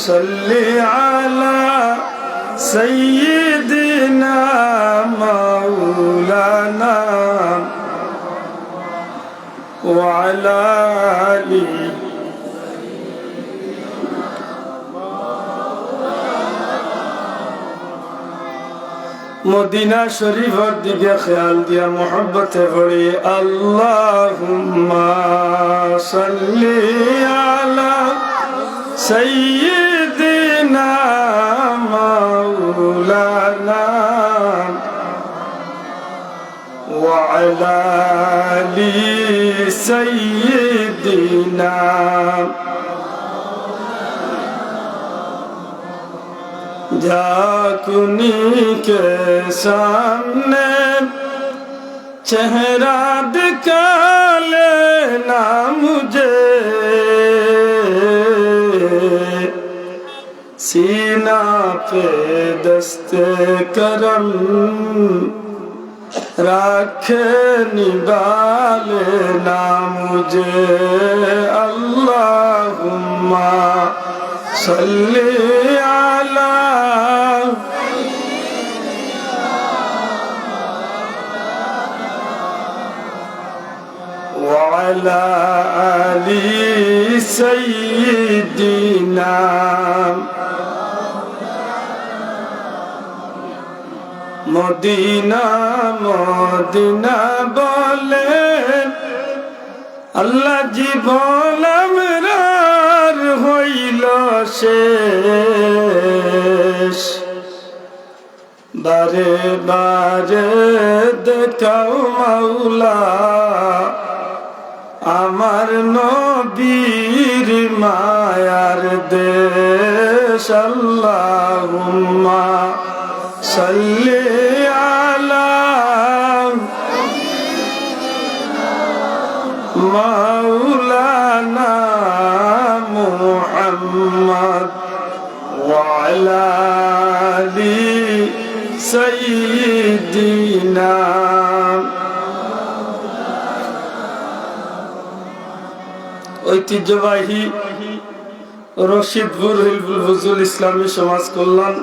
صل على سيدنا مولانا وعلى آله Medina শরীফের দিকে খেয়াল দিয়া মোহব্বতে পড়ি আল্লাহুম্মা সাল্লি আলা সাইয়্যিদিনা মাওলানা ওয়া আলা আলি সাইয়্যিদিনা जाकुनी के सामने चेहरा दिखा लेना मुझे सीना पे दस्ते करम रखे निभा लेना मुझे अल्लाहुम्मा सल्ली आला وعلى آل سيدنا মদিনা মদিনা বলে আল্লাহ জীবন আমরার হইল শেষ বারে বারে দেখাও মাওলা আমার নবীর মায়ার দেশ আল্লাহুম্মা সাল্লি আলা মাওলানা মুহাম্মদ ওয়া আলা আলি সাইয়্যিদিনা ঐতিহ্যবাহী রশিদপুর হিলফুল ফুজুল ইসলামী সমাজ কল্যাণ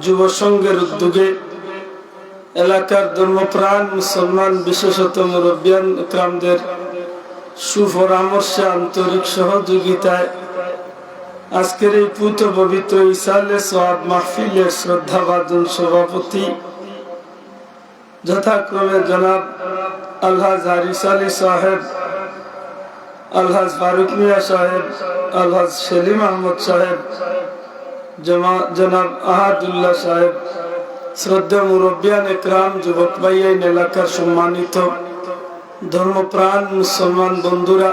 যুব সংঘের উদ্যোগে এলাকার ধর্মপ্রাণ মুসলমান বিশেষত মুরব্বিয়ান ইকরামদের সুপরামর্শে আন্তরিক সহযোগিতায় আজকের এই পুত পবিত্র ইসালে সোয়াব মাহফিলের শ্রদ্ধাভাজন সভাপতি যথাক্রমে জনাব আলহাজ হারিস আলী সাহেব, আলহাজ ফারুক মিয়া সাহেব, আলহাজ সেলিম আহমদ সাহেব, জনাব আহাদুল্লাহ সাহেব, শ্রদ্ধা মুরব্বিয়ান ইকরাম, যুবক ভাইয়াইন, এলাকার সম্মানিত ধর্মপ্রাণ মুসলমান বন্ধুরা,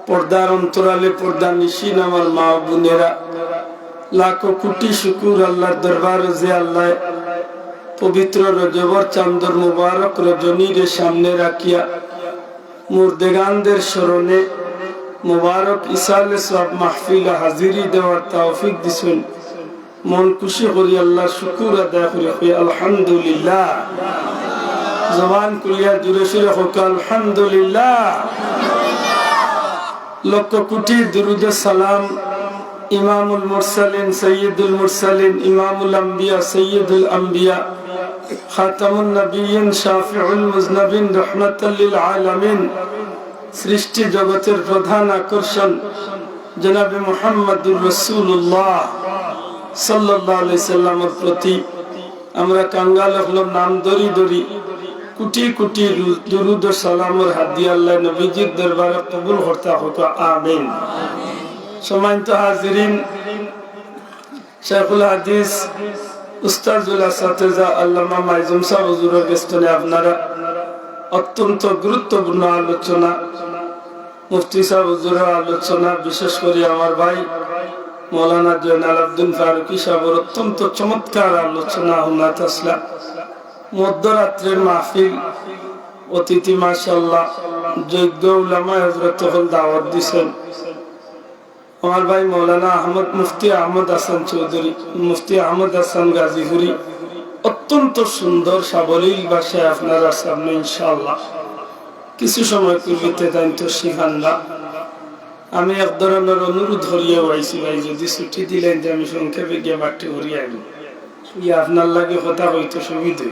পর্দার অন্তরালে পর্দা নিশিন আমার মা বোনেরা, লাখো কোটি শুকুর আল্লাহর দরবার যে আল্লাহ পবিত্র রজবর চাঁদর মুবারক রজনীর সামনে রাখিয়া মুর্দেগানদের স্মরণে মুবারক ইসালে সওয়াব মাহফিলে হাজিরি দেওয়ার তৌফিক দিছেন। মন খুশি করি আল্লাহর শুকর আদায় করি আলহামদুলিল্লাহ। জবান কুলিয়া জুড়ে সুরে হোক আলহামদুলিল্লাহ। লক্ষ কোটি দুরুদ সালাম ইমামুল মুরসালিন সৈয়দুল মুরসালিন ইমামুল আম্বিয়া সৈয়দুল আম্বিয়া খাতামুন নবিয়্যিন শাফিউল মুজনবিন রাহমাতাল লিল আলামিন, সৃষ্টি জগতের প্রধান আকর্ষণ জনাবে মুহাম্মদুর রাসূলুল্লাহ সাল্লাল্লাহু আলাইহি সাল্লামের প্রতি আমরা কাঙ্গাল হলাম। নাম দরি দরি কোটি কোটি দুরুদ ও সালামের হাদিয়া আল্লাহ নবীজির দরবারে কবুল করতে হোক আমিন। সম্মানিত হাজিরিন, শাইখুল হাদিস উস্তাজুল আসাতিজা আল্লামা মাইজুম সাহেব হুজুরের বেষ্টনে আপনারা অত্যন্ত গুরুত্বপূর্ণ আলোচনা, মুফতি সাহেব হুজুরের আলোচনা, বিশেষ করে আমার ভাই মৌলানা জয়নাল আব্দুল ফারুকি সাহেবের অত্যন্ত চমৎকার আলোচনা হুনাত আসলা। মধ্যরাত্রের মাহফিল, অতিথি মাশাআল্লাহ যোগ্য উলামা হযরত হল দাওয়াত দিয়েছেন। আমার ভাই মৌলানা আহমদ মুফতি আহমদ হাসান চৌধুরী, মুফতি আহমদ হাসান গাজীপুরি অত্যন্ত সুন্দর সাবলীল ভাষায় আপনারা সামনে ইনশাআল্লাহ কিছু সময় পূর্বেতে দায়িত্ব শিখানরা আমি এক ধরনের অনুরোধ করিয়া আইছি ভাই, যদি ছুটি দিলেন যে আমি সংক্ষেপে গিয়ে বাড়তে করিয়া আইব, আপনার লাগে কথা হইতে সুবিধা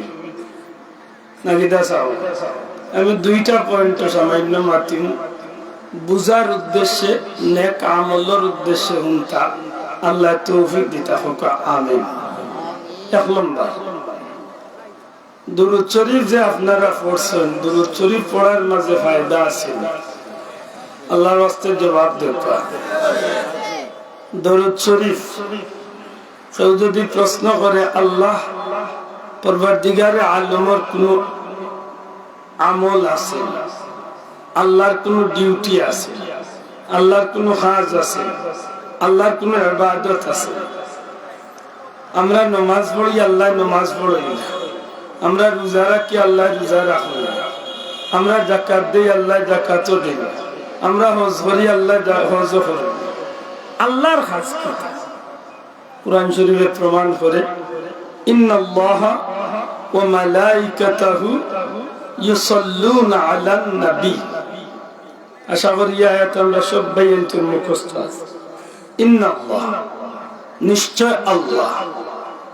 নাকি দা চাও। আমি দুইটা পয়েন্ট সামান্য মাতিম বুঝার উদ্দেশ্যে, নেক আমলের উদ্দেশ্যে হুনতা। আল্লাহ তৌফিক দিতা হোক, আমিন। এক নম্বর, দুরূদ শরীফ যে আপনারা পড়ছেন, দুরূদ শরীফ পড়ার মাঝে ফায়দা আছে, আল্লাহর ওয়াস্তে জবাব দেবা। দুরূদ শরীফ কেউ যদি প্রশ্ন করে আল্লাহ পরবর্তীকারে আলমের কোন আমল আছে, আল্লাহর কোন ডিউটি আছে, আল্লাহর কোন কাজ আছে, আল্লাহর কোন ইবাদত আছে। আমরা নামাজ পড়ি, আল্লাহ নামাজ পড়ি না। আমরা রোজা রাখি, আল্লাহ রোজা রাখি না। আমরা যাকাত দেই, আল্লাহ যাকাতও দেই না। আমরা হজ করি, আল্লাহ হজও করি। আল্লাহর কাজ কি? কুরআন শরীফে প্রমাণ করে ইন্নাল্লাহা ওয়া মালাইকাতাহু ইউসাল্লুনা আলান নবী। আশা করি আয়াত আমরা সবাই এর মুখস্থ আছে। ইন্নাল্লাহ, নিশ্চয় আল্লাহ,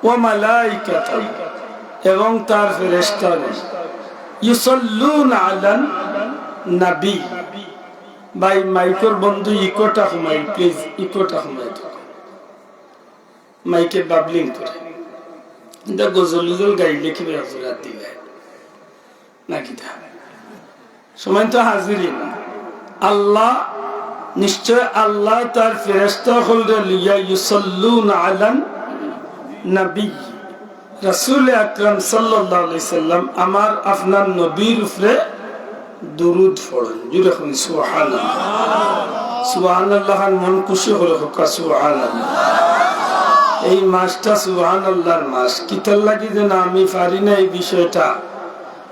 ওয়া মালাইকাতাহু, এবং তার ফেরেশতারা, ইউসাল্লুনা আলান নবী। ভাই মাইকের বন্ধু ইকোটা ঘুমাই, প্লিজ ইকোটা ঘুমাই, মাইকে বাবলিং করে গজল গাইলে কি হাজুরাত দিলে নাকি সময় তো হাজিরি না। আল্লাহ, নিশ্চয় আল্লাহ তার ফেরেশতা হলরে লিয়া ইউসাল্লুনা আলান নবী। রাসূল আকরাম সাল্লাল্লাহু আলাইহি সাল্লাম আমার আপনার নবীর উপরে দুরূদ পড়েন। জুড়ে শুনি সুবহানাল্লাহ। সুবহানাল্লাহ, মন খুশি হলো হোক সুবহানাল্লাহ। এই মাসটা সুবহানাল্লাহর মাস। কিতার লাগি যেন আমি পারি না এই বিষয়টা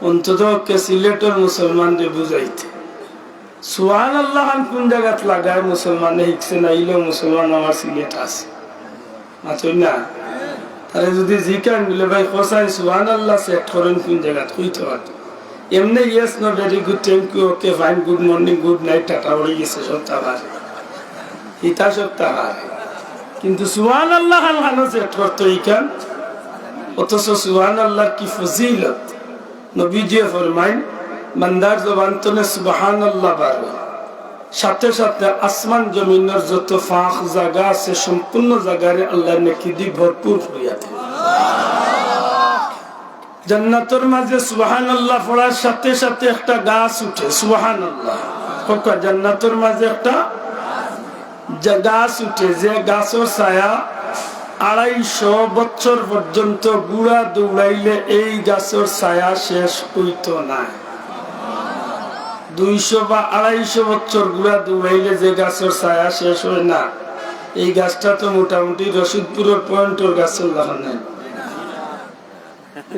অন্তত সিলেটের মুসলমানদের বুঝাইতে। সুবহানাল্লাহ কোন জায়গাত লাগায় মুসলমানে শিখছে না, ইলেও মুসলমান আমার সিলেট আছে মাত্র না। তারা যদি জিকান বলে ভাই কোসাই সুবহানাল্লাহ সেট করেন কোন জায়গাত কইতে পারত। এমনি yes no very good, thank you, okay fine, good morning, good night, tata উড়ে গেছে সপ্তাহ ইতা সপ্তাহ। কিন্তু সুবহানাল্লাহ খানো সেট করতো ইকান। অথচ সুবহানাল্লাহর কি ফজিলত। নবীজি ফরমাইন বান্দার জবান তনে সুবহানাল্লাহ বাড়বে, সাথে সাথে আসমান জমিনের যত ফাঁক জায়গা আছে সম্পূর্ণ জায়গায় আল্লাহ নেকি দি ভরপুর হইয়া থাকে। জান্নাতের মাঝে সুবহানাল্লাহ পড়ার সাথে সাথে একটা গাছ উঠে। সুবহানাল্লাহ, জান্নাতের মাঝে একটা গাছ উঠে, যে গাছের ছায়া 250 বছর পর্যন্ত গুড়া দৌড়াইলে এই গাছের ছায়া শেষ হইত না। 200 বা 250 বছর গুড়া দৌড়াইলে যে গাছের ছায়া শেষ হয় না, এই গাছটা তো মোটামুটি রশিদপুরের পয়েন্টের গাছের লাগান নাই।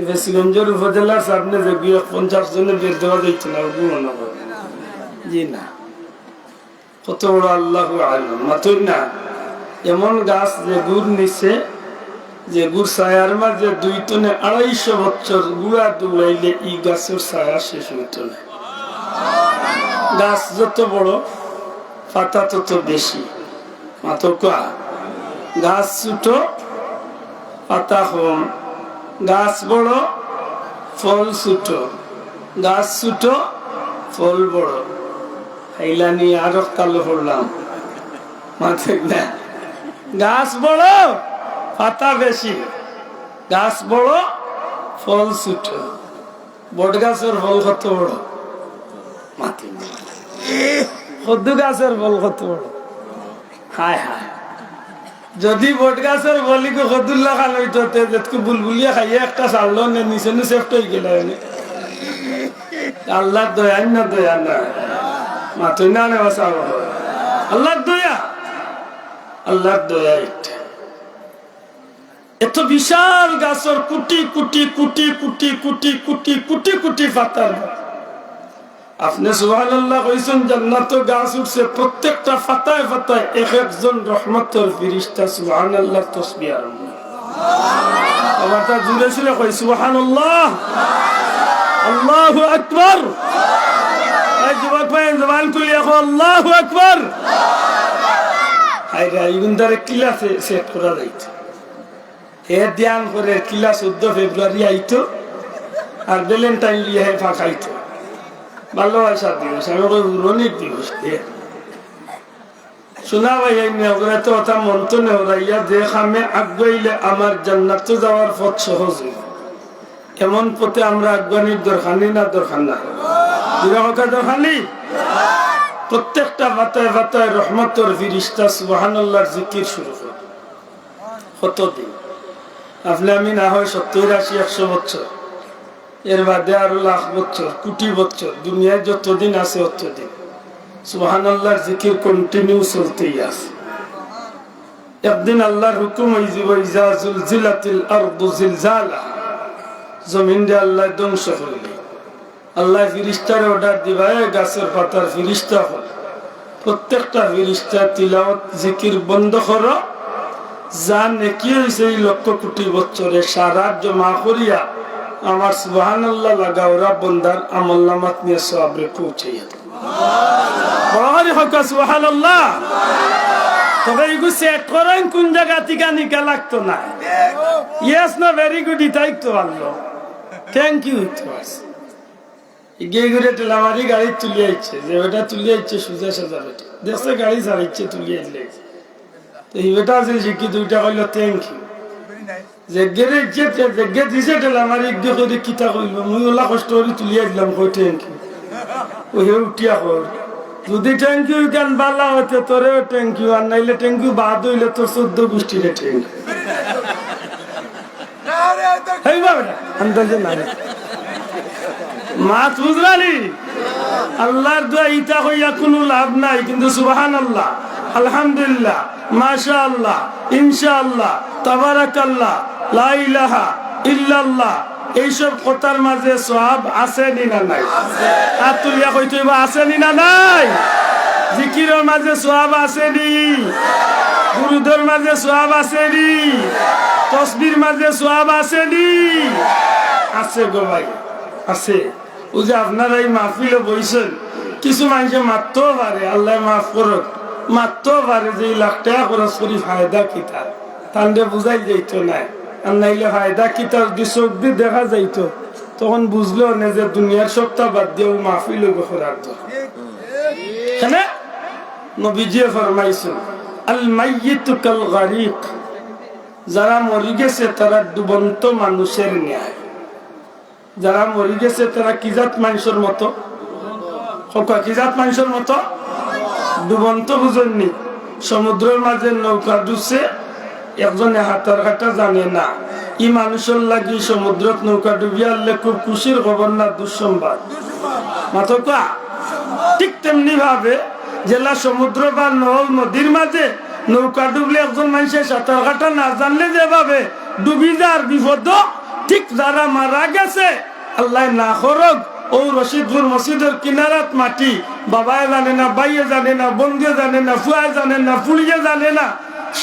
বেশিগঞ্জের উপজেলার সামনে যে 50 জনে বের দেওয়া যাইছে না, জি না, কত বড় আল্লাহু আলাম। মাতুই না এমন গাছ যে গুড় নিচে, যে গুড় ছায়ার মাঝে 2 টনে 250 বছর গুড়া দৌড়াইলে এই গাছের ছায়া শেষ হইত না। গাছ যত বড় পাতা তত বেশি। মাতকা গাছ ছোট পাতা কম, গাছ বড় ফল ছোট, গাছ ছোট ফল বড়। খাইলানি আরো কালো পড়লাম মাথা না। গাছ বড় পাতা বেশি, গাছ বড় ফল ছোট। বট গাছের ফল কত বড়, কদ্দু গাছের ফল কত বড়। হায় হায়, যদি বট গাছের বলিকে কদ্দুল্লা খান হইতো বুলবুলিয়া খাইয়ে একটা চাললো নিচে সেফট হয়ে গেল। আল্লাহর দয়া না, দয়া না মাথুই না আল্লাহর দয়া, আল্লাহর দয়া। এত বিশাল গাছের কোটি কোটি কোটি কোটি কোটি কোটি কোটি কোটি পাতার। আপনি সুবহানাল্লাহ কইছেন জান্নাতে গাছ উঠছে, প্রত্যেকটা পাতায় পাতায় এক একজন রহমতের ফেরেশতা সুবহানাল্লাহ তাসবিহ আরম্ভ। আমার তা জুড়ে ছিল কই সুবহানাল্লাহ, আল্লাহু আকবার। এই যুবক ভাই জবান খুলিয়া কও আল্লাহু আকবার। হায় রে ইগুন্দারে ক্লাসে সেট করা যাইতো, হে ধ্যান করে ক্লাস 14 ফেব্রুয়ারি আইতো আর ভ্যালেন্টাইন লিয়ে হে ফাঁকাইতো, ভালোবাসা দিবস, আমি ওই উরনিক দিবস শোনা ভাই। ওরা তো কথা মনতো নেওরাইয়া যে খামে আগাইলে আমার জান্নাত যাওয়ার পথ সহজ হইল, এমন পথে আমরা আগানির দরকার নেই না? দরকার না, দরকার নেই। প্রত্যেকটা বাতায় বাতায় রহমতের ফিরিস্তা সুবহানাল্লাহর জিকির শুরু করে। কতদিন আপনি আমি না হয় 70, 80, 100 বছর, এর বাদে আরো লাখ বছর, কোটি বছর, দুনিয়ায় যতদিন আছে ততদিন সুবহানাল্লাহর জিকির কন্টিনিউ চলতেই আছে। একদিন আল্লাহর হুকুম হইজিব, ইজা জুলজিলাতিল আরদু জিলজালাহা, জমিন রে আল্লাহ ধ্বংস করবে। আল্লাহ ফিরিস্তারে অর্ডার দিবা, গাছের পাতার ফিরিস্তা হল, প্রত্যেকটা ফিরিস্তা তিলাওয়াত জিকির বন্ধ করো, যা নেকি হইছে এই লক্ষ কোটি বছরে সারা জমা করিয়া আমার সুবহানাল্লাহ লাগা ওরা বন্দার আমলনামাত নিয়ে সওয়াবে পৌঁছাইয়া দাও। বড় হক সুবহানাল্লাহ। তবে এগু সেট করেন কোন জায়গা থেকে নিকা লাগতো না। ইয়েস না, ভেরি গুড, ইতাই তো আল্লাহ, থ্যাংক ইউ। ইট ওয়াজ গিয়ে ঘুরে টেলামারি গাড়ি তুলিয়ে আইছে, যে বেটা তুলিয়ে আইছে সুজা সাজা বেটা দেখছে গাড়ি চালাইছে তুলিয়ে আইলে, তো এই বেটা আছে শিখি দুইটা কইল থ্যাংক ইউ। জেগে জেগে দিছে টেলামারি গিয়ে করে কিতা কইল, মুই ওলা কষ্ট করে তুলিয়ে দিলাম, কই থ্যাংক ইউ। ওই উঠিয়া কর, যদি থ্যাংক ইউ গান বালা হতে তোরেও থ্যাংক ইউ, আর নাইলে থ্যাংক ইউ বাদ হইলে তোর 14 গোষ্ঠীরে থ্যাংক ইউ। আন্দাজে না মাত বুঝলালি, আল্লাহর দোয়া ইতা হইয়া কোনো লাভ নাই, কিন্তু সুবহানাল্লাহ, আলহামদুলিল্লাহ, মাশাআল্লাহ, ইনশাআল্লাহ, তাবারাকাল্লাহ, লা ইলাহা ইল্লাল্লাহ, এইসব কথার মাঝে সওয়াব আছে নি না নাই? হাত তুলিয়া কইতে হইব আছে নি না নাই? জিকিরের মাঝে সওয়াব আছে নি? দুরূদের মাঝে সওয়াব আছে নি? তাসবির মাঝে সওয়াব আছে নি? আছে গো ভাই, আছে। ও যে আপনারা এই মাহফিলে বইছেন, কিছু মানুষে মারতেও পারে, আল্লাহ মাফ করুক, মারতেও পারে যে এই লাখ টাকা খরচ করি ফায়দা কিতা, তাহলে বুঝাই যাইতো না। আর নাইলে ফায়দা কিতা যদি চোখ দিয়ে দেখা যাইতো, তখন বুঝলো না যে দুনিয়ার সপ্তাহ বাদ দিয়ে মাহফিল করার দরকার। নবীজি ফরমাইছেন, আল মাইয়িতু কাল গারিক, যারা মরে গেছে তারা ডুবন্ত মানুষের ন্যায়। যারা মরে গেছে তারা কি জাত মানুষের মতো? কি জাত মানুষের মতো? ডুবন্ত বুঝেননি? সমুদ্রের মাঝে নৌকা ডুবছে, একজনে হাতার কাটা জানে না, ই মানুষের লাগি সমুদ্রত নৌকা ডুবিয়া আনলে খুব খুশির খবর না দুঃসংবাদ? মাথো কা ঠিক তেমনি ভাবে জেলা সমুদ্র বা নদীর মাঝে নৌকা ডুবলে একজন মানুষের সাঁতার কাটা না জানলে যেভাবে ডুবি যার বিপদ, ঠিক যারা মারা গেছে আল্লাহ না করক, ও রশিদপুর মসজিদের কিনারাত মাটি, বাবায় জানে না, বাইয়ে জানে না, বন্ধুয়ে জানে না, ফুয়ায় জানে না, ফুলিয়ে জানে না,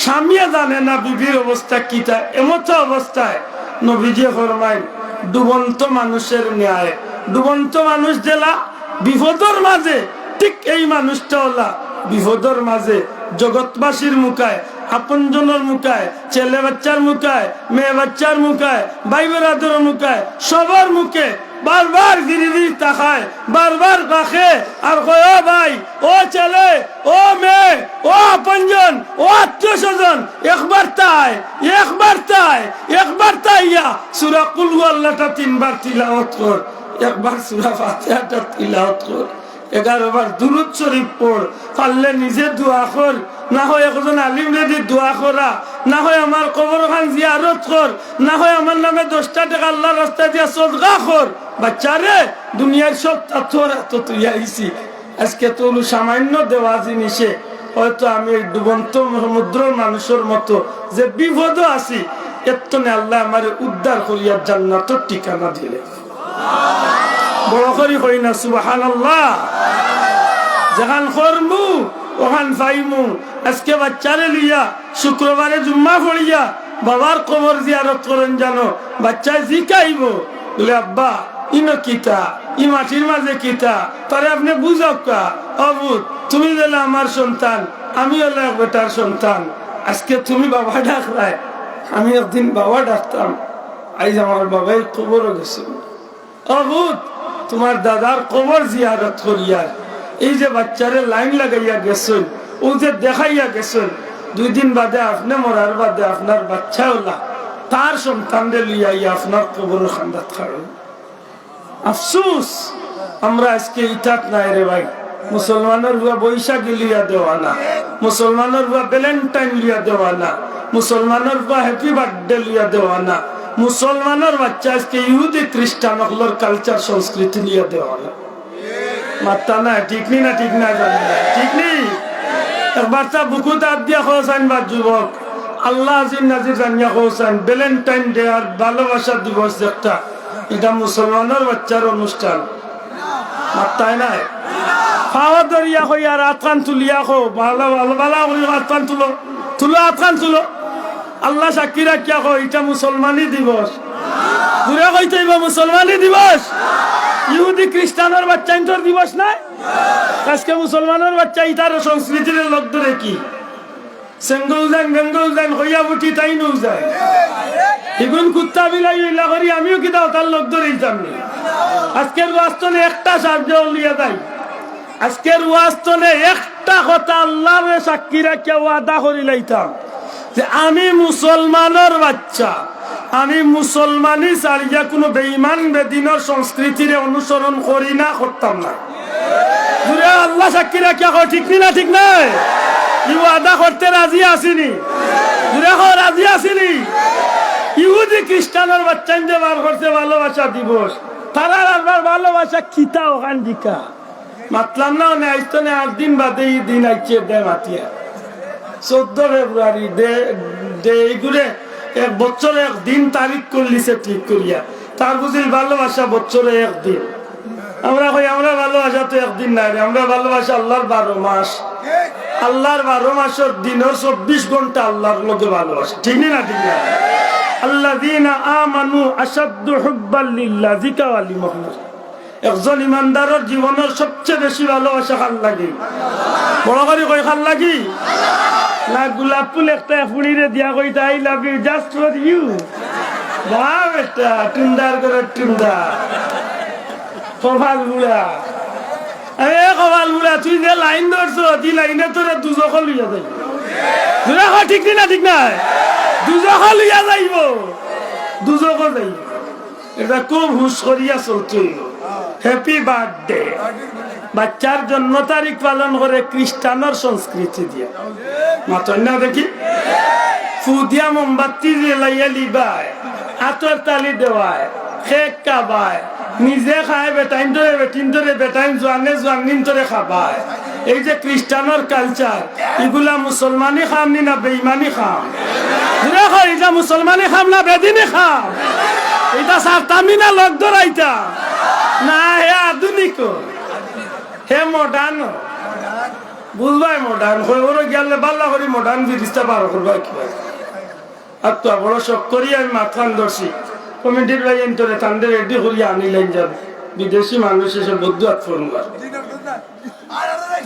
স্বামীয়ে জানে না বিবির অবস্থা কিটা, এমতো অবস্থায় নবীজি ফরমায় ডুবন্ত মানুষের ন্যায়। ডুবন্ত মানুষ জেলা বিপদর মাঝে, ঠিক এই মানুষটা হলা বিপদর মাঝে জগৎবাসীর মুখায়, আপনজনের মুখায়, ছেলে বাচ্চার মুখায়, মেয়ে বাচ্চার মুখায়, ভাই বেরাদের মুখায়, সবার মুখে বারবার গিরি তাকায়, বারবার কাকে আর কয়, ও ভাই, ও ছেলে, ও মেয়ে, ও আপনজন, ও আত্মীয় স্বজন, একবার তাই, একবার তাই, একবার তাইয়া সূরা কুল হুয়াল্লাহটা 3 বার তিলাওয়াত কর, একবার সূরা ফাতিহাটা তিলাওয়াত কর, 11 বার দুরূদ শরীফ পড়, পারলে নিজে দোয়া কর, না হয় একজন আলিম রেডি দোয়া করা, না হয় আমার কবরখান জিয়ারত কর, না হয় আমার নামে 10টা টাকা আল্লাহর রাস্তায় দিয়া সদকা কর। বাচ্চারে দুনিয়ার সব তোর এত তুই আইছি, আজকে তোর সামান্য দেওয়া জিনিসে হয়তো আমি ডুবন্ত সমুদ্রের মানুষের মতো যে বিপদ আছি, এতনে আল্লাহ আমার উদ্ধার করিয়া জান্নাতের ঠিকানা দিলে। বড় করি হই না সুবহানাল্লাহ। যেখান করমু ওখান পাইমু। আজকে বাচ্চারে লিয়া শুক্রবারে জুম্মা পড়িয়া বাবার কবর জিয়ারত করেন, জানো বাচ্চায় জিকাইব বলে, আব্বা ইনো কিতা, ই মাটির মাঝে কিতা তারে আপনি বুঝক কা অবুত তুমি হলে আমার সন্তান আমি হলে এক বেটার সন্তান আজকে তুমি বাবা ডাক রায় আমি একদিন বাবা ডাকতাম আজ আমার বাবাই কবরও গেছে অবুত তোমার দাদার কবর জিয়ারত করিয়া এই যে বাচ্চারে লাইন লাগাইয়া গেছেন ও যে দেখাইয়া গেছেন 2 দিন বাদে আপনি মরার বাদে আপনার বাচ্চা হলা তার সন্তানদের লিয়াইয়া আপনার কবর খান্দাত খাড়ো আফসোস আমরা আজকে ইটাত নাই রে ভাই মুসলমানের হুয়া বৈশাখী লিয়া দেওয়া না মুসলমানের হুয়া ভ্যালেন্টাইন লিয়া দেওয়া না মুসলমানের হুয়া হ্যাপি বার্থডে লিয়া দেওয়া না মুসলমানের বাচ্চা আজকে ইহুদি খ্রিস্টান হলোর কালচার সংস্কৃতি লিয়া দেওয়া না মাত্তা না ঠিক নি না ঠিক না জানি না ঠিক নেই একবার তা বুকুত হাত দিয়া খোঁচাইন বা যুবক আল্লাহ আজিম নাজির জানিয়া খোঁচাইন ভ্যালেন্টাইন ডে আর ভালোবাসা দিবস একটা এটা মুসলমানের বাচ্চার অনুষ্ঠান মাত্তাই নাই খাওয়া দরিয়া হই আর আতকান তুলিয়া খো ভালো ভালো ভালো করি আতকান তুলো তুলো আতকান তুলো আল্লাহ সাক্ষী রাখিয়া খো এটা মুসলমানি দিবস ঘুরে কইতে মুসলমানি দিবস ইহুদি খ্রিস্টানের বাচ্চা ইন্তর দিবস নাই আজকে মুসলমানের বাচ্চা ইতার সংস্কৃতির লোক ধরে কি সেঙ্গল দেন বেঙ্গল দেন হইয়া উঠি তাই নৌ যায় এগুন কুত্তা বিলাই ইলা করি আমিও কি দাও তার লোক ধরে ইতামনি আজকের ওয়াস্তনে একটা সাহায্য লিয়া দেয় আজকের ওয়াস্তনে একটা কথা আল্লাহর সাক্ষী রাখিয়া ওয়াদা করি লাইতাম যে আমি মুসলমানের বাচ্চা আমি মুসলমানি ছাড়িয়া কোনো বেঈমান বেদিনের সংস্কৃতির অনুসরণ করি না করতাম না দূরে আল্লাহ সাক্ষী রাখিয়া কো ঠিক না ঠিক নাই ই ওয়াদা করতে রাজি আসিনি দূরে কো রাজি আসিনি ইহুদি খ্রিস্টানের বাচ্চাদের বার করতে ভালোবাসা দিবস তারা আর ভালোবাসা খিতা ওখান দিকা মাতলাম না না আইতো না 8 দিন বাদে এই দিন আইছে দে মাতিয়া 14 ফেব্রুয়ারি দে এইগুলো এক বছরে একদিন তারিখ করলিছে ঠিক করিয়া তার বুঝিল ভালোবাসা বছরে একদিন আমরা কই আমরা ভালোবাসা তো একদিন নাই আমরা ভালোবাসা আল্লাহর 12 মাস আল্লাহর 12 মাসের দিনের 24 ঘন্টা আল্লাহর লগে ভালোবাসা ঠিক না ঠিক না আল্লাযীনা আমানু আশাদ্দু হুব্বাল লিল্লাহ যিকাওয়ালি মুহাম্মদ একজন ইমানদারের জীবনের সবচেয়ে বেশি ভালোবাসা কার লাগি বড় করে কই কার লাগি না গোলাপ ফুল একটা ফুড়িরে দিয়া কইতা I love you just for you বাহ বেটা টুন্দার করে টুন্দা কপাল বুড়া এ কপাল বুড়া তুই যে লাইন ধরছো তুই লাইনে তোরা দুজক লইয়া যাইব দুজক ঠিক না ঠিক না দুজক লইয়া যাইব দুজক যাইব এটা খুব হুশ করিয়া চলতে হ্যাপি বার্থডে বাচ্চার জন্ম তারিখ পালন করে খ্রিস্টানের সংস্কৃতি দিয়া মাতন না দেখি ফুদিয়া মোমবাতি জ্বালাইয়া লিবায় আতর তালি দেওয়ায় কেক কাবায় নিজে খায় বেটাইন ধরে বেটিন ধরে বেটাইন জোয়ানে জোয়ানিন ধরে খাবায় এই যে খ্রিস্টানের কালচার এগুলা মুসলমানি খাম নি না বেঈমানি খাম এটা মুসলমানি খাম না বেদিনী খাম এটা সারতামি না লোক ধরাইতা না হে আধুনিক হে মডার্ন বুঝবাই মডার্ন হয়ে ওরা গেলে বাল্লা করি মডার্ন জিনিসটা বার করবা কি আর তো বড় শখ করি আমি মাথান ধরছি কমিটির ভাই এনতরে তান্ডে রেডি করিয়া আনিলেন যাবে বিদেশি মানুষ এসে বদ্ধ হাত ফোনবার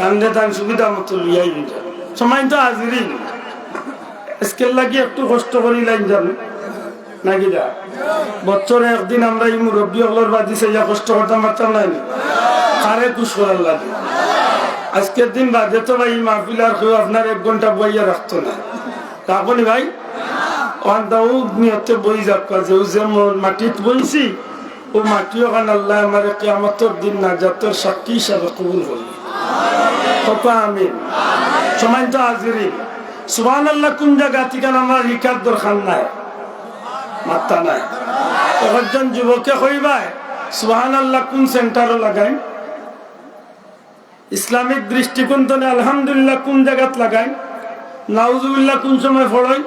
তান্ডে তান সুবিধা মতো লিয়াই যাবে সময় তো হাজিরই আজকের লাগি একটু কষ্ট করি লাইন যাবে নাকি দা বছরে একদিন আমরা এই মুরব্বী হলোর বাদি সে কষ্ট করতে পারতাম না কারে খুশ করার লাগে আজকের দিন বাদে তো ভাই মাহফিল আর কেউ আপনার 1 ঘন্টা বইয়া রাখতো না রাখনি ভাই নিয়তে বই যাক যে মাটিত বইছি ও মাটিও কান আল্লাহ আমার কিয়ামতের দিন নাজাতের সাক্ষী হিসাবে কবুল করবে আমিন সময় তো হাজিরি সুবহানাল্লাহ কোন জায়গা থেকে আমার হিকার দরকার নাই মাত্তা নাই একজন যুবকে কইবাই সুবহানাল্লাহ কোন সেন্টারও লাগাই ইসলামিক দৃষ্টিকোণ থেকে আলহামদুলিল্লাহ কোন জায়গাত লাগাই নাউজুবিল্লাহ কোন সময় পড়াই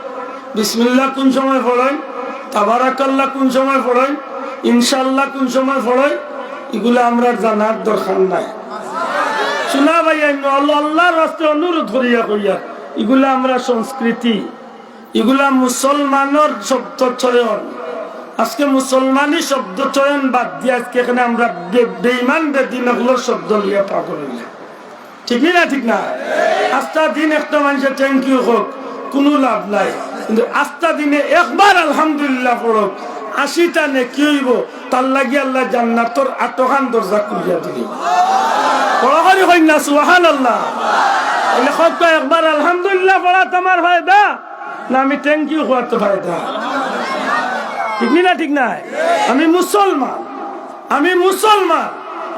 বিসমিল্লাহ কোন সময় পড়াই তাবারাকাল্লাহ কোন সময় পড়াই ইনশাআল্লাহ কোন সময় পড়াই এগুলো আমরা জানার দরকার নাই শোনা ভাই আল্লাহর রাস্তায় অনুরোধ করিয়া কইয়া এগুলা আমরা সংস্কৃতি এগুলা মুসলমানের শব্দ চয়ন আজকে মুসলমানি শব্দ চয়ন বাদ দিয়ে আজকে এখানে আমরা বেঈমান বেদিন এগুলোর শব্দ নিয়ে পাগল হইলাম। ঠিক না ঠিক না? আস্থা দিন একটা মানুষের থ্যাংক ইউ হোক, কোনো লাভ নাই, কিন্তু আস্থা দিনে একবার আলহামদুলিল্লাহ পড়ক, 80টা নেকি হইব, তার লাগি আল্লাহ জান্নাতর 8খান দরজা খুলিয়া দিল। পড়াহরি হই না সুবহানাল্লাহ। লেখক একবার আলহামদুলিল্লাহ পড়া তোমার ফায়দা না আমি থ্যাংক ইউ হওয়ার তো ফায়দা? ঠিক না ঠিক না? আমি মুসলমান,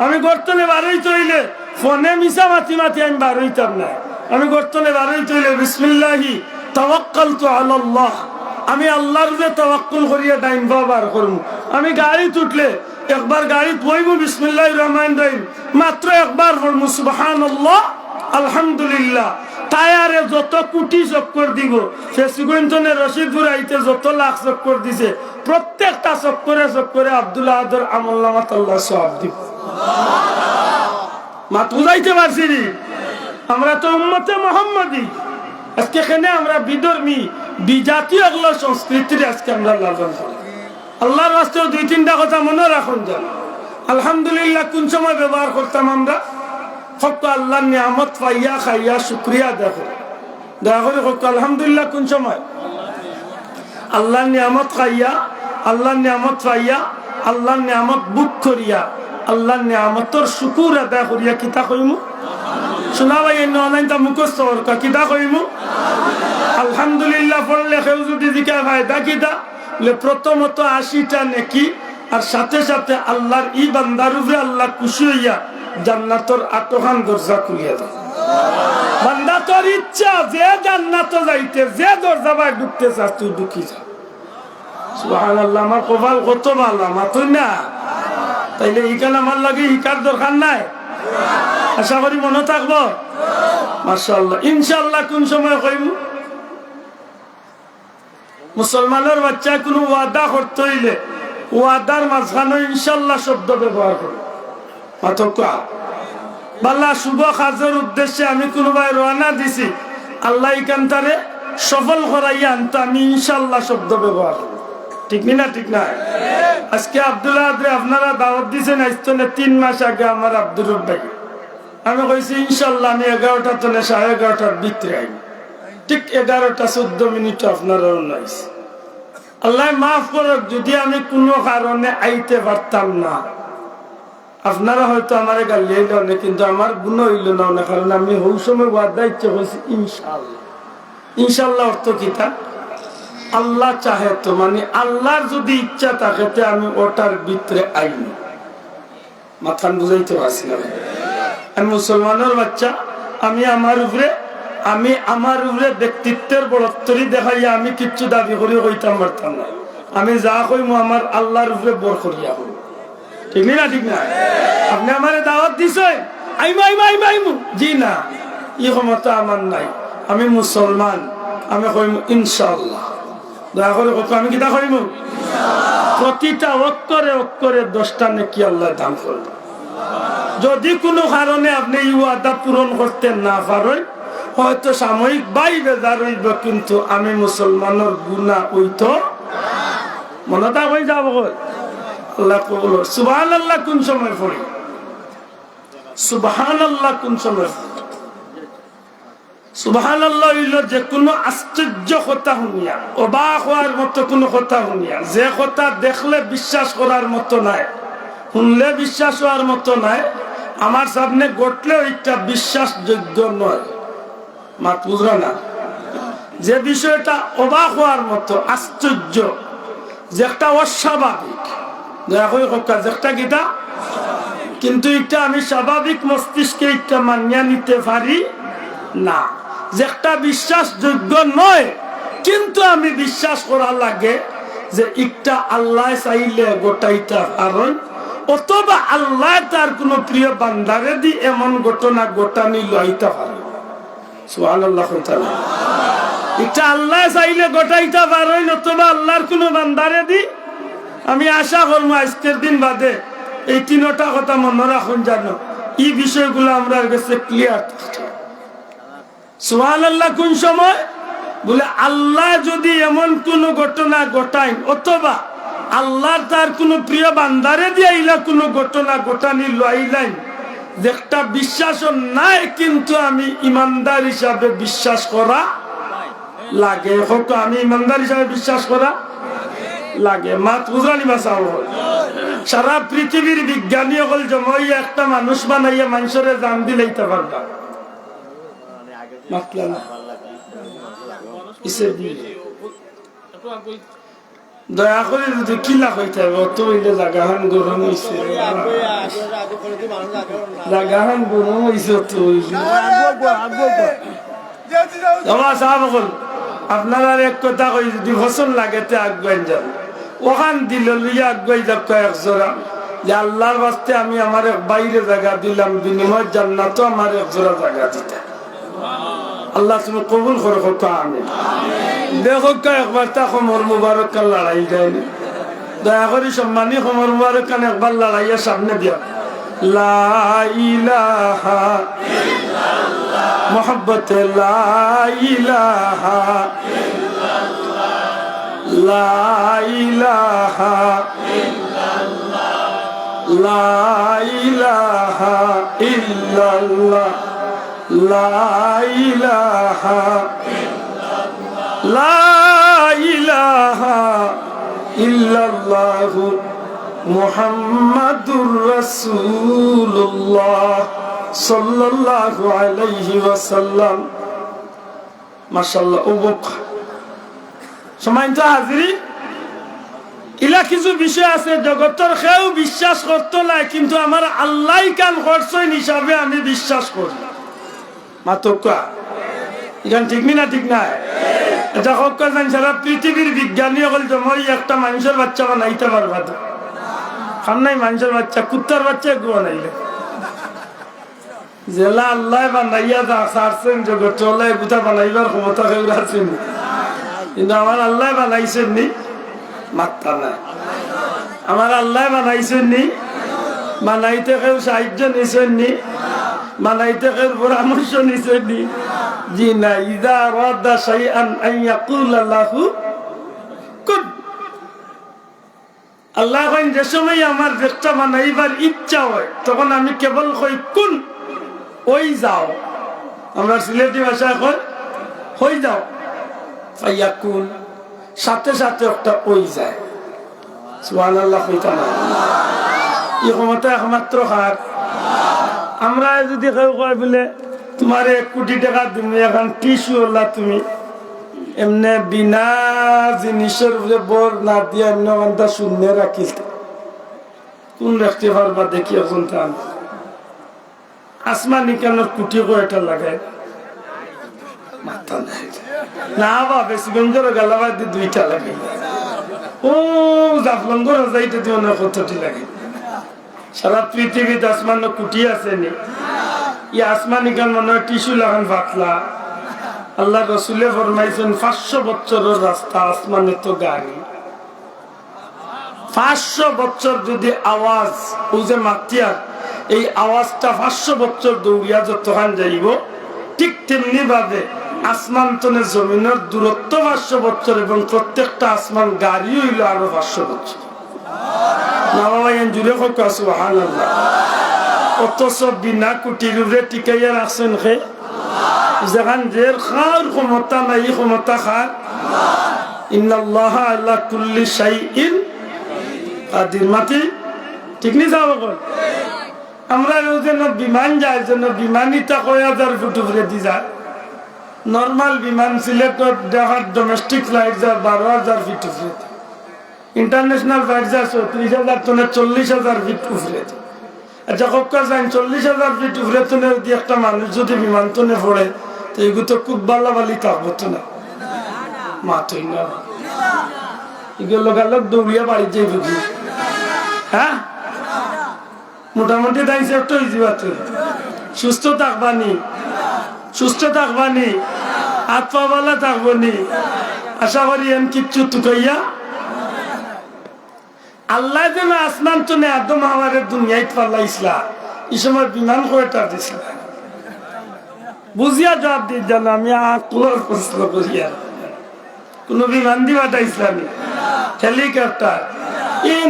আমি গর্তনে বারোই তৈলে ফোনে মিশা মাতি মাতি আমি বারোইতাম না। আমি গর্তনে বারোই তৈলে বিসমিল্লাহি তাওয়াক্কালতু আলাল্লাহ, আমি আল্লাহর উপরে তাওয়াক্কুল করিয়া ডাইন বার করব। আমি গাড়ি উঠলে একবার গাড়ি বইব বিসমিল্লাহির রহমানির রহিম, মাত্র একবার পড়ব সুবহানাল্লাহ আলহামদুলিল্লাহ। টায়ারে যত কোটি চক্কর দিব, ফেসিগুন্তনে রশিদপুর আইতে যত লাখ চক্কর দিছে, প্রত্যেকটা চক্করে আব্দুল আদর আমলনামাত আল্লাহ সওয়াব দিব। মাত বুঝাইতে পারছি নি? আমরা তো উম্মতে মুহাম্মাদি। আজকে এখানে আমরা বিধর্মী বিজাতীয় এগুলো সংস্কৃতির আজকে আমরা লালন করি। আল্লাহর রাস্তায় 2-3টা কথা মনে রাখুন যান। আলহামদুলিল্লাহ কোন সময় ব্যবহার করতাম আমরা? ফক্ত আল্লাহর নিয়ামত পাইয়া খাইয়া শুকরিয়া দেখো, দয়া করে ফক্ত আলহামদুলিল্লাহ কোন সময়? আল্লাহর নিয়ামত খাইয়া, আল্লাহর নিয়ামত পাইয়া, আল্লাহর নিয়ামত বুক করিয়া, আল্লাহর নিয়ামতর শুকুর আদায় করিয়া কিতা কইমু? শোনা ভাই অনলাইনটা মুখস্থ করকা কিতা কইমু? আলহামদুলিল্লাহ পড়লে কেউ যদি দিকে ফায়দা কিতা? প্রথমত 80টা নেকি, আর সাথে সাথে আল্লাহর ই বান্দার উপরে আল্লাহ খুশি হইয়া জান্নাতর 8খান দরজা খুলিয়া দেয়। বান্দা তোর ইচ্ছা যে জান্নাত যাইতে, যে দরজা বাই ঢুকতে চাস তুই ঢুকি যা। সুবহানাল্লাহ, আমার কপাল কত ভালো, আমার তুই না তাইলে ইকান আমার লাগে ইকার দরকার নাই। আশা করি মনে থাকবো মাশাআল্লাহ ইনশাআল্লাহ। কোন সময় কইব? মুসলমানের বাচ্চা কোনো ওয়াদা করতে হইলে ওয়াদার মাঝখানে ইনশাআল্লাহ শব্দ ব্যবহার করো। বাল্লা শুভ কাজের উদ্দেশ্যে আমি কোনোবাই রওনা দিছি, আল্লাহ ইকান্তারে সফল করাইয়া আনতো, আমি ইনশাআল্লাহ শব্দ ব্যবহার করব। ঠিক না ঠিক না? আজকে আব্দুল্লাহ আদরে আপনারা দাওয়াত দিয়েছেন আইস্তনে 3 মাস আগে আমার আব্দুর ভাই, আমি কইছি ইনশাআল্লাহ আমি 11টা তনে 11:30টার ভিতরে আইব। ঠিক 11:14 আপনারা নাইস। আল্লাহ মাফ করুক যদি আমি কোনো কারণে আইতে পারতাম না, আপনারা হয়তো আমার গালিয়ে না, কিন্তু আমার গুণ হইল না, কারণ আমি ওই সময় ওয়াদা ইচ্ছে করছি ইনশাআল্লাহ। ইনশাআল্লাহ অর্থ কিতা? আল্লাহ চাহে তো, মানে আল্লাহর যদি ইচ্ছা থাকে আমি ওটার ভিতরে আইনি। মাথান বুঝাইতে পারছি না? আমি মুসলমানের বাচ্চা, আমি আমার উপরে ব্যক্তিত্বের বড়ত্বরি দেখাইয়া আমি কিচ্ছু দাবি করি হইতাম পারতাম না। আমি যা কইমু আমার আল্লাহর উপরে বর করিয়া হই। ঠিক না ঠিক না? আপনি আমার দাওয়াত দিছে আইমু জি না, ই ক্ষমতা আমার নাই। আমি মুসলমান, আমি কইমু ইনশাআল্লাহ। দয়া করে কত আমি কিতা কইমু? প্রতিটা অক্ষরে 10টা নেকি আল্লাহ দান করবে। যদি কোনো কারণে আপনি এই ওয়াদা পূরণ করতে না পারেন, হয়তো সাময়িক বেজার হইব, কিন্তু আমি মুসলমানের গুনাহ হইতো মনে তা হয়ে যাব। আল্লাহ কবুল। সুবহানাল্লাহ কোন সময় পড়ি? সুবহানাল্লাহ কোন সময়? সুবহানাল্লাহ হইল যে কোনো আশ্চর্য কথা শুনিয়া, অবাক হওয়ার মতো কোনো কথা শুনিয়া, যে কথা দেখলে বিশ্বাস করার মতো নাই, শুনলে বিশ্বাস হওয়ার মতো নাই, আমার সামনে ঘটলেও এটা বিশ্বাসযোগ্য নয়। মাত বুঝলো না? যে বিষয়টা অবাক হওয়ার মতো, আশ্চর্য, যে একটা অস্বাভাবিক, দয়া করে কথা যেটা কিটা, কিন্তু এটা আমি স্বাভাবিক মস্তিষ্কে এটা মানিয়া নিতে পারি না। যে একটা বিশ্বাসযোগ্য নয়, কিন্তু আমি বিশ্বাস করা লাগে যে একটা আল্লাহ চাইলে গোটাইটা কারণ, অথবা আল্লাহ তার কোন প্রিয় বান্দারে দি এমন ঘটনা ঘটানি লইতে পারে। সুবহানাল্লাহ। এটা আল্লাহ চাইলে গোটাইতে পারেন, অথবা আল্লাহর কোন বান্দারে দি। আমি আশা করবো আজকের দিন বাদে এই 3টা কথা মনে রাখুন, জানো এই বিষয়গুলো আমরা কাছে ক্লিয়ার থাকছে। সুবহানাল্লাহ কোন সময়? বলে আল্লাহ যদি এমন কোন ঘটনা ঘটায়, অথবা আল্লাহর তার কোন প্রিয় বান্দারে দিয়াইলা কোন ঘটনা ঘটানি লইলাই যে একটা বিশ্বাস নাই, কিন্তু আমি ইমানদার হিসাবে বিশ্বাস করা লাগে। হয়তো আমি ইমানদার হিসাবে বিশ্বাস করা লাগে। মাত বুঝানি বাসাও সারা পৃথিবীর বিজ্ঞানী হল জমাই একটা মানুষ বানাইয়া মানুষের জান দিলেইতে পারবা। দয়া করে যদি কিলা হইতে হবে অত হইলে জাগাহান গরম হয়েছে, জাগাহান গরম হয়েছে অত হইলে। আপনারা এক কথা কই যদি ফসল লাগে তে আগুয়াই যান, ওখান দিল লইয়া আগুয়াই যাক কয়েক জোড়া যে আল্লাহর বাস্তে আমি আমার এক বাইরে জায়গা দিলাম, বিনিময় জান্নাতও আমার এক জোড়া জায়গা দিতে। আল্লাহ তুমি কবুল করো কথা আমি দেখো একবার তা খমর মুবারক কাল লড়াই যায়নি। দয়া করি সম্মানী খমর মুবারক কান একবার লড়াইয়া সামনে দিয়া লা ইলাহা ইল্লাল্লাহ মুহাব্বতে লা ইলাহা ইল্লাল্লাহ লা ইলাহা ইল্লাল্লাহ লা ইলাহা ইল্লাল্লাহ লা ইলাহা ইল্লাল্লাহ লা ইলাহা ইল্লাল্লাহু মুহাম্মাদুর রাসূলুল্লাহ সাল্লাল্লাহু আলাইহি ওয়াসাল্লাম। মাশাআল্লাহ। ওবক সম্মানিত হাজির, ইলা কিছু বিষয় আছে জগতের কেউ বিশ্বাস করতো না, কিন্তু আমার আল্লাহ কান করছেন হিসাবে আমি বিশ্বাস করি। মাতকা এখান ঠিক না ঠিক না? এটা হোক সারা পৃথিবীর বিজ্ঞানী হল জমাই একটা মানুষের বাচ্চা বানাইতে পারবা তো খান নাই? মানুষের বাচ্চা কুত্তার বাচ্চা একটু বানাইলে জেলা আল্লাহ বানাইয়া সারছেন জগৎ চলে গুতা বানাইবার ক্ষমতা কেউ আছেন, কিন্তু আমার আল্লাহ বানাইছেন নি? মাত্রা নাই। আমার আল্লাহ বানাইছেন নি? বানাইতে কেউ সাহায্য নিছেন নি? বানাইতে কেউ পরামর্শ নিছেন নি? জি না। ইদা রাদা শাইআন আন ইয়াকুলা লাহু কুন। আল্লাহ কইন যে সময় আমার একটা বানাইবার ইচ্ছা হয় তখন আমি কেবল কই কুন, ওই যাও। আমরা সিলেটি ভাষায় কই হই যাও, ফায়াকুন, সাথে সাথে একটা ওই যায়। সুবহানাল্লাহ কইতা না? এই ক্ষমতা একমাত্র কার? আমরা যদি কেউ কয় বলে তোমার 1 কোটি টাকা তুমি এখন টিস্যু হল্লা, তুমি এমনি বিনা জিনিসের উপরে বর না দিয়ে এমনি ওখানটা শূন্য রাখিস, কোন রাখতে পারবা দেখি এখন তান আসমানি কেন কোটি কয়টা লাগায় মাথা নাই না বা বেশি গঞ্জর গালাবাদ দিয়ে 2টা লাগে। ও জাফলঙ্গর যাইতে দিয়ে অনেক কতটি লাগে। সারা পৃথিবীতে আসমান কুটি আছে নি? ই আসমানি গান মনে হয় টিস্যু লাগান পাতলা। আল্লাহ রসুলে ফরমাইছেন 500 বছরের রাস্তা, আসমানে তো গাড়ি। 500 বছর যদি আওয়াজ ও যে মাতিয়ার এই আওয়াজটা 500 বছর দৌড়িয়া যতখান যাইব, ঠিক তেমনি ভাবে আসমান তনে জমিনের দূরত্ব 500 বছর, এবং প্রত্যেকটা আসমান গাড়ি হইল আরো 500 বছর। না বাবা জুড়ে হোক সুবহানাল্লাহ। অথচ বিনা কুটির উপরে টিকাইয়া রাখছেন খে, যেখান জের খার ক্ষমতা নাই ক্ষমতা খার। ইন্নাল্লাহ আলা কুল্লি শাইইন কাদির। মাটি ঠিক নি যাবো কই? আমরা যেন বিমান যায়, যেন বিমানিটা 1000 ফুট উপরে দি যায়। নর্মাল বিমান সিলেটর দেখার ডোমেস্টিক ফ্লাইট যায় 12,000 ফিট উপরে, ইন্টারন্যাশনাল ফ্লাইট যায় 34,000 টনে 40,000 ফিট উপরে। আচ্ছা কক্কা যান 40,000 ফিট উপরে টনে যদি একটা মানুষ যদি বিমান টনে পড়ে, তো এগুলো তো খুব বালাবালি থাকবো তো না, মাতই না। এগুলো লোকালোক দৌড়িয়া বাড়ি যাই বুঝি। হ্যাঁ মোটামুটি দাইছে একটু সুস্থ থাকবানি, সুস্থ থাকবানি, হাত পা বালা থাকবনি। আশা করি এম কিচ্ছু তুকাইয়া আল্লাহ যেন আসমান তো নে আদম হাওয়ারে দুনিয়ায় পাল্লাইছিলা, এই সময় বিমান কয়টা দিছিল বুঝিয়া জবাব দিয়ে জানো। আমি আকলর প্রশ্ন করিয়া কোন বিমান দিবাটা ইসলামী হেলিকপ্টার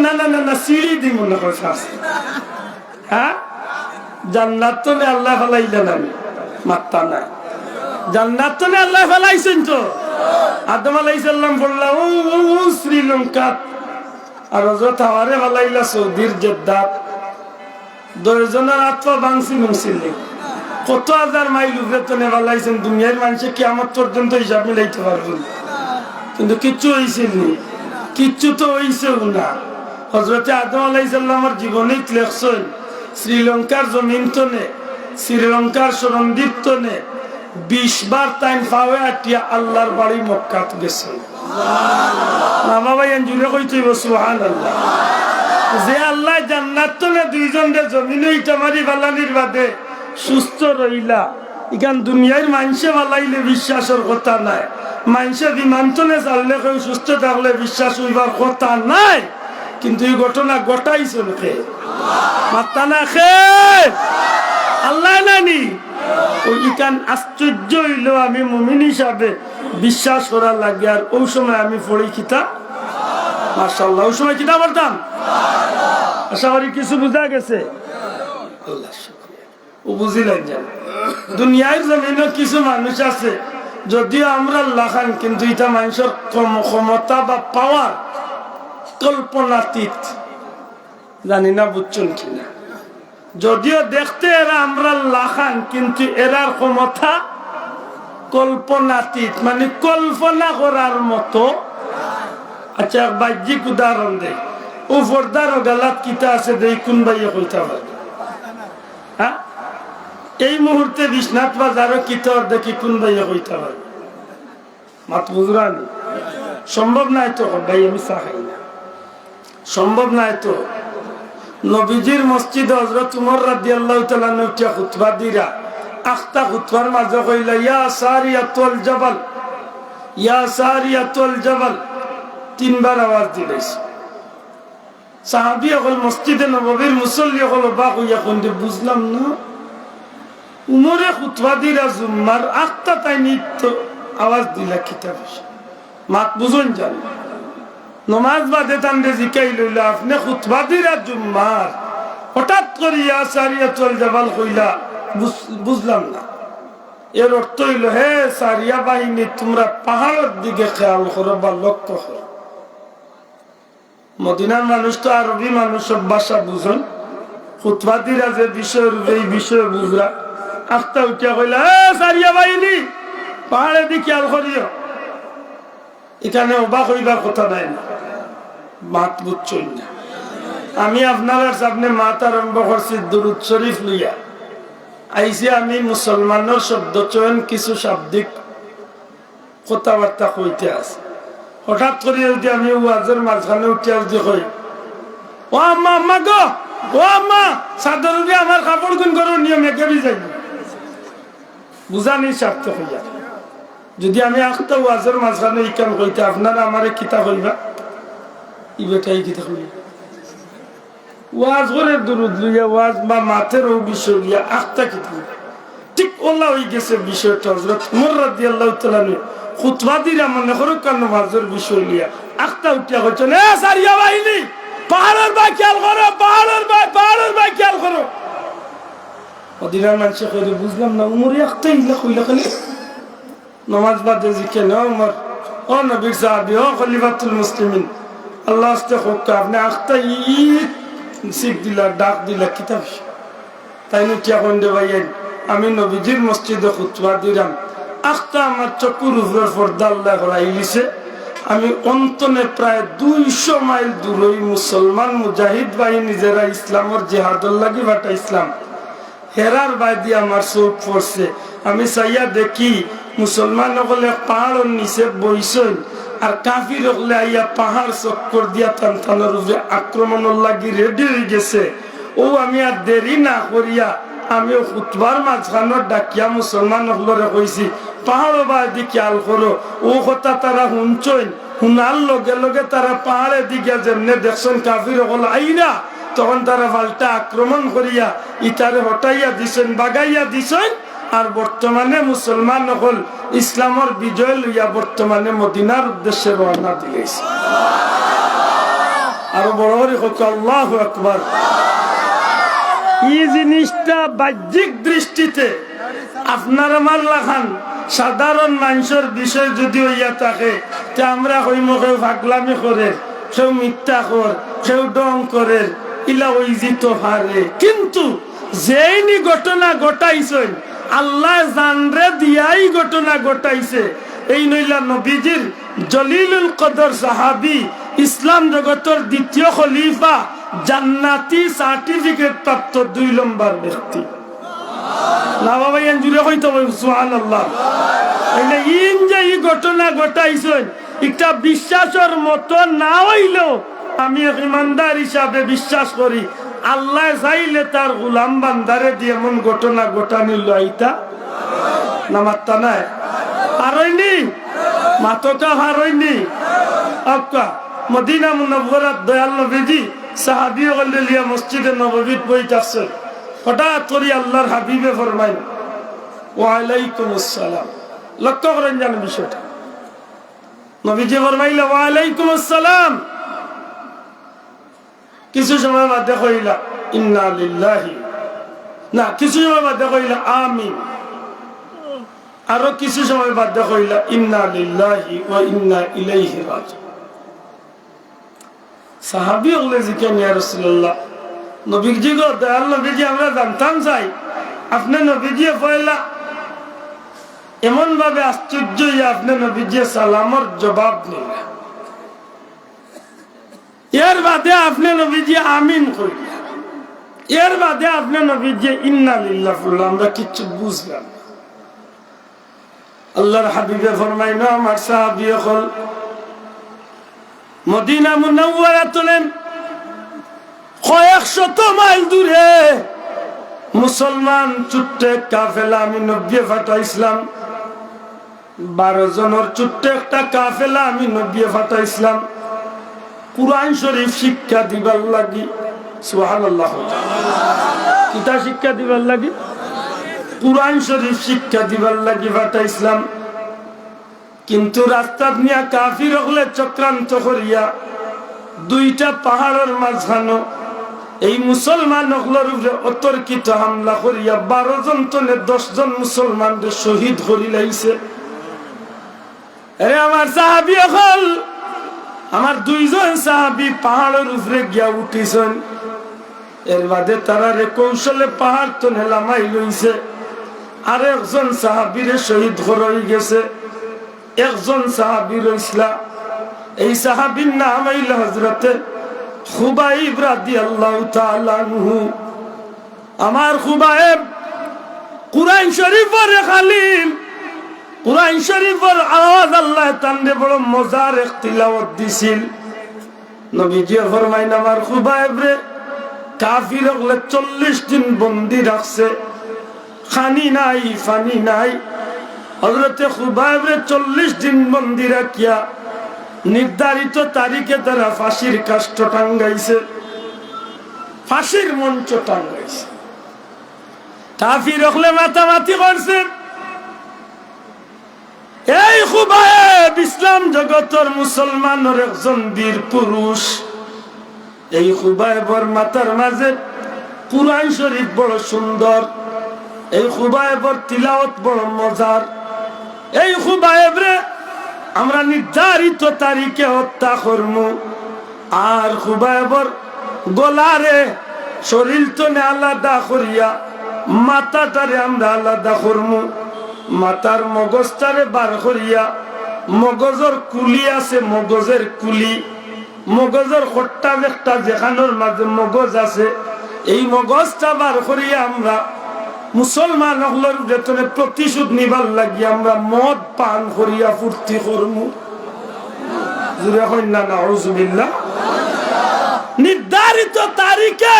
না না না না সিঁড়ি দি মনে করছে হ্যাঁ জান্নাত তো আল্লাহ ফেলাইলেন আমি মাত্তা না জান্নাত তো আল্লাহ ফেলাইছেন তো আদম আলাইহিস সালাম বললা ও শ্রীলঙ্কা আর হযরত হাওয়ারে ফেলাইলা সৌদির জেদ্দাত 10 জনের আত্মা বাংছিল কত হাজার মাইল উপরে তো ফেলাইছেন দুনিয়ার মানুষে কিয়ামত পর্যন্ত হিসাব মিলাইতে পারবেন কিন্তু কিচ্ছু হয়েছিল কিচ্ছু তো হয়েছেও না হযরত আদম আলাইহিস সালামের জীবনে লেখছেন শ্রীলঙ্কার জমিন তনে শ্রীলঙ্কার সরণদ্বীপ তনে 20 বার টাইম পাওয়া আটিয়া আল্লাহর বাড়ি মক্কাত গেছে না বাবা জুড়ে কইতে সুবহানাল্লাহ যে আল্লাহ জান্নাত তনে দুইজনের জমিনে ইটা মারি বালানির বাদে সুস্থ রইলা ইখান দুনিয়ার মানুষে বালাইলে বিশ্বাসের কথা নাই মানুষে বিমানতনে চাললে কেউ সুস্থ থাকলে বিশ্বাস হইবার কথা নাই কিন্তু এই ঘটনা ঘটাইছে লোকে মাত্তা না খে আল্লাহ নানি ওই ইকান আশ্চর্য হইল আমি মুমিন হিসাবে বিশ্বাস করার লাগে আর ওই সময় আমি পড়ি কিতাব মাশাআল্লাহ ওই সময় কিতাব পড়তাম আশা করি কিছু বুঝা গেছে আল্লাহ শুকরিয়া ও বুঝিলেন জান দুনিয়ার জমিনে কিছু মানুষ আছে যদিও আমরা লাখান কিন্তু এটা মানুষের ক্ষমতা বা পাওয়ার কল্পনাতীত জানি না বুঝছেন কিনা যদিও দেখতে এরা আমরা লাখান কিন্তু এরার ক্ষমতা কল্পনাতীত মানে কল্পনা করার মতো আচ্ছা বাহ্যিক উদাহরণ দেয় ও ফর্দার গালাত কিতা আছে দেই কোন ভাইয়া কইতে পারবে হ্যাঁ এই মুহূর্তে বিশ্বনাথ বাজারও কিতাব দেখি কোন ভাইয়া কইতে পারবে মাত বুঝরানি সম্ভব নাই তো ভাই আমি চা খাই না সম্ভব নাই তো নবীজির মসজিদে হযরত উমর রাদিয়াল্লাহু তাআলা নটিয়া খুতবা দিরা আখতা খুতবার মাঝে কইলা ইয়া সারিয়াতুল জাবাল ইয়া সারিয়াতুল জাবাল তিনবার আওয়াজ দিলেছে সাহাবী হল মসজিদে নববীর মুসল্লি হল বা কইয়া কোনতে বুঝলাম না উমরে খুতবা দিরা জুম্মার আখতা তাই নিত আওয়াজ দিলা কিতাব মাত বুঝুন জান নমাজ বাদে তান্ডে জিকাই লইলা আপনি খুতবা দিরা জুম্মার হঠাৎ করিয়া সারিয়াতুল জাবাল কইলা বুঝলাম না এর অর্থ হইল হে সারিয়া বাহিনী তোমরা পাহাড়ের দিকে খেয়াল করো বা লক্ষ্য করো মদিনার মানুষ তো আরবি মানুষ সব ভাষা বুঝুন খুতবা দিরা যে বিষয়ের এই বিষয় বুঝরা আখতা উঠিয়া কইলা হে সারিয়া বাহিনী পাহাড়ের দিকে খেয়াল করিও এখানে অবাক হইবার কথা নাই না মাত বুঝছই না আমি আপনার সামনে মাত আরম্ভ করছি দুরূদ শরীফ লইয়া আইসি আমি মুসলমানের শব্দ চয়ন কিছু শাব্দিক কথাবার্তা কইতে আছে হঠাৎ করে যদি আমি ওয়াজের মাঝখানে উঠিয়া যদি কই ও আম্মা আম্মা গো ও আম্মা চাদর দিয়ে আমার কাপড় গুন করো নিয়ে মেঘে যাই বুঝানি স্বার্থ হইয়া যদি আমি আখতা ওয়াজের মাঝখানে ইকাম কইতে আপনারা আমারে কিতা কইবা ইবেটাই কিতা কইবা ওয়াজ করে দুরুদ লইয়া ওয়াজ বা মাথের ও বিষয় লইয়া আখতা কিতা ঠিক ওলা হয়ে গেছে বিষয়টা হযরত উমর রাদিয়াল্লাহু তাআলা খুতবা দিরা মনে করো কেন ওয়াজের বিষয় লইয়া আখতা উঠিয়া কইছেন এ সারিয়া বাহিনী পাহাড়ের ভাই খেয়াল করো পাহাড়ের ভাই খেয়াল করো মদিনার মানুষ কইলে বুঝলাম না উমরে আখতা ইলা কইলা কেন নমাজ বাদে জিকে না উমর ও নবীর সাহাবী ও খলিফাতুল মুসলিমিন আল্লাহ আস্তে হোক আপনি আখতা শিখ দিলা ডাক দিলা কিতাব তাই নুটিয়া কন্দে ভাই আমি নবীজির মসজিদে খুতবা দিলাম আখতা আমার চকুর উপরে পর্দা আল্লাহ করাইলিছে আমি অন্তনে প্রায় 200 মাইল দূরে মুসলমান মুজাহিদ বাহিনী যারা ইসলামের জিহাদর লাগি বাটা ইসলাম হেরার বাইদি আমার চোখ পড়ছে আমি চাইয়া দেখি মুসলমান হলে পাহাড়ের নিচে বইছেন আর কাফির হলে আইয়া পাহাড় চক্কর দিয়া টানটানোর উপরে আক্রমণের লাগি রেডি হয়ে গেছে ও আমি আর দেরি না করিয়া আমি খুতবার মাঝখানে ডাকিয়া মুসলমান হলরে কইছি পাহাড় বাইদি খেয়াল করো ও কথা তারা শুনছেন শুনার লগে লগে তারা পাহাড়ের দিকে যেমনে দেখছেন কাফির হল আইরা তখন তারা পাল্টা আক্রমণ করিয়া ইটারে হটাইয়া দিছেন বাগাইয়া দিছেন আর বর্তমানে মুসলমান হল ইসলামের বিজয় লইয়া বর্তমানে মদিনার উদ্দেশ্যে রওনা দিয়েছে আরো বড় করে হোক আল্লাহু আকবার। এই জিনিসটা বাহ্যিক দৃষ্টিতে আপনার আমার লাখান সাধারণ মানুষের বিষয় যদি হইয়া থাকে, তে আমরা হইম কেউ পাগলামি করে, কেউ মিথ্যা কর, কেউ ডং করে, ইলা ওই জিত হারে। কিন্তু যেইনি ঘটনা ঘটাইছেন আল্লাহ জানরে দিয়াই ঘটনা ঘটাইছে। এই নইলা নবীজির জলিলুল কদর সাহাবী, ইসলাম জগতের দ্বিতীয় খলিফা, জান্নাতি সার্টিফিকেট প্রাপ্ত 2 নম্বর ব্যক্তি। না বাবা ইয়ান জুড়ে হইতে হবে সুবহানাল্লাহ। মানে ইন যে এই ঘটনা ঘটাইছেন একটা বিশ্বাসের মতো না হইলেও আমি এক ইমানদার হিসাবে বিশ্বাস করি আল্লাহ চাইলে তার গোলাম বান্দারে দিয়ে এমন ঘটনা ঘটানিল আইতা না মাত্তা নাই হারইনি মাতটা হারইনি। আক্কা মদিনা মুনাওয়ারাত দয়াল নবীজি সাহাবী ওগুলো লিয়া মসজিদে নববীত বইতাছে। হঠাৎ করে আল্লাহর হাবিবে ফরমাইল ওয়া আলাইকুমুস সালাম। লক্ষ্য করেন জানেন বিষয়টা, নবীজি ফরমাইল ওয়া আলাইকুমুস সালাম। কিছু সময় বাদে কইলা ইন্না লিল্লাহি, না কিছু সময় বাদে কইলা আমিন, আরো কিছু সময় বাদে কইলা ইন্না লিল্লাহি ওয়া ইন্না ইলাইহি রাজিউন। সাহাবী ওগুলো জিজ্ঞেস ইয়া রাসূলুল্লাহ, নবীজি গো দয়াল নবীজি আমরা জানতাম চাই আপনি নবীজি পয়লা এমন ভাবে আশ্চর্য হইয়া আপনি নবীজি সালামর জবাব নিলেন, এর বাদে আপনি নবীজি আমিন কইলেন, এর বাদে আপনি নবীজি ইন্না লিল্লাহি বললেন, আমরা কিছু বুঝলাম। আল্লাহর হাবিবে ফরমাইল আমার সাহাবী হল মদিনা মুনাওয়ারা তুলেন কয়েক শত মাইল দূরে মুসলমান চুট্টে কাফেলা আমি নব্বই ফাটাইছিলাম, 12 জনের চুট্টে একটা কাফেলা আমি নব্বই ফাটাইছিলাম কুরআন শরীফ শিক্ষা দিবার লাগি। সুবহানাল্লাহ। কিতা শিক্ষা দিবার লাগি? কুরআন শরীফ শিক্ষা দিবার লাগি ফাটাইছিলাম। কিন্তু রাস্তা নিয়ে কাফির হলে চক্রান্ত করিয়া 2টা পাহাড়ের মাঝখানো এই মুসলমান হলের উপরে অতর্কিত হামলা করিয়া 12 জন তনে 10 জন মুসলমানদের শহীদ করি লাইছে। আমার সাহাবী হল আমার 2 জন সাহাবী পাহাড়ের উপরে গিয়া উঠিছেন, এর বাদে তারা রে কৌশলে পাহাড় তনে লামাই লইছে। আর একজন সাহাবীরে শহীদ হয়ে গেছে, একজন সাহাবী রইসলা, এই সাহাবীর নাম হইল হযরতে খুবাইব রাদিয়াল্লাহু তাআলা আনহু। আমার খুবাইব কুরআন শরীফের খালিল, কুরআন শরীফের আওয়াজ আল্লাহ তানরে বড় মজার তিলাওয়াত দিছিল। নবীজি ফরমাইন আমার খুবাইব রে কাফির হলে 40 দিন বন্দী রাখছে, খানি নাই ফানি নাই। হযরতে খুবাইব রে 40 দিন বন্দী রাখিয়া নির্ধারিত তারিখে তারা ফাঁসির কাষ্ঠ টাঙ্গাইছে, ফাঁসির মঞ্চ টাঙ্গাইছে। কাফির হলে মাতামাতি করছে। এই খুবাইব ইসলাম জগতের মুসলমানের একজন বীর পুরুষ। এই খুবাইবের মাথার মাঝে কুরআন শরীফ বড় সুন্দর, এই খুবাইবের তিলাওয়াত বড় মজার। এই খুবাইব রে আমরা নির্ধারিত তারিখে হত্যা করবো। আর খুবাইবর গলারে শরীর তনে আলাদা করিয়া মাথাটারে আমরা আলাদা করবো, মাথার মগজটারে বার করিয়া মগজের কুলি আছে, মগজের কুলি, মগজের খট্টা একটা যেখানোর মাঝে মগজ আছে, এই মগজটা বার করিয়া আমরা মুসলমান হলের বেতনে প্রতিশোধ নিবার লাগি আমরা মদ পান করিয়া ফুর্তি করমু। জুড়ে হইন না নাউজুবিল্লাহ। নির্ধারিত তারিখে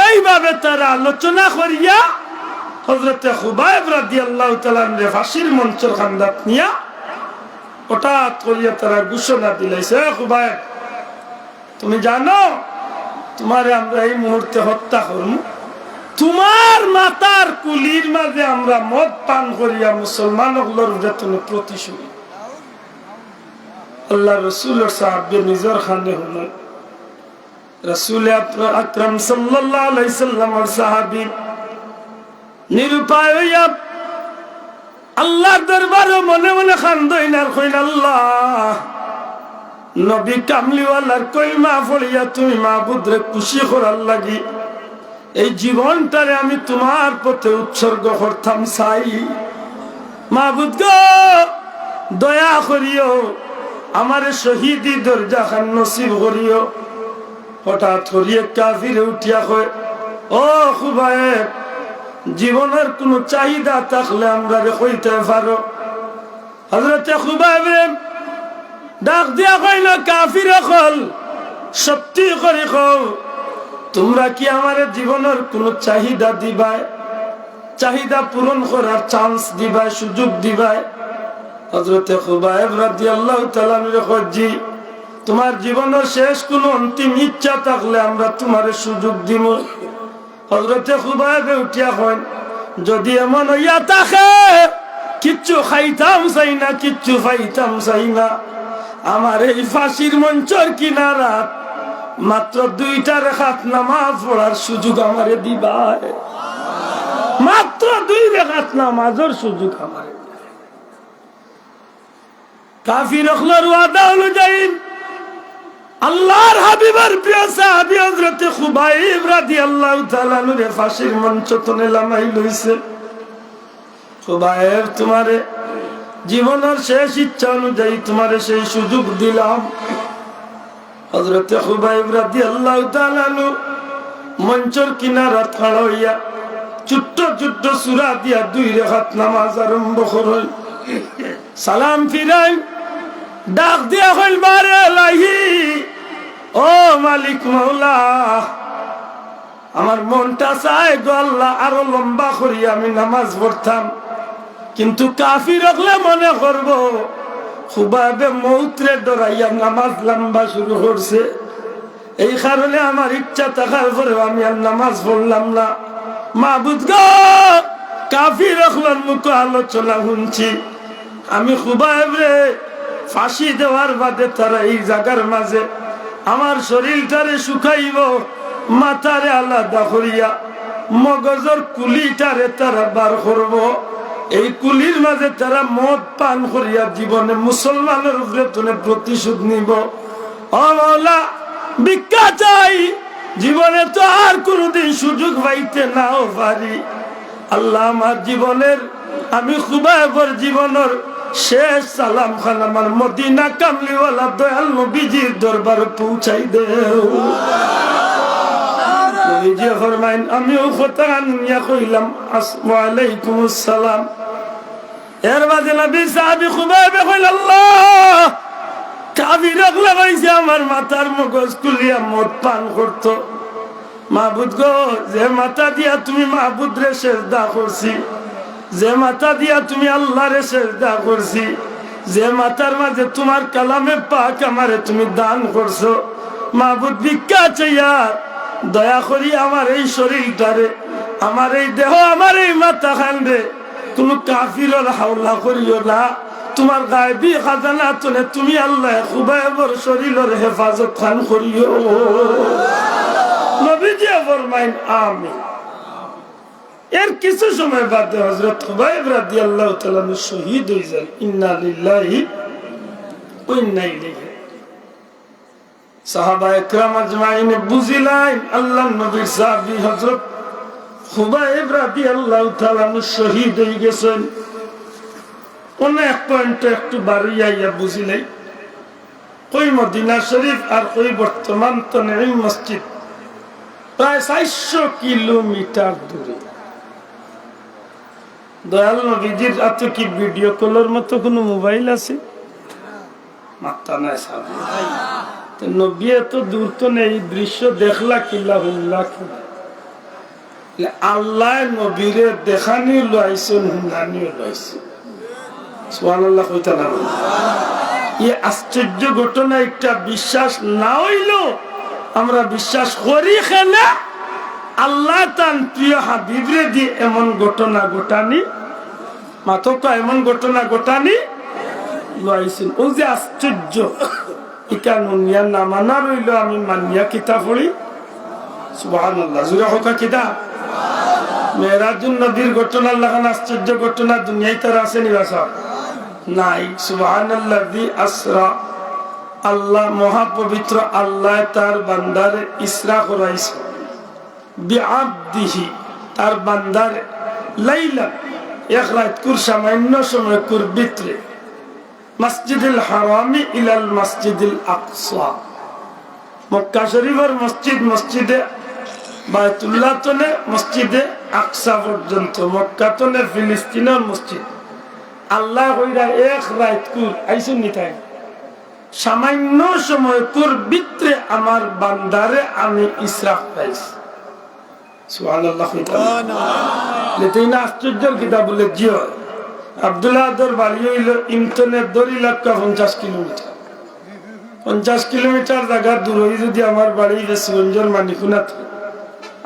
এইভাবে তারা আলোচনা করিয়া হযরতে খুবাইব রাদিয়াল্লাহু তাআলা আনহু ফাঁসির মঞ্চের খান্দাত নিয়া হঠাৎ করিয়া তারা ঘোষণা দিলাইছে, খুবাইব তুমি জানো তোমারে আমরা এই মুহূর্তে হত্যা করবো, তোমার মাতার কুলির মাঝে আমরা মদ পান করিয়া মুসলমান হলোর বেতনে প্রতিশোধ। আল্লাহ রসুলের সাহাবে নিজের খানে হলেন রাসূল আকরাম সাল্লাল্লাহু আলাইহি সাল্লামের সাহাবী নিরুপায় হইয়া আল্লাহর দরবারে মনে মনে খান্দইন আর কইন, আল্লাহ নবী কামলিওয়ালার কলমা পড়িয়া তুমি মাবুদরে খুশি করার লাগি এই জীবনটারে আমি তোমার পথে উৎসর্গ করতাম চাই। মাবুদ গো দয়া করিও, আমারে শহীদি দরজা খান নসিব করিও। হঠাৎ করিয়ে কাফিরে উঠিয়া কয়, ও খুবায়েব, জীবনের কোনো চাহিদা থাকলে আমরা কইতে পারো। হযরতে খুবায়েব ডাক দিয়া কইল, কাফিরে কল সত্যি করে কও, তোমরা কি আমার জীবনের কোনো চাহিদা দিবাই, চাহিদা পূরণ করার চান্স দিবাই, সুযোগ দিবাই? হযরতে খুবায়েব রাদিয়াল্লাহু তাআলা কয়, জি, তোমার জীবনের শেষ কোনো অন্তিম ইচ্ছা থাকলে আমরা তোমারে সুযোগ দিব। হযরতে খুবায়েব উঠিয়া কয়, যদি এমন হইয়া থাকে কিচ্ছু খাইতাম চাই না, কিচ্ছু পাইতাম চাই না, আমার এই ফাঁসির মঞ্চর কিনারাত মাত্র 2টা রাকাত নামাজ পড়ার সুযোগ আমারে দিবাই, মাত্র 2 রাকাত নামাজের সুযোগ আমারে। কাফির হলোর ওয়াদা অনুযায়ী আল্লাহর হাবিবের প্রিয় সাহাবী হযরত খুবাইব রাদিয়াল্লাহু তাআলা নুরে ফাঁসির মঞ্চ তনে লামাই লইছে। খুবাইব, তোমারে জীবনের শেষ ইচ্ছা অনুযায়ী তোমারে সেই সুযোগ দিলাম। হযরত খুবাইব রাদিয়াল্লাহু তাআলা মঞ্চের কিনারা খাড়া হইয়া ছোট্ট ছোট্ট সূরা দিয়া 2 রাকাত নামাজ আরম্ভ করল। সালাম ফিরাই ডাক দিয়া হইল, মারে লাহি, ও মালিক মাওলা, আমার মনটা চায় গো আল্লাহ আরো লম্বা করি আমি নামাজ পড়তাম, কিন্তু কাফির হলে মনে করব খুবাইবে মৌতরে ডরাইয়া নামাজ লম্বা শুরু করছে, এই কারণে আমার ইচ্ছা থাকার পরেও আমি আর নামাজ পড়লাম না। মাবুদ গো, কাফির হলের মুখে আলোচনা শুনছি, আমি খুবাইবে ফাঁসি দেওয়ার বাদে তারা এই জায়গার মাঝে আমার শরীরটারে শুকাইব, মাথারে আলাদা করিয়া মগজের কুলিটারে তারা বার করব, এই কুলির মাঝে তারা মদ পান করিয়া জীবনে মুসলমানের উপরে তুলে প্রতিশোধ নিব। ও মাওলা, ভিক্ষা চাই, জীবনে তো আর কোনোদিন সুযোগ পাইতে নাও পারি। আল্লাহ, আমার জীবনের, আমি খুবাইবের জীবনের শেষ সালাম খান আমার মদিনা কামলিওয়ালা দয়াল নবীজির দরবারে পৌঁছাই দেও। নবীজি ফরমাইন, আমিও কথা নিয়া কইলাম আসসালামু আলাইকুম আসসালাম। এর বাদে নবী সাহাবী খুবাইবে কইল, আল্লাহ, কাফির রাখলা কইছে আমার মাথার মগজ কুলিয়া মদ পান করতো। মাবুদ গো, যে মাথা দিয়া তুমি মাবুদরে সেজদা করছি, যে মাথা দিয়া তুমি আল্লাহরে সেজদা করছি, যে মাথার মাঝে তোমার কালামে পাক আমারে তুমি দান করছো, মাবুদ ভিক্ষা চাইয়া দয়া করি আমার এই শরীরটারে, আমার এই দেহ, আমার এই মাথা খানরে কোন কাফিরের হাওলা করিও না। তোমার গায়বী খাজানা তুলে তুমি আল্লাহ খুবাইবের শরীরের হেফাজত খান করিও। নবীজি ফরমাইন আমিন। এর কিছু সময় বাদে হযরত খুবাইব রাদিয়াল্লাহু তাআলা শহীদ হয়ে যান। ইন্না লিল্লাহি ওয়া ইন্না ইলাইহি। সাহাবায়ে কেরাম আজমাইন বুঝিলেন আল্লাহর নবীর সাহাবী হযরত খুবাইব রাদিয়াল্লাহু তাআলা শহীদ হয়ে গেছেন। অনেক পয়েন্ট একটু বাড়িয়া বুঝিলেন, কই মদিনা শরীফ আর কই বর্তমান তনঈম মসজিদ প্রায় 400 কিলোমিটার দূরে। দয়াল নবীজির হাতে কি ভিডিও কলের মতো কোনো মোবাইল আছে? মাত্রা নাই সাহেব, নবী এত দূর তো নেই, দৃশ্য দেখলা কিল্লা হুল্লা কিলা। আল্লাহ নবীরে দেখানি লাইছে, হুনানিও লাইছে। সুবহানাল্লাহ কইতা না? এই আশ্চর্য ঘটনা একটা বিশ্বাস না হইলো আমরা বিশ্বাস করি কেন? আল্লাহ তার প্রিয় হাবিবরে দিয়ে এমন ঘটনা ঘটানি, মাত্র এমন ঘটনা ঘটানি লাইছেন। ও যে আশ্চর্য, ইকা নুনিয়া না মানা রইল আমি মানিয়া কিতাব পড়ি সুবহানাল্লাহ জুরা হোকা কিতাব মেরাজুন নবীর ঘটনা লাগান আশ্চর্য ঘটনা দুনিয়ায় তার আছে নিবাসা নাই সুবহানাল্লাযী আসরা আল্লাহ মহাপবিত্র আল্লাহ তার বান্দারে ইসরা করাইছে বিআবদিহি তার বান্দারে লাইলা এক রাত কুর সামান্য সময় কুর ভিতরে মসজিদুল হারামি ইলাল মসজিদুল আকসা মক্কা শরীফের মসজিদ মসজিদে বায়তুল্লাহ তনে মসজিদে আকসা পর্যন্ত মক্কা তনে ফিলিস্তিনের মসজিদ আল্লাহ কইরা এক রাত কুর আইসুন নিতাই সামান্য সময় কুর ভিতরে আমার বান্দারে আমি ইসরা পাইছি সুবহানাল্লাহ লেতেইনা আশ্চর্যের কিতাব বলে জিও আব্দুল্লাহ আদর বাড়ি হইল ইমতনের 2.50 কিলোমিটার 50 কিলোমিটার জায়গা দূর হয়ে যদি আমার বাড়ি বেসগঞ্জের মানিকুনা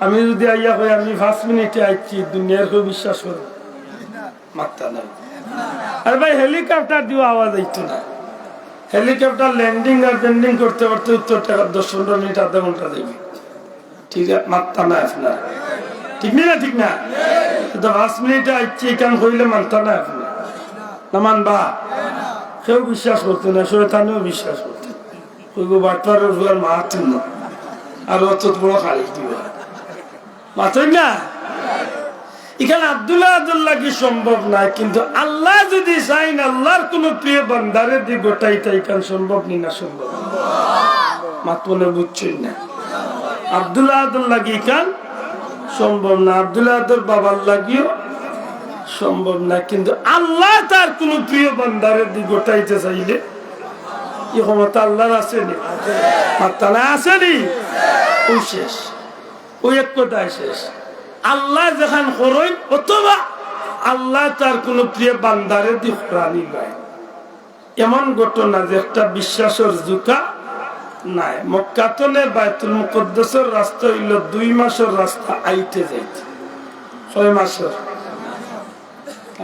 আমি যদি আইয়া হই আমি 5 মিনিটে আইছি দুনিয়ার কেউ বিশ্বাস করো মাত্রা নাই আর ভাই হেলিকপ্টার দিয়ে আওয়াজ আইতো না হেলিকপ্টার ল্যান্ডিং আর বেন্ডিং করতে করতে উত্তর টাকা 10-15 মিনিট আধা ঘন্টা দেবে ঠিক আছে মাত্রা নাই আপনার ঠিক না ঠিক না তো 5 মিনিটে আইছি কেন কইলে মানতা না আপনার না মানবা কেউ বিশ্বাস করতে না শয়তানেও বিশ্বাস করতে কইব বাটপার রুয়ার মারতেন না আর অত বড় খালি দিব মাতই না এখানে আব্দুল্লাহ কি সম্ভব না কিন্তু আল্লাহ যদি চাই না আল্লাহর কোন প্রিয় বান্দারে দি গোটাইতে এখানে সম্ভব নি না সম্ভব মাতনে বুঝছেন না আব্দুল্লাহ কি কান সম্ভব না আব্দুল্লাহ বাবার লাগিও সম্ভব না কিন্তু আল্লাহ তার কোন প্রিয় বান্দারে দি গোটাইতে চাইলে এই ক্ষমতা আল্লাহর আছে নি মাতানা আছে নি ও শেষ ওই এক কথায় শেষ আল্লাহ যেখান করেন অথবা আল্লাহ তার কোন প্রিয় বান্দারে দি প্রাণী গায় এমন ঘটনা যে একটা বিশ্বাসের জুকা নাই মক্কাতনে বাইতুল মুকদ্দাসের রাস্তা হইল 2 মাসের রাস্তা আইতে যাইতে 6 মাসের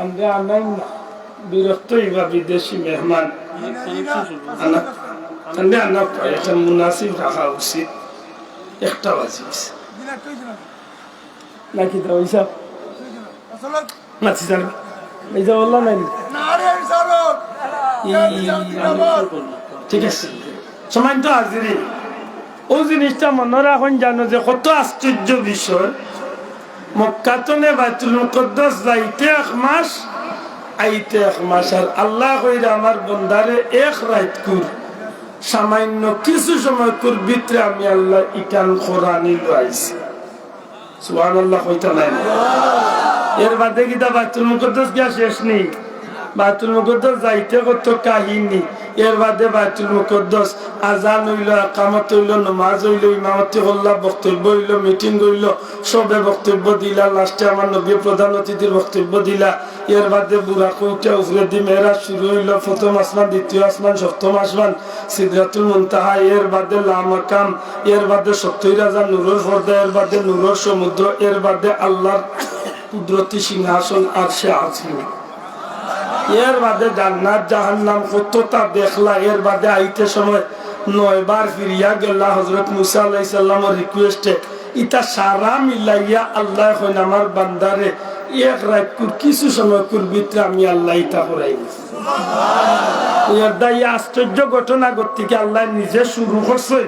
আমরা আনাই না বিরক্ত হইবা বিদেশি মেহমান আনা এটা মুনাসিব রাখা উচিত একটা বাজিস নাকি তো ওইসা মাছি জানি এই যে বললাম না ঠিক আছে সময় তো হাজিরি ও জিনিসটা মনে রাখুন জানো যে কত আশ্চর্য বিষয় মক্কাতনে বাইতুল মুকদ্দাস যাইতে 1 মাস আইতে 1 মাস আর আল্লাহ কইরা আমার বন্দারে এক রাত কুর সামান্য কিছু সময় কুর ভিতরে আমি আল্লাহ ইকান কোরআনি লাইছি সুবহানাল্লাহ কইতা নাই এর বাদে কিটা বাইতুল মুকদ্দাস গিয়া শেষ নেই বাইতুল মুকদ্দাস যাইতে কত কাহিনী এর বাদে বাইতুল মুকদ্দাস আজান হইল ইকামত হইল নামাজ হইল ইমামতি হল্লা বক্তব্য হইল মিটিং হইল সবে বক্তব্য দিলা লাস্টে আমার নবী প্রধান অতিথির বক্তব্য দিলা এর বাদে বুড়া কইটা উপরে দি মেরাজ শুরু হইল প্রথম আসমান দ্বিতীয় আসমান সপ্তম আসমান সিদরাতুল মুনতাহা এর বাদে লামাকাম এর বাদে 70,000 নূরের পর্দা এর বাদে নূরের সমুদ্র এর বাদে আল্লাহর কুদরতি সিংহাসন আরশে আজিম এর বাদে জান্নাত জাহান্নাম কতটা দেখলা এর বাদে আইতে সময় 9 বার ফিরিয়া গেল হযরত মুসা আলাইহিস সালামের রিকোয়েস্টে ইতা সারা মিলাইয়া আল্লাহ কইন আমার বান্দারে এক রাত কুর কিছু সময় কুর ভিতরে আমি আল্লাহ ইতা করাই সুবহানাল্লাহ এর দাই আশ্চর্য ঘটনা গতিকে আল্লাহ নিজে শুরু করছেন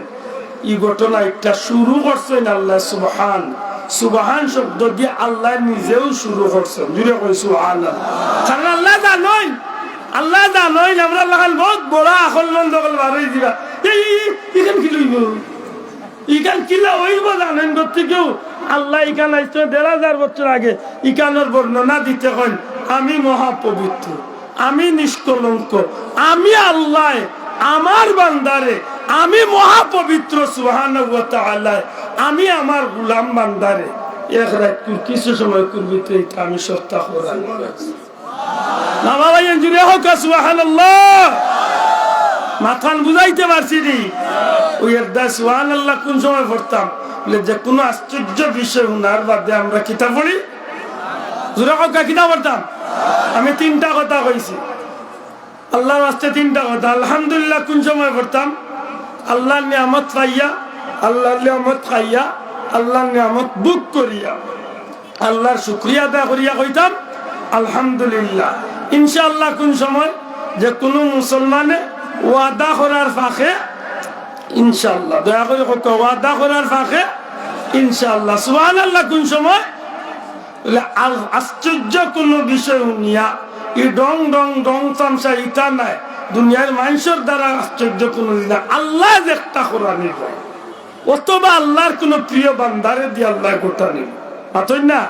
এই ঘটনা একটা শুরু করছেন আল্লাহ সুবহান সুবহান শব্দ দিয়ে আল্লাহ নিজেও শুরু করছেন জুড়ে কই সুবহানাল্লাহ কারণ আল্লাহ জানেন আমরা আল্লাহ বহুত বড় আকলমন্দ কল বারই দিবা এই ইখান কি লইব ইখান কিলা হইব জানেন গতিকেও আল্লাহ ইখান আইতো 1,500 বছর আগে ইখানের বর্ণনা দিতে কইন আমি মহাপবিত্র আমি নিষ্কলঙ্ক আমি আল্লাহ আমার বান্দারে আমি মহাপবিত্র সুবহানাহু ওয়া তাআলা আমি আমার গোলাম বান্দারে এক রাত কিছু সময় করবিতে আমি সত্তা কোরআন না বাবা ইঞ্জিরে হোক সুবহানাল্লাহ মাথান বুঝাইতে পারছি নি ওই একটা সুবহানাল্লাহ কোন সময় পড়তাম বলে যে কোনো আশ্চর্য বিষয় উনার বাদে আমরা কিতাব পড়ি জোরে হোক কিতাব পড়তাম আমি 3টা কথা কইছি আল্লাহর রাস্তায় 3টা কথা আলহামদুলিল্লাহ কোন সময় পড়তাম আল্লাহর নিয়ামত পাইয়া, আল্লাহর নিয়ামত খাইয়া, আল্লাহর নিয়ামত বুক করিয়া আল্লাহর শুকরিয়া আদায় করিয়া কইতাম আলহামদুলিল্লাহ। ইনশাআল্লাহ কোন সময় যে কোনো মুসলমানে ওয়াদা করার ফাঁকে ইনশাআল্লাহ, দয়া করে ওয়াদা করার ফাঁকে ইনশাআল্লাহ, সুবহানাল্লাহ, কোন সময় আশ্চর্য কোন বিষয় শুনিয়া ই ডং ডং ডং তামসা ইটা নাই, দুনিয়ার মানুষের দ্বারা আশ্চর্য কোন না, আল্লাহ যে একটা কোরআন অথবা আল্লাহর কোন প্রিয় বান্দারে দিয়ে আল্লাহ গোটা নিল পাতই না।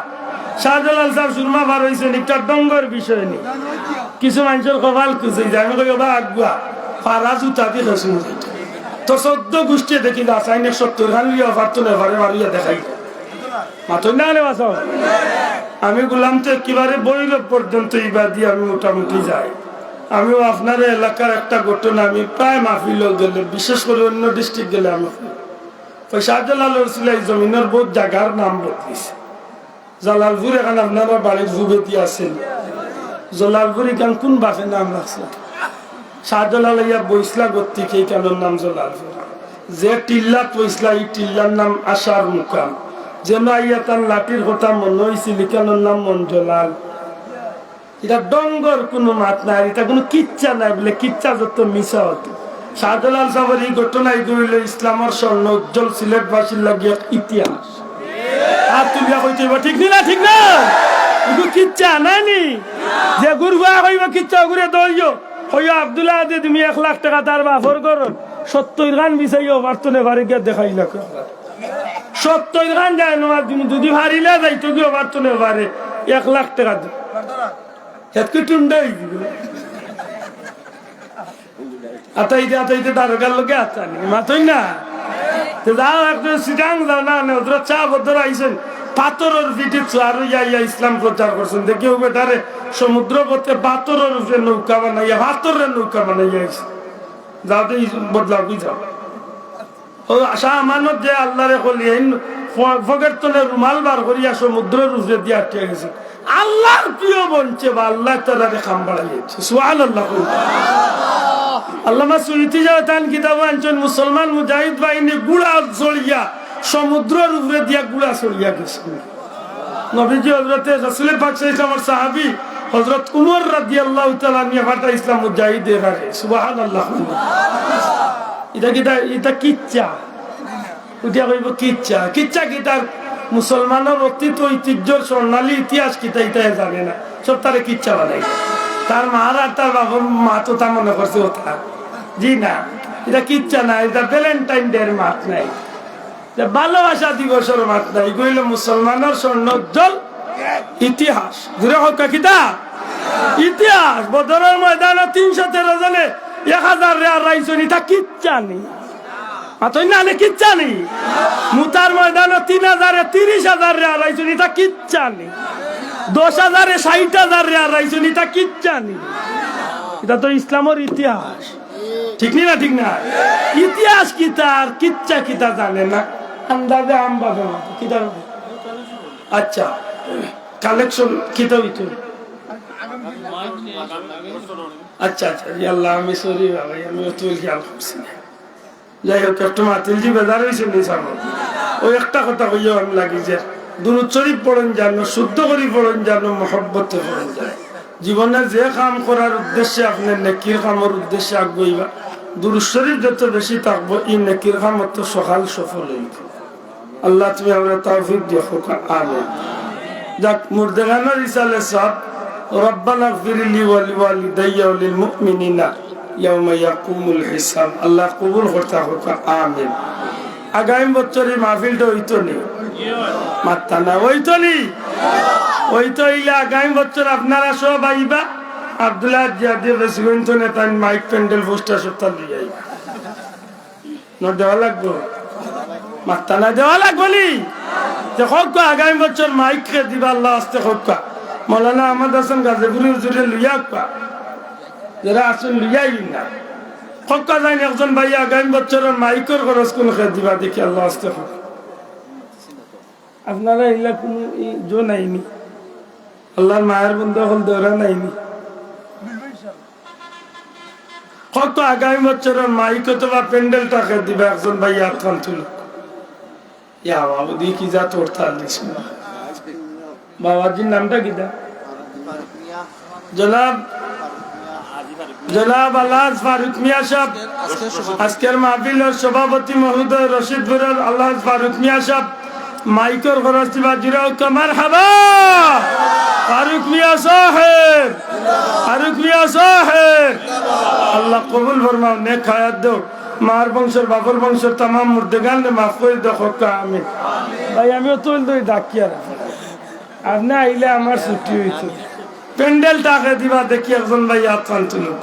শাহজালাল সাহেব সুরমা বার হয়েছে একটা ডঙ্গর বিষয় নেই, কিছু মানুষের কপাল খুঁজে যায়, আমি কই বা আগুয়া পারা জুতা দিয়ে খেসুন তো 14 গোষ্ঠী দেখি রাসায়নিক 70 খান লিয়া পারতো না, এবারে মারিয়া দেখাই মাতই না রে বাসাও। আমি গুলাম তো একেবারে বৈরব পর্যন্ত এবার দিয়ে আমি মোটামুটি যাই। আমিও আপনার এলাকার একটা ঘটনা আমি প্রায় মাহফিল গেলে, বিশেষ করে অন্য ডিস্ট্রিক্ট গেলে আমি শাহজালালের ছিল এই জমিনের বহুত জায়গার নাম বদলিছে। জালালপুর এখানে আপনারা বাড়ির জুবেতি আছেন, জলালপুর এখান কোন বাসে নাম রাখছে শাহজালাল ইয়া বইসলা গত্তিক এই কানোর নাম জলালপুর। যে টিল্লাত বইসলা এই টিল্লার নাম আশার মুকাম, যেন আইয়া তার লাঠির কথা মনে হয়েছিল কেনার নাম মঞ্জলাল। এটা ডঙ্গর কোনো মাত নাই, এটা কোনো কিচ্ছা নাই বলে কিচ্ছা যত মিশা হতো। শাহজালাল সাহেবের এই ঘটনায় হইল ইসলামের স্বর্ণ উজ্জ্বল সিলেটবাসীর লাগিয়ে ইতিহাস। আর তুমি কইতে ঠিক না, ঠিক না, কিচ্ছা নাইনি যে গুরুয়া কইব কিচ্ছা ঘুরে দইও কইও আব্দুল্লাহ যে তুমি 1 লাখ টাকা তার বাফর করো 70 গান বিছাইও বার্তনে বাড়ি গিয়ে দেখাইলা 70 গান যায় না তুমি যদি হারিলে যাইতো গিয়ে বার্তনে বাড়ে 1 লাখ টাকা দিও এতকে টুন্ডাই আতাইতে দারোগার লোকে আতানি মাতই না যাও একটু সিটাং যাও না ওরা চা বদর আইসেন পাথরের পিঠে আর ইয়া ইসলাম প্রচার করছেন দেখি বেটারে সমুদ্র পথে পাথরের উপরে নৌকা বানাইয়া পাথরের নৌকা বানাইয়া আইসে যাও তো বদলাও কি যাও ও আশা আমানত যে আল্লাহরে কলি ফকের তলে রুমাল বার করিয়া সমুদ্রের উপরে দিয়ে আটকে গেছে আল্লাহর প্রিয় বলছে বা আল্লাহ তাআলারে খাম বাড়াইছে সুবহানাল্লাহ। আল্লামা সুইতি জাতান কিতাব আনছেন মুসলমান মুজাহিদ বাহিনী গুড়া জড়িয়া সমুদ্রের উপরে দিয়া গুড়া ছড়িয়া গেছে। নবীজি হযরতে রাসূল পাক সাল্লাল্লাহু আলাইহি সাহাবী হযরত উমর রাদিয়াল্লাহু তাআলা নিয়ে ফাটা ইসলাম মুজাহিদের আগে সুবহানাল্লাহ। এটা কিচ্ছা উঠিয়া কইব কিচ্ছা কিচ্ছা কি তার মুসলমানের অতীত ঐতিহ্যর স্বর্ণালী ইতিহাস কিতা ইতাই জানে না, সব তারে কিচ্ছা বানাই। তার মার আর তার বাবার মা তো তা মনে করছে ওটা জি না, এটা কিচ্ছা না, এটা ভ্যালেন্টাইন ডে এর মাত নাই, ভালোবাসা দিবসের মাত নাই, এগুলো মুসলমানের স্বর্ণোজ্জ্বল ইতিহাস। ঘুরে হোক কিতা ইতিহাস। বদরের ময়দানে 313 জনে 1000 রেয়ার রাইছনি, তা কিচ্ছা নেই মাতই না কিচ্ছা নেই। মুতার ময়দানে 3000 30,000 রেয়ার রাইছনি, তা কিচ্ছা নেই। 10,000 60,000 রেয়ার রাইছনি, তা কিচ্ছা নেই। এটা তো ইসলামের ইতিহাস, ঠিক না ঠিক না? ইতিহাস কিতা আর কিচ্ছা কিতা জানে না, আন্দাজে আম বাজে কিতা। আচ্ছা কালেকশন কিতা হইতো আচ্ছা আচ্ছা আল্লাহ আমি সরি বাবা আমি অত খেয়াল করছি না। যাই হোক একটু মাতিলজি বেজার হয়েছে নিসাম ওই একটা কথা কইও আমি লাগি যে দুরূদ শরীফ পড়েন জানো, শুদ্ধ করি পড়েন জানো, মহব্বতে পড়েন যায়। জীবনে যে কাম করার উদ্দেশ্যে আপনি নেকির কামের উদ্দেশ্যে আগুইবা, দুরূদ শরীফ যত বেশি থাকবো এই নেকির কাম তো সকাল সফল হইব। আল্লাহ তুমি আমরা তৌফিক দিও আমিন। যাক মুর্দেগানের ইসালে সব রব্বানা গফিরলি ওয়া লিওয়ালিদাইয়া ওয়া লিল মুমিনিনা ইয়াউমা ইয়াকুমুল হিসাব। আল্লাহ কবুল করতে হোক আমিন। আগামী বছর এই মাহফিলটা হইতো নি মাত্তা না হইতো নি হইতো ইলে আগামী বছর আপনারা সব আইবা আব্দুল্লাহ জিয়াদি বেসিগঞ্জ নেতান মাইক প্যান্ডেল পোস্টার সপ্তাহ দিয়ে আইবা নোট দেওয়া লাগবো মাত্তা না দেওয়া লাগবলি যে হোক আগামী বছর মাইক কে দিবা আল্লাহ আসতে হোক মৌলানা আহমদ হাসান গাজীপুরের জুড়ে লুইয়া যারা আসুন লুইয়াই না হকা যাই একজন ভাই আগামী বছরের মাইকের খরচ কোন খেয়ে দিবা দেখি আল্লাহ আসতে হোক। আপনারা এগুলা কোনো জো নাইনি, আল্লাহর মায়ের বন্ধু হল দেওয়া নাইনি। কত আগামী বছরের মাইক অথবা প্যান্ডেলটাকে দিবে একজন ভাই আত্মান তুল ইয়া বাবু দি কি যা তোর তার দিস বাবাজির নামটা কি দা জনাব জনাব আল্লাহ ফারুক মিয়া সাহেব আজকের মাহফিলের সভাপতি মহোদয় রশিদপুরের আল্লাহ ফারুক মিয়া সাহেব মাইকের খরচ দিবা জিরাও কামার হাবা ফারুক মিয়া সাহেব ফারুক মিয়া সাহেব আল্লাহ কবুল ফরমাও নেক হায়াত দাও মার বংশের বাবর বংশের तमाम মুর্দেগান নে মাফ করে দাও খোকা আমিন ভাই আমিও তো দই ডাকিয়া আপনি আইলে আমার ছুটি হইতো প্যান্ডেল টাকা দিবা দেখি একজন ভাই আত্মান তুলুক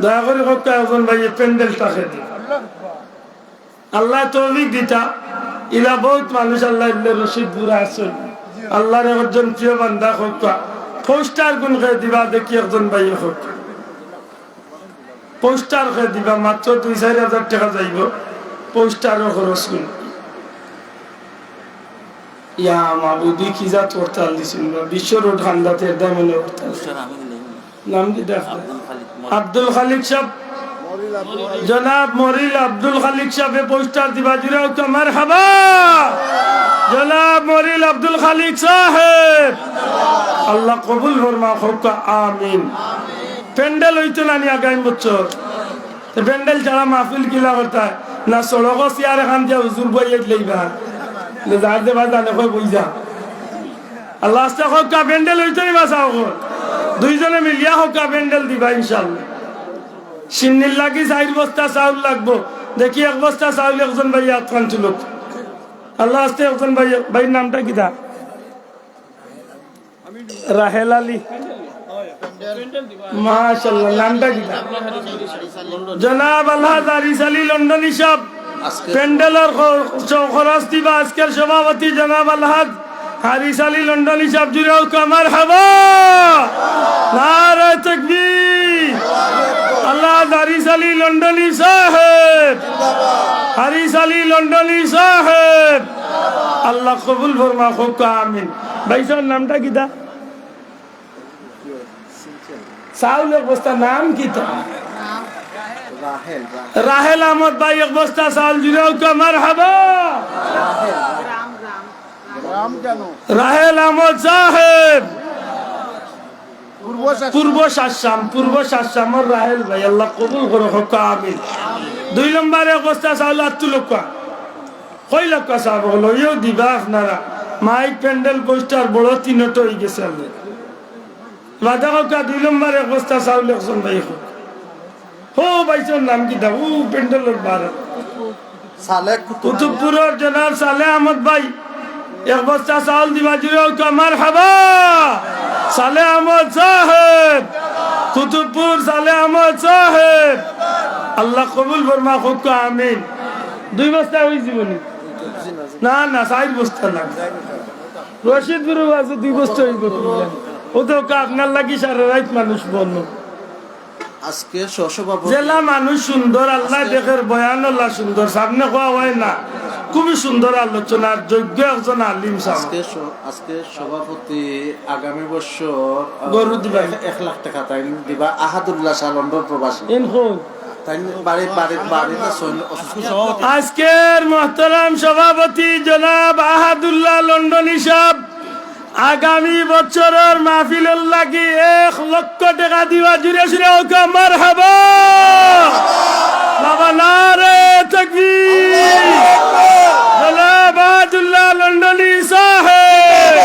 দয়া করে খোকা একজন ভাই প্যান্ডেল টাকা দিবা আল্লাহ তৌফিক দিতা ইলা বহুত মানুষ আল্লাহ ইল্লে রশিদপুর আসল আল্লাহর একজন প্রিয় বান্দা খোকা পোস্টার গুণ খেয়ে দিবা দেখি একজন ভাই হোক পোস্টার খেয়ে দিবা মাত্র 2-4 হাজার টাকা যাইব পোস্টারও খরচ গুণ ইয়া মাবুদি কি যা তোরতাল দিছিল বিশ্ব রোড খান্দাতের দামনে তোরতাল নাম কি দেখা আব্দুল খালিক সাহেব জনাব মরিল আব্দুল খালিক সাহেব পোস্টার দিবা জুরাও তো মারহাবা জনাব মরিল আব্দুল খালিক সাহেব আল্লাহ কবুল ফরমা হোকা আমিন প্যান্ডেল হইতো না নি আগামী বছর প্যান্ডেল ছাড়া মাহফিল কিলা করতা না সড়ক সিয়ার খান দিয়া হুজুর বইয়ে লইবা যার দেবা জানে কই বইজা আল্লাহ আস্তে হোকা প্যান্ডেল হইতো নি বাসাও দুইজনে মিলিয়া হোকা প্যান্ডেল দিবা ইনশাআল্লাহ সিন্নির লাগি 4 বস্তা চাউল লাগবো দেখি 1 বস্তা চাউল একজন ভাই আত্মান চলুক আল্লাহ আস্তে একজন ভাই ভাইয়ের নামটা কি দা রাহেল আলী মাশাআল্লাহ নামটা কি দা জনাব আল্লাহ হারিস আলী লন্ডনী সাহেব প্যান্ডেলের খরচ দিবা আজকের সভাপতি জনাব আল্লাহ হারিস আলী লন্ডনী সাহেব জুড়েও কামার হাবা নারে তাকবীর আল্লাহ হারিস আলী লন্ডনী সাহেব হারিস আলী লন্ডনী সাহেব আল্লাহ কবুল ফরমা হোকা আমিন ভাইসার নামটা কি দা চাউলের বস্তা নাম কি তা রাহেল আহমদ ভাই 1 বস্তা চাউল জুড়েও কামার হাবা রাহেল আহমদ সাহেব পূর্ব শাসাম রাহেল ভাই আল্লাহ কবুল করো হোকা আমিন 2 নম্বরে 1 বস্তা চাউল 8 লক্ষ কই লক্ষ চাউল হলো ইও দিবা আপনারা মাইক প্যান্ডেল পোস্টার বড় 3টো হয়ে গেছে বাদা হোকা 2 নম্বরে 1 বস্তা চাউল একজন ভাই হোক হো ভাইসোর নাম কি দা প্যান্ডেলের বার কুতুবপুরের জনাব সালেহ আহমদ ভাই 1 বস্তা চাউল দিবা জুড়েও কামার হাবা সালেহ আহমদ সাহেব কুতুবপুর সালেহ আহমদ সাহেব আল্লাহ কবুল ফরমা হোকা আমিন 2 বস্তা হই জীবনী না না 4 বস্তা না রশিদপুর আছে 2 বস্তা হইব ও তো আপনার লাগি সারা রাত মানুষ বন্য আজকে সহসভাপতি জেলা মানুষ সুন্দর আল্লাহ দেখের বয়ান আল্লাহ সুন্দর সামনে কোয়া হয় না খুবই সুন্দর আলোচনার যোগ্য একজন আলিম সাহেব আজকে সভাপতি আগামী বছর গরু দিবা 1 লাখ টাকা তাই দিবা আহাদুল্লাহ শাহ লন্ডন প্রবাসী তাই আজকের মুহতারাম সভাপতি জনাব আহাদুল্লাহ লন্ডনী সাহেব আগামী বছরের মাহফিলের লাগি 1 লক্ষ টাকা দিবা জুড়ে সুরে ওকে মারহাবা বাবা নারে তাকবীর জনাব আহাদুল্লাহ লন্ডনী সাহেব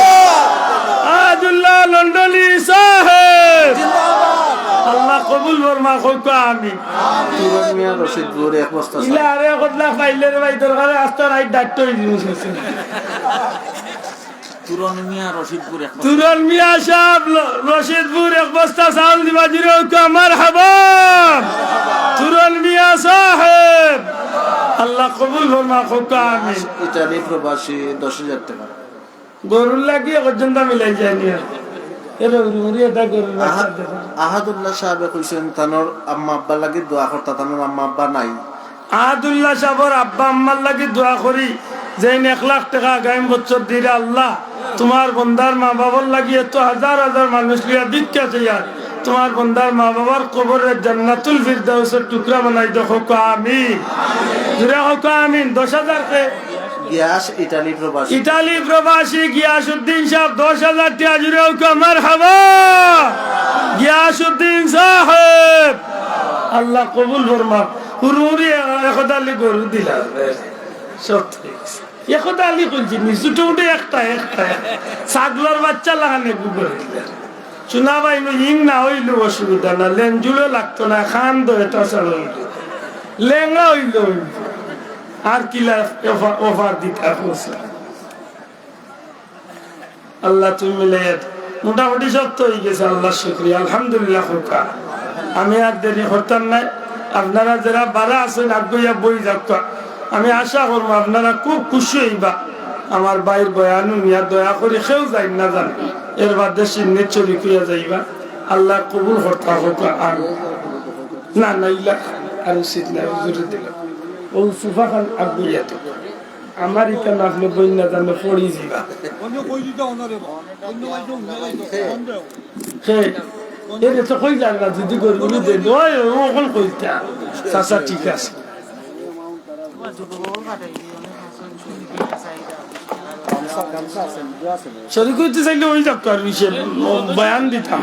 আহাদুল্লাহ লন্ডনী সাহেব আল্লাহ কবুল ফরমা হোকা আমিন তুরান মিয়া রশিদপুর 1 বস্তা ইলা আরে কতলা ফাইলে রে ভাই দরকার আস্তা রাইট ডাক্ত হই দিমু তুরান মিয়া রশিদপুর 1 বস্তা তুরান মিয়া সাহেব রশিদপুর 1 বস্তা চাউল দিবা জিরো কা মারহাবা তুরান মিয়া সাহেব আল্লাহ কবুল ফরমা হোকা আমিন ইতালি প্রবাসী 10000 টাকা গরুর লাগি পর্যন্ত মিলাই যায়নি আহাদুল্লাহ সাহেব কইছেন তানোর আম্মা আব্বা লাগি দোয়া করতা তানোর আম্মা আব্বা নাই আহাদুল্লাহ সাহেবের আব্বা আম্মার লাগি দোয়া করি যে 1 লাখ টাকা আগামী বছর দিলে আল্লাহ তোমার বন্দার মা বাবার লাগি এত হাজার হাজার মানুষ লিয়া ভিক্ষা চাইয়া তোমার বন্দার মা বাবার কবরের জান্নাতুল ফিরদাউসের টুকরা বানাই দেখো আমিন জুড়ে হোক আমিন 10,000 কে গিয়াস ইটালি প্রবাসী গিয়াসউদ্দিন সাহেব 10,000 টাকা জুড়ে হোক মারহাবা গিয়াসউদ্দিন সাহেব আল্লাহ কবুল ফরমা হুরুরি একদালি গরু দিলা সত্যি একদালি কোন জিনিস ছোট একটা ছাগলের বাচ্চা লাগানে গুগল চুনা ভাই ইং না হইল অসুবিধা না লেঞ্জুলো লাগতো না খান দো এটা ছাড়া লেঙ্গা হইল আর কি অফার দিতে আল্লাহ তুমি মিলে মোটামুটি সব তো হয়ে গেছে আল্লাহ শুক্রিয়া আলহামদুলিল্লাহ খোকা আমি আর দেরি করতাম নাই আপনারা যারা বারা আছেন আগুইয়া বই যাক আমি আশা করবো আপনারা খুব খুশি হইবা আমার বাইর বয়ানু নিয়া দয়া করে কেউ যাই না জান এর বাদে সিন্নে চলি কুইয়া যাইবা আল্লাহ কবুল হর্তা হোক আর না নাইলা আর উচিত নাই জুড়ে দিলাম ও সুফা খান আগুইয়া তো আমার ইকান আপনি বই না জানলে পড়ি যাইবা এটা তো কই যান না যদি গরু দেন ওই ওখান কইতা চাচা ঠিক আছে শরীক হইতে চাইলে ওই যাক আর বয়ান দিতাম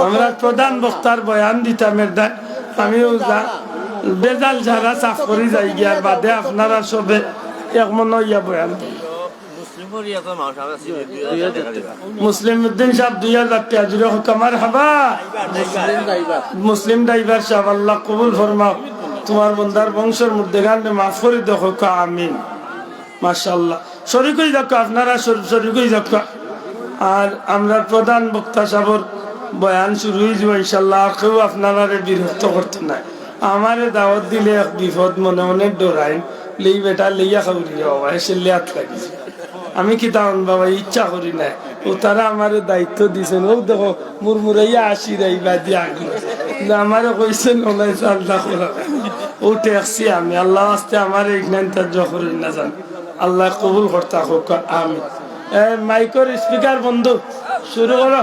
আমরা প্রধান বক্তার বয়ান দিতাম আমিও যা বেজাল ঝাড়া সাফ করে যাই গিয়ার বাদে আপনারা সবে এক মনে ইয়া বয়ান মুসলিম উদ্দিন সাহেব 2000 টাকা জুড়ে হোক মারহাবা মুসলিম ড্রাইভার সাহেব আল্লাহ কবুল ফরমাও তোমার বন্দার বংশের মধ্যে গানে মাফ করে দেখো আমিন মাশাআল্লাহ শরীকই দেখো আপনারা শরীকই দেখো আর আমরা প্রধান বক্তা সাহেবের বয়ান শুরু হয়ে যাবো ইনশাল্লাহ আর কেউ আপনারা বিরক্ত করতে নাই আমারে দাওয়াত দিলে এক বিপদ মনে অনেক ডরাইন লেই বেটা লইয়া খাবি বাবা এসে লেয়াত লাগিছে আমি কি তাহন বাবা ইচ্ছা করি না ও তারা আমার দায়িত্ব দিছেন ও দেখো মুরমুরাইয়া আসি রাইবা দিয়া আমারে কইছেন ওলাই আল্লাহ করা ও ট্যাক্সি আমি আল্লাহ আস্তে আমার ইগনানটা জহরি না জান আল্লাহ কবুল করতা হোক আমি মাইকের স্পিকার বন্ধ শুরু করো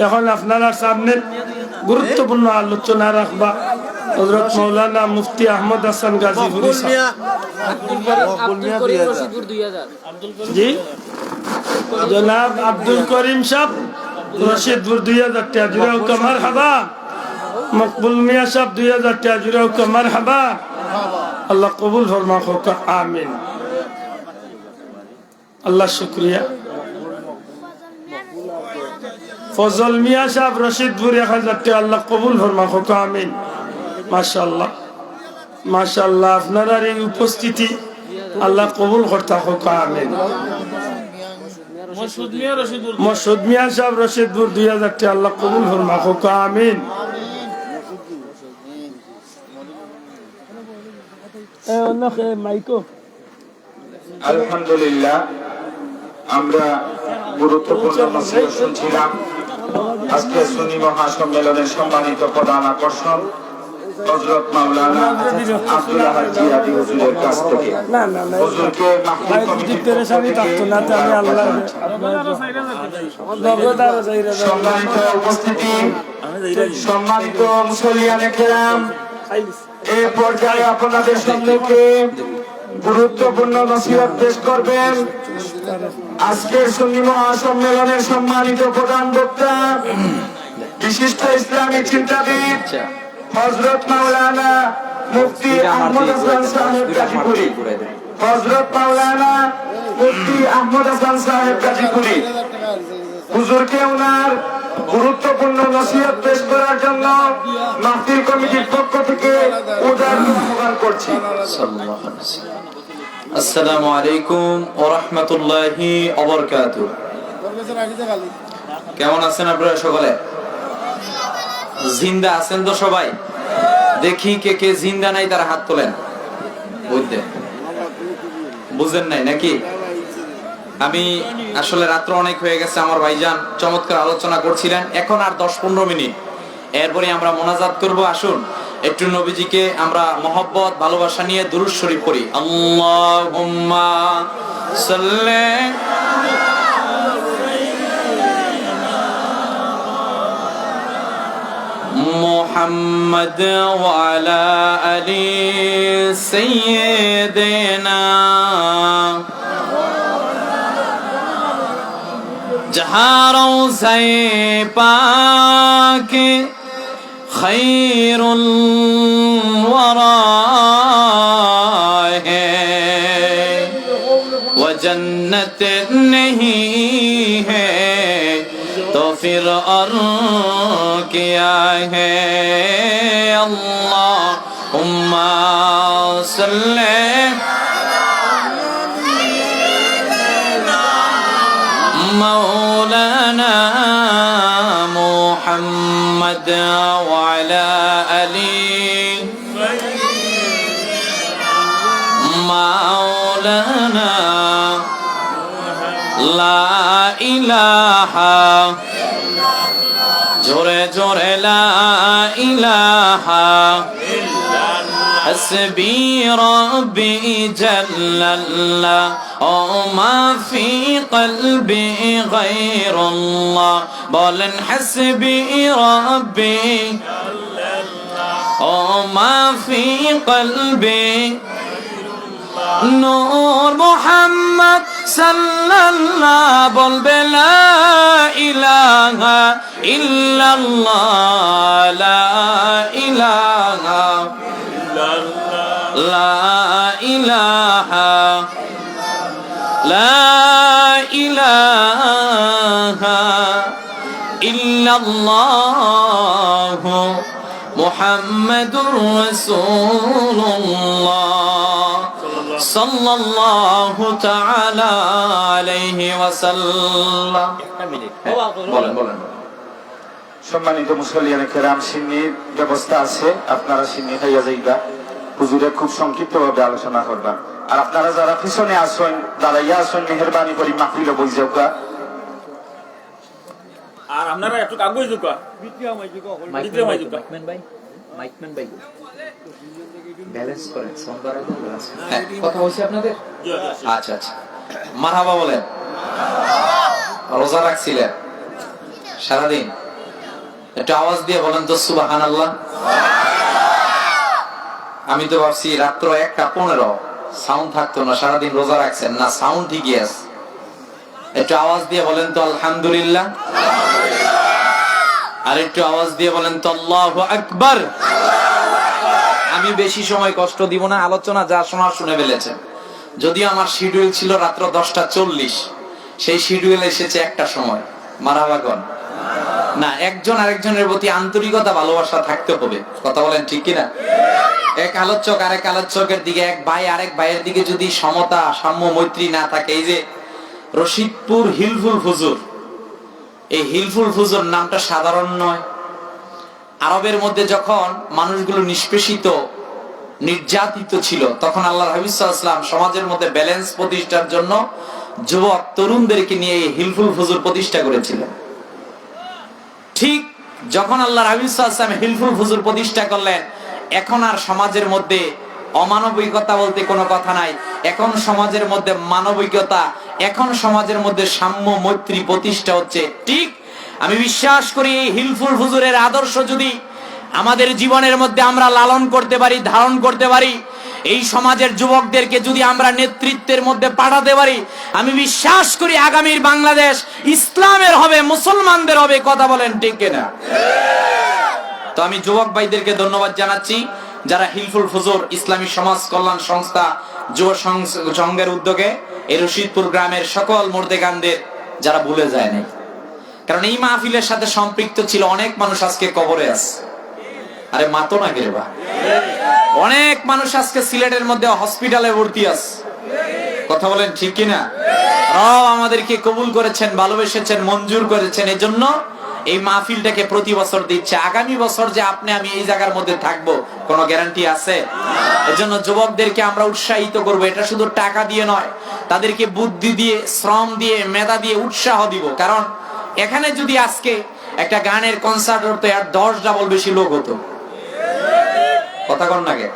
এখন আপনারা সামনে গুরুত্বপূর্ণ আলোচনা রাখবা হযরত মাওলানা মুফতি আহমদ হাসান গাজীপুরি জি জনাব আব্দুল করিম সাহেব রশিদপুর 2000 টাকা জুড়ে হোক মারহাবা মকবুল মিয়া সাহেব 2000 টাকা জুড়ে হোক মারহাবা আল্লাহ কবুল ফরমা হোক আমিন আল্লাহ শুকরিয়া ফজল মিয়া সাহেব রশিদপুর 1000 টাকা আল্লাহ কবুল ফরমা হোক আমিন মাশাআল্লাহ মাশাআল্লাহ আপনারা এই উপস্থিতি আল্লাহ কবুল করতা হোক আমিন মসুদ মিয়া সাহেব রশিদপুর 2000 টাকা আল্লাহ কবুল ফরমা হোক আমিন আলহামদুলিল্লাহ আমরা গুরুত্বপূর্ণ নসিহত শুনছিলাম আজকে সুন্নি মহাসম্মেলনের সম্মানিত প্রধান আকর্ষণ হযরত মাওলানা আব্দুল আহাদ জিয়াদি হুজুরের কাছ থেকে হুজুরকে মাহফিল কমিটির সম্মানিত উপস্থিতি সম্মানিত মুসল্লিয়ানে কেরাম এই পর্যায়ে আপনাদের সম্মুখে গুরুত্বপূর্ণ নসিহত পেশ করবেন আজকের সুন্নি মহাসম্মেলনের সম্মানিত প্রধান বক্তা বিশিষ্ট ইসলামী চিন্তাবিদ হযরত মাওলানা মুফতি আহমদ হাসান সাহেব গাজীপুরি হযরত মাওলানা মুফতি আহমদ হাসান সাহেব গাজীপুরি হুজুরকে ওনার গুরুত্বপূর্ণ নসিহত পেশ করার জন্য মাহফিল কমিটির পক্ষ থেকে উদার আহ্বান করছি। আসসালামু আলাইকুম ওয়া রাহমাতুল্লাহি ওয়া বারাকাতুহু। কেমন আছেন আপনারা সকলে? জিন্দা আছেন তো সবাই? দেখি কে কে জিন্দা নাই তারা হাত তোলেন। বুঝেন নাই নাকি? আমি আসলে রাত্র অনেক হয়ে গেছে, আমার ভাইজান চমৎকার আলোচনা করছিলেন, এখন আর 10-15 মিনিট এরপরে আমরা মোনাজাত করব। আসুন একটু নবীজিকে আমরা মহব্বত ভালোবাসা নিয়ে দুরূদ শরীফ পড়ি। আল্লাহুম্মা সাল্লি محمد وعلى آل سيدنا जहाँ रोज़े पाक खैरुल वरा है वो जन्नत नहीं है तो फिर और क्या है अल्लाहुम्मा सल्ले مولانا محمد وعلى آله مولانا لا إله جورے جورے لا إله حسبي ربي جل الله وما في قلبي غير الله بولن حسبي ربي وما في قلبي نور محمد صلى الله بول لا إله إلا الله لا إله لا إله لا إله إلا الله محمد رسول الله صلى الله تعالى عليه وسلم বলেন সম্মানিত মুসল্লিয়ানে কেরাম, সিন্নির ব্যবস্থা আছে, আপনারা সিন্নি খাইয়া যাইবা। হুজুরে খুব সংক্ষিপ্ত ভাবে আলোচনা করবা। আর আপনারা যারা পিছনে আসেন, দাঁড়াইয়া আসেন, মেহরবানি করি মাহফিল বই যাওকা। আর আপনারা একটু কাগজ দুকা মাইকম্যান ভাই ব্যালেন্স করেন সোমবার কথা হইছে আপনাদের। আচ্ছা আচ্ছা, মারহাবা বলেন। রোজা রাখছিলেন সারাদিন, একটু আওয়াজ দিয়ে বলেন তো সুবহানাল্লাহ। আমি তো ভাবছি রাত্র 1:15 সাউন্ড থাকতো না, সারাদিন রোজা রাখছেন না, সাউন্ড ঠিকই আছে। একটু আওয়াজ দিয়ে বলেন তো আলহামদুলিল্লাহ। আর একটু আওয়াজ দিয়ে বলেন তো আল্লাহু আকবার। আমি বেশি সময় কষ্ট দিব না, আলোচনা যা শোনার শুনে ফেলেছেন। যদিও আমার শিডিউল ছিল রাত্র 10:40, সেই শিডিউল এসেছে 1টা সময়। মারহাবাগন না, একজন আরেকজনের প্রতি আন্তরিকতা ভালোবাসা থাকতে হবে, কথা বলেন ঠিক কিনা? এক আলোচক আরেক আলোচকের দিকে, এক ভাই আরেক ভাইয়ের দিকে যদি সমতা সাম্য মৈত্রী না থাকে। এই যে রশিদপুর হিলফুল ফুজুর, এই হিলফুল ফুজুর নামটা সাধারণ নয়। আরবের মধ্যে যখন মানুষগুলো নিষ্পেষিত নির্যাতিত ছিল, তখন আল্লাহর হাবিব সাল্লাল্লাহু আলাইহি ওয়াসাল্লাম সমাজের মধ্যে ব্যালেন্স প্রতিষ্ঠার জন্য যুবক তরুণদেরকে নিয়ে এই হিলফুল ফুজুর প্রতিষ্ঠা করেছিলেন। ঠিক যখন আল্লাহর হাবিব সাল্লাল্লাহু আলাইহি ওয়াসাল্লাম হিলফুল ফুজুর প্রতিষ্ঠা করলেন, এখন আর সমাজের মধ্যে অমানবিকতা বলতে কোনো কথা নাই। এখন সমাজের মধ্যে মানবিকতা, এখন সমাজের মধ্যে সাম্য মৈত্রী প্রতিষ্ঠা হচ্ছে। ঠিক আমি বিশ্বাস করি এই হিলফুল ফুজুরের আদর্শ যদি আমাদের জীবনের মধ্যে আমরা লালন করতে পারি, ধারণ করতে পারি, এই সমাজের যুবকদেরকে যদি আমরা নেতৃত্বের মধ্যে পাঠাতে পারি, আমি বিশ্বাস করি আগামীর বাংলাদেশ ইসলামের হবে, মুসলমানদের হবে। কথা বলেন ঠিক কিনা? তো আমি যুবক ভাইদেরকে ধন্যবাদ জানাচ্ছি যারা হিলফুল ফুজুর ইসলামী সমাজ কল্যাণ সংস্থা যুব সংঘের উদ্যোগে এই রশিদপুর গ্রামের সকল মুর্দেগানদের যারা ভুলে যায় নাই। কারণ এই মাহফিলের সাথে সম্পৃক্ত ছিল অনেক মানুষ আজকে কবরে আছে। আরে মাতো না গেরবা, অনেক মানুষ আজকে সিলেটের মধ্যে হসপিটালে ভর্তি আছে। কথা বলেন ঠিক কিনা? রব আমাদেরকে কবুল করেছেন, ভালোবেসেছেন, মঞ্জুর করেছেন। এজন্য এই মাহফিলটাকে প্রতি বছর দিচ্ছে। আগামী বছর যে আপনি আমি এই জায়গার মধ্যে থাকবো কোনো গ্যারান্টি আছে? এজন্য যুবকদেরকে আমরা উৎসাহিত করব। এটা শুধু টাকা দিয়ে নয়, তাদেরকে বুদ্ধি দিয়ে, শ্রম দিয়ে, মেধা দিয়ে উৎসাহ দিব। কারণ এখানে যদি আজকে একটা গানের কনসার্ট হতো, আর 10 ডাবল বেশি লোক হতো। কথা কন নাকি?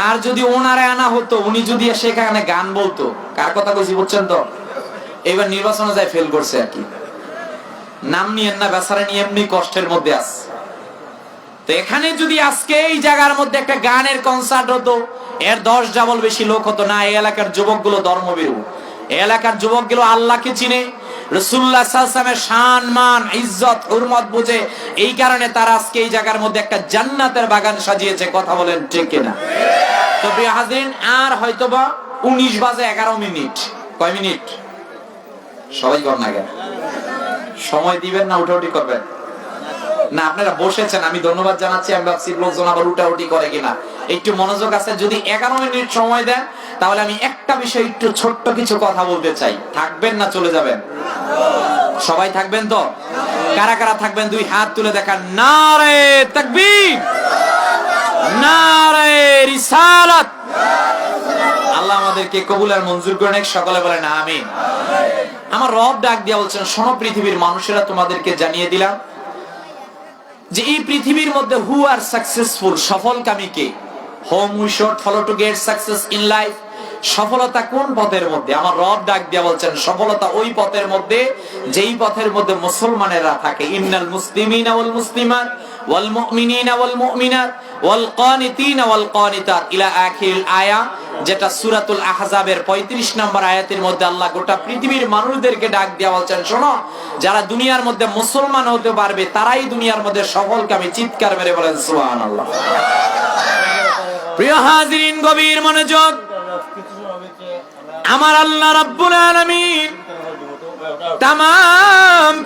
আর যদি ওনারে আনা হতো, উনি যদি সেখানে গান বলতো, কার কথা কইছি বুঝছেন তো? এবার নির্বাচনে যায় ফেল করছে আর কি। নাম নিয়েন না, বেচারা নিয়ে এমনি কষ্টের মধ্যে আছে। তো এখানে যদি আজকে এই জায়গার মধ্যে একটা গানের কনসার্ট হতো, এর 10 ডাবল বেশি লোক হতো না। এই এলাকার যুবকগুলো ধর্মভীরু, এই এলাকার যুবকগুলো আল্লাহকে চিনে, রাসূলুল্লাহ সাল্লাল্লাহু আলাইহি ওয়াসাল্লামের শান মান ইজ্জত হুরমত বুঝে। এই কারণে তারা আজকে এই জায়গার মধ্যে একটা জান্নাতের বাগান সাজিয়েছে। কথা বলেন ঠিক কিনা? তো প্রিয় হাজিরিন, আর হয়তোবা 19 বাজে 11 মিনিট। কয় মিনিট? সবাই কর না কেন? সময় দিবেন না উঠাউঠি করবেন? না, আপনারা বসেছেন, আমি ধন্যবাদ জানাচ্ছি। আমি ভাবছি লোকজন আবার উঠাউঠি করে কিনা। একটু মনোযোগ আছে। যদি 11 মিনিট সময় দেন তাহলে আমি একটা বিষয় একটু ছোট্ট কিছু কথা বলতে চাই। থাকবেন না চলে যাবেন? সবাই থাকবেন তো? কারা কারা থাকবেন 2 হাত তুলে দেখান। নারে তাকবীর, নারে রিসালাত। আল্লাহ আমাদেরকে কবুল আর মঞ্জুর করেন। সকলে বলেন আমিন। আমার রব ডাক দিয়া বলছেন, শোনো পৃথিবীর মানুষেরা, তোমাদেরকে জানিয়ে দিলাম যে এই পৃথিবীর মধ্যে হু আর সাকসেসফুল, সফলকামী কে? Whom we should follow to get success in life. সফলতা কোন পথের মধ্যে? আমার রব ডাক দিয়া বলছেন, সফলতা ওই পথের মধ্যে যেই পথের মধ্যে মুসলমানেরা থাকে। ইন্নাল মুসলিমিনা ওয়াল মুসলিমাত ওয়াল মুমিনিনা ওয়াল মুমিনাত ওয়াল কানিতিনা ওয়াল কানিতাত ইলা আখির আয়া, যেটা সূরাতুল আহজাবের 35 নম্বর আয়াতের মধ্যে আল্লাহ গোটা পৃথিবীর মানুষদেরকে ডাক দিয়া বলছেন, শোনো, যারা দুনিয়ার মধ্যে মুসলমান হতে পারবে তারাই দুনিয়ার মধ্যে সফলকামী। চিৎকার মেরে বলেন সুবহানাল্লাহ। প্রিয় হাজিরিন, গভীর মনোযোগ। আমার আল্লাহ রাব্বুল আলামিন তাম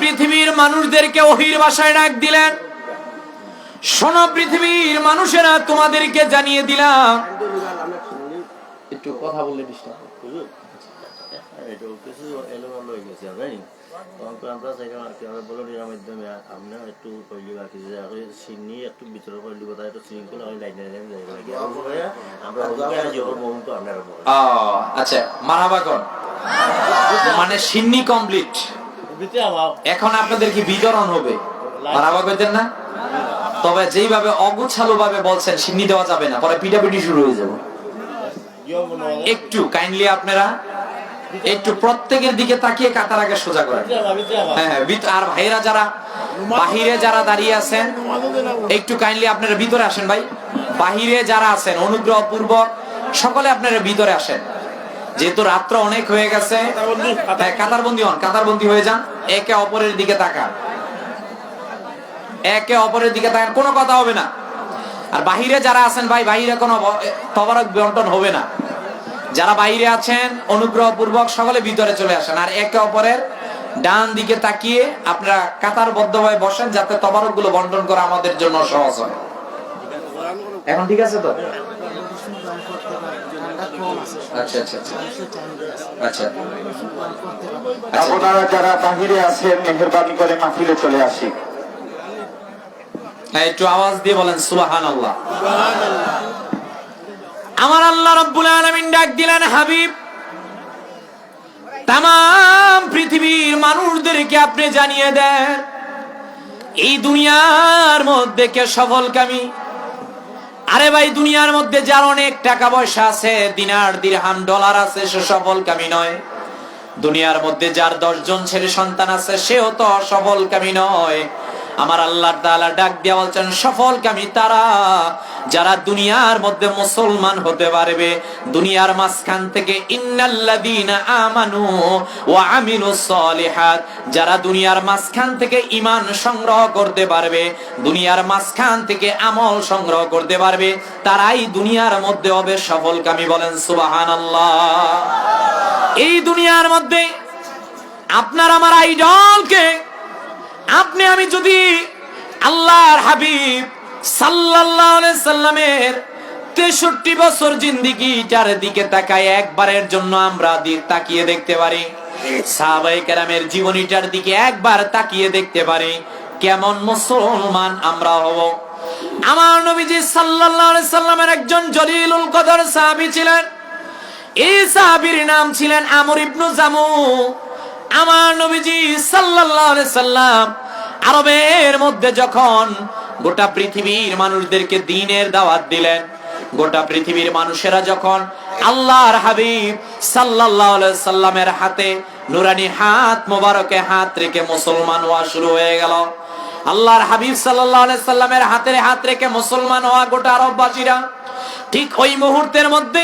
পৃথিবীর মানুষদেরকে ওহীর ভাষায় ডাক দিলেন, শোনো পৃথিবীর মানুষেরা, তোমাদেরকে জানিয়ে দিলাম। একটু কথা বললে ডিস্টার্ব আচ্ছা, মারহাবা কোন মানে সিন্নি কমপ্লিট। এখন আপনাদের কি বিতরণ হবে? মারহাবা কইতেন না? তবে যেইভাবে অগোছালো ভাবে বলছেন সিন্নি দেওয়া যাবে না, পরে পিটাপিটি শুরু হয়ে যাবে। একটু কাইন্ডলি আপনারা একটু প্রত্যেকের দিকে তাকিয়ে কাতার আগে সোজা করেন। হ্যাঁ, আর ভাইরা যারা বাহিরে যারা দাঁড়িয়ে আছেন একটু কাইন্ডলি আপনারা ভিতরে আসেন। ভাই বাহিরে যারা আছেন অনুগ্রহ পূর্বক সকলে আপনারা ভিতরে আসেন। যেহেতু রাত্র অনেক হয়ে গেছে, কাতারবন্দি হন, কাতারবন্দি হয়ে যান। একে অপরের দিকে তাকান, একে অপরের দিকে তাকান, কোনো কথা হবে না। আর বাহিরে যারা আছেন ভাই, বাহিরে কোনো তবারক বন্টন হবে না। যারা বাইরে আছেন অনুগ্রহ পূর্বক সকলে ভিতরে চলে আসেন। আর একে অপরের ডান দিকে তাকিয়ে আপনারা কাতারবদ্ধভাবে বসেন, যাতে তবারক গুলো বন্টন করা আমাদের জন্য সহজ হয়। এখন ঠিক আছে তো? আচ্ছা আচ্ছা আচ্ছা, আপনারা যারা বাহিরে আছেন মেহেরবানি করে মাহফিলে চলে আসি। একটু আওয়াজ দিয়ে বলেন সুবহানাল্লাহ। আমার আল্লাহ রাব্বুল আলামিন ডাক দিলেন, হাবিব, তাম পৃথিবীর মানুষদেরকে আপনি জানিয়ে দেন, এই দুনিয়ার মধ্যে কে সফলকামী। আরে ভাই, দুনিয়ার মধ্যে যার অনেক টাকা পয়সা আছে, দিনার দিরহাম ডলার আছে, সে সফলকামী নয়। দুনিয়ার মধ্যে যার 10 জন ছেলে সন্তান আছে, সেও তো সফলকামী নয়। আমার আল্লাহ তাআলা ডাক দিয়া বলছেন, সফলকামী তারা যারা দুনিয়ার মধ্যে মুসলমান হতে পারবে। দুনিয়ার মাঝখান থেকে ইন্নাল্লাযীনা আমানু ওয়া আমিলুস সলিহাত, যারা দুনিয়ার মাঝখান থেকে ঈমান সংগ্রহ করতে পারবে, দুনিয়ার মাঝখান থেকে আমল সংগ্রহ করতে পারবে, তারাই দুনিয়ার মধ্যে হবে সফলকামী। বলেন সুবহানাল্লাহ। এই দুনিয়ার মধ্যে আপনার আমার আইডলকে আপনি আমি যদি আল্লাহর হাবিব সাল্লাল্লাহু আলাইহি সাল্লামের 63 বছর জিন্দেগিটার দিকে তাকায় একবারের জন্য আমরা তাকিয়ে দেখতে পারি, সাহাবায়ে কেরামের জীবনীটার দিকে একবার তাকিয়ে দেখতে পারি, কেমন মুসলমান আমরা হব। আমার নবীজি সাল্লাল্লাহু আলাইহি সাল্লামের একজন জলিলুল কদর সাহাবী ছিলেন। এই সাহাবীর নাম ছিলেন আমর ইবনে জামু। আমার নবীজি সাল্লাল্লাহু আলাইহি সাল্লাম আরবের মধ্যে যখন গোটা পৃথিবীর মানুষদেরকে দ্বীনের দাওয়াত দিলেন, গোটা পৃথিবীর মানুষেরা যখন আল্লাহর হাবিব সাল্লাল্লাহু আলাইহি সাল্লামের হাতে নুরানি হাত মোবারকে হাত রেখে মুসলমান হওয়া শুরু হয়ে গেল, আল্লাহর হাবিব সাল্লাল্লাহু আলাইহি সাল্লামের হাতে হাত রেখে মুসলমান হওয়া গোটা আরববাসীরা ঠিক ওই মুহূর্তের মধ্যে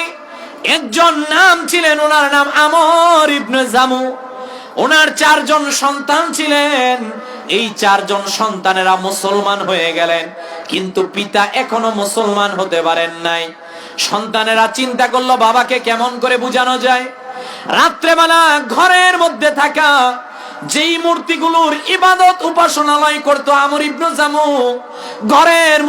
একজন নাম ছিলেন, ওনার নাম আমর ইবনে জামু। ওনার 4 জন সন্তান ছিলেন। এই 4 জন সন্তানেরা মুসলমান হয়ে গেলেন, কিন্তু পিতা এখনো মুসলমান হতে পারেন নাই। সন্তানেরা চিন্তা করলো বাবাকে কেমন করে বুঝানো যায়। রাত্রেবেলা ঘরের মধ্যে থাকা যেই মূর্তিগুলোর ইবাদত উপাসনালয় করতো আমর ইবনে জামু, ঘরের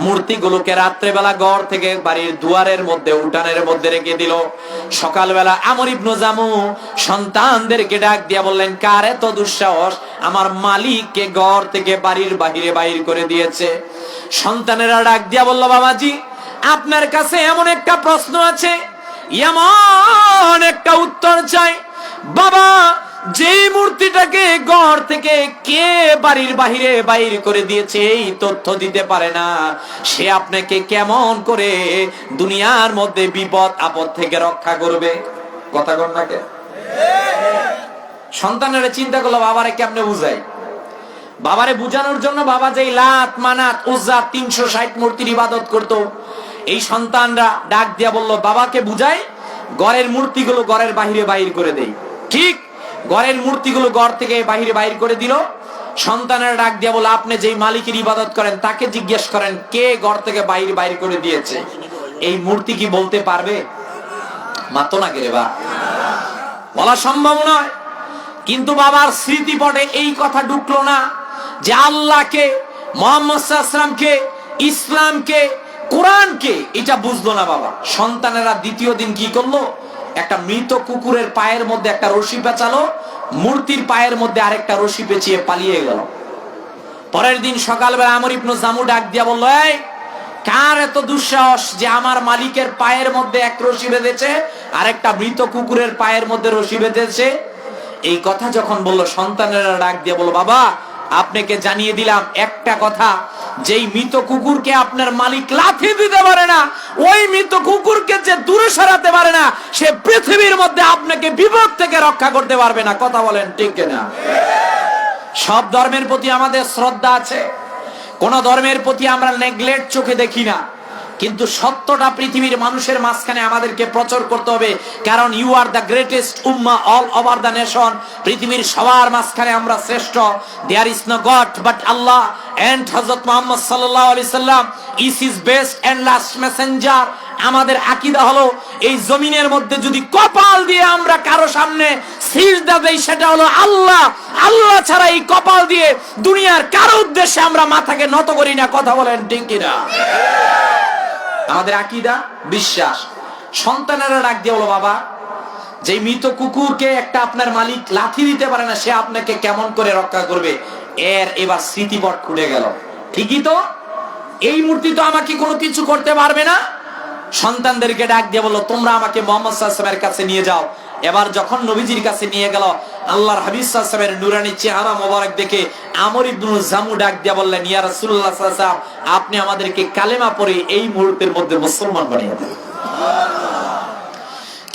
মূর্তিগুলোকে রাত্রেবেলা ঘর থেকে বাড়ির দুয়ারের মধ্যে, উঠানের মধ্যে রেখে দিল। সকালবেলা আমর ইবনে জামু সন্তানদেরকে ডাক দিয়া বললেন, কার এত দুঃসাহস আমার মালিককে ঘর থেকে বাড়ির বাহিরে বাইর করে দিয়েছে। সন্তানেরা ডাক দিয়া বলল, বাবাজি আপনার কাছে এমন একটা প্রশ্ন আছে, এমন একটা উত্তর চাই। বাবা, যেই মূর্তিটাকে ঘর থেকে কে বাড়ির বাহিরে বাইর করে দিয়েছে এই তথ্য দিতে পারে না, সে আপনাকে কেমন করে দুনিয়ার মধ্যে বিপদ আপদ থেকে রক্ষা করবে? কথা কন না কে? সন্তানেরা চিন্তা করলো বাবারে কেমনে বুঝাই। বাবারে বুঝানোর জন্য বাবা যেই লাত মানাত উজ্জা 360 মূর্তির ইবাদত করতো, এই সন্তানরা ডাক দিয়া বলল, বাবাকে বুঝাই ঘরের মূর্তিগুলো ঘরের বাহিরে বাইর করে দেই। ঠিক ঘরের মূর্তিগুলো ঘর থেকে বাহিরে বাইর করে দিল। সন্তানেরা ডাক দিয়া বলল, আপনি যেই মালিকের ইবাদত করেন তাকে জিজ্ঞেস করেন কে ঘর থেকে বাইর করে দিয়েছে। এই মূর্তি কি বলতে পারবে? মাতো না গেলে বা বলা সম্ভব নয়। কিন্তু বাবার স্মৃতিপটে এই কথা ঢুকলো না যে আল্লাহকে, মুহাম্মদ সাল্লাল্লাহু আলাইহি ওয়াসাল্লামকে, ইসলামকে, কোরআনকে এটা বুঝলো না বাবা। সন্তানেরা দ্বিতীয় দিন কি করলো, একটা মৃত কুকুরের পায়ের মধ্যে একটা রশি পেঁচালো, মূর্তির পায়ের মধ্যে আরেকটা রশি পেঁচিয়ে পালিয়ে গেল। পরের দিন সকালবেলা আমর ইবনে জামু ডাক দিয়া বলল, এই কার এত দুঃসাহস যে আমার মালিকের পায়ের মধ্যে এক রশি বেঁধেছে আর একটা মৃত কুকুরের পায়ের মধ্যে রশি বেঁধেছে? এই কথা যখন বললো সন্তানেরা ডাক দিয়া বলল, বাবা আপনাকে জানিয়ে দিলাম একটা কথা, যেই মৃত কুকুরকে আপনার মালিক লাথি দিতে পারে না, ওই মৃত কুকুরকে যে দূরে সরাতে পারে না, সে পৃথিবীর মধ্যে আপনাকে বিপদ থেকে রক্ষা করতে পারবে না। কথা বলেন ঠিক কিনা? সব ধর্মের প্রতি আমাদের শ্রদ্ধা আছে, কোন ধর্মের প্রতি আমরা নেগলেক্ট চোখে দেখি না, কিন্তু সত্যটা পৃথিবীর মানুষের মাঝখানে আমাদেরকে প্রচার করতে হবে। কারণ ইউ আর দ্য গ্রেটেস্ট উম্মাহ অল ওভার দ্য নেশন। পৃথিবীর সবার মাঝখানে আমরা শ্রেষ্ঠ। There is no god but Allah and হযরত মুহাম্মদ সাল্লাল্লাহু আলাইহি সাল্লাম is his best and last messenger. আমাদের আকীদা হলো এই জমিনের মধ্যে যদি কপাল দিয়ে আমরা কারো সামনে সিজদা দেই সেটা হলো আল্লাহ। আল্লাহ ছাড়া এই কপাল দিয়ে দুনিয়ার কারো উদ্দেশ্যে আমরা মাথাকে নত করি না। কথা বলেন ঠিক কিনা? আমাদের আকীদা, বিশ্বাস। সন্তানেরা ডাক দিয়ে বলো, বাবা যে মৃত কুকুরকে একটা আপনার মালিক লাথি দিতে পারে না, সে আপনাকে কেমন করে রক্ষা করবে? এবার স্মৃতিপট খুলে গেল। ঠিকই তো, এই মূর্তি তো আমাকে কোনো কিছু করতে পারবে না। সন্তানদেরকে ডাক দিয়ে বললো, তোমরা আমাকে মুহাম্মদ সাল্লাল্লাহু আলাইহি ওয়াসাল্লামের কাছে নিয়ে যাও। এবার যখন নবীজির কাছে নিয়ে গেল, আল্লাহর হাবিব সাল্লাল্লাহু আলাইহি ওয়াসাল্লামের নূরানী চেহারা মোবারক দেখে আমর ইবনে জামু ডাক দিয়া বললেন, ইয়া রাসূলুল্লাহ সাল্লাল্লাহু আলাইহি ওয়াসাল্লাম, আপনি আমাদেরকে কালেমা পড়ে এই মুহূর্তের মধ্যে মুসলমান বানিয়ে দেন।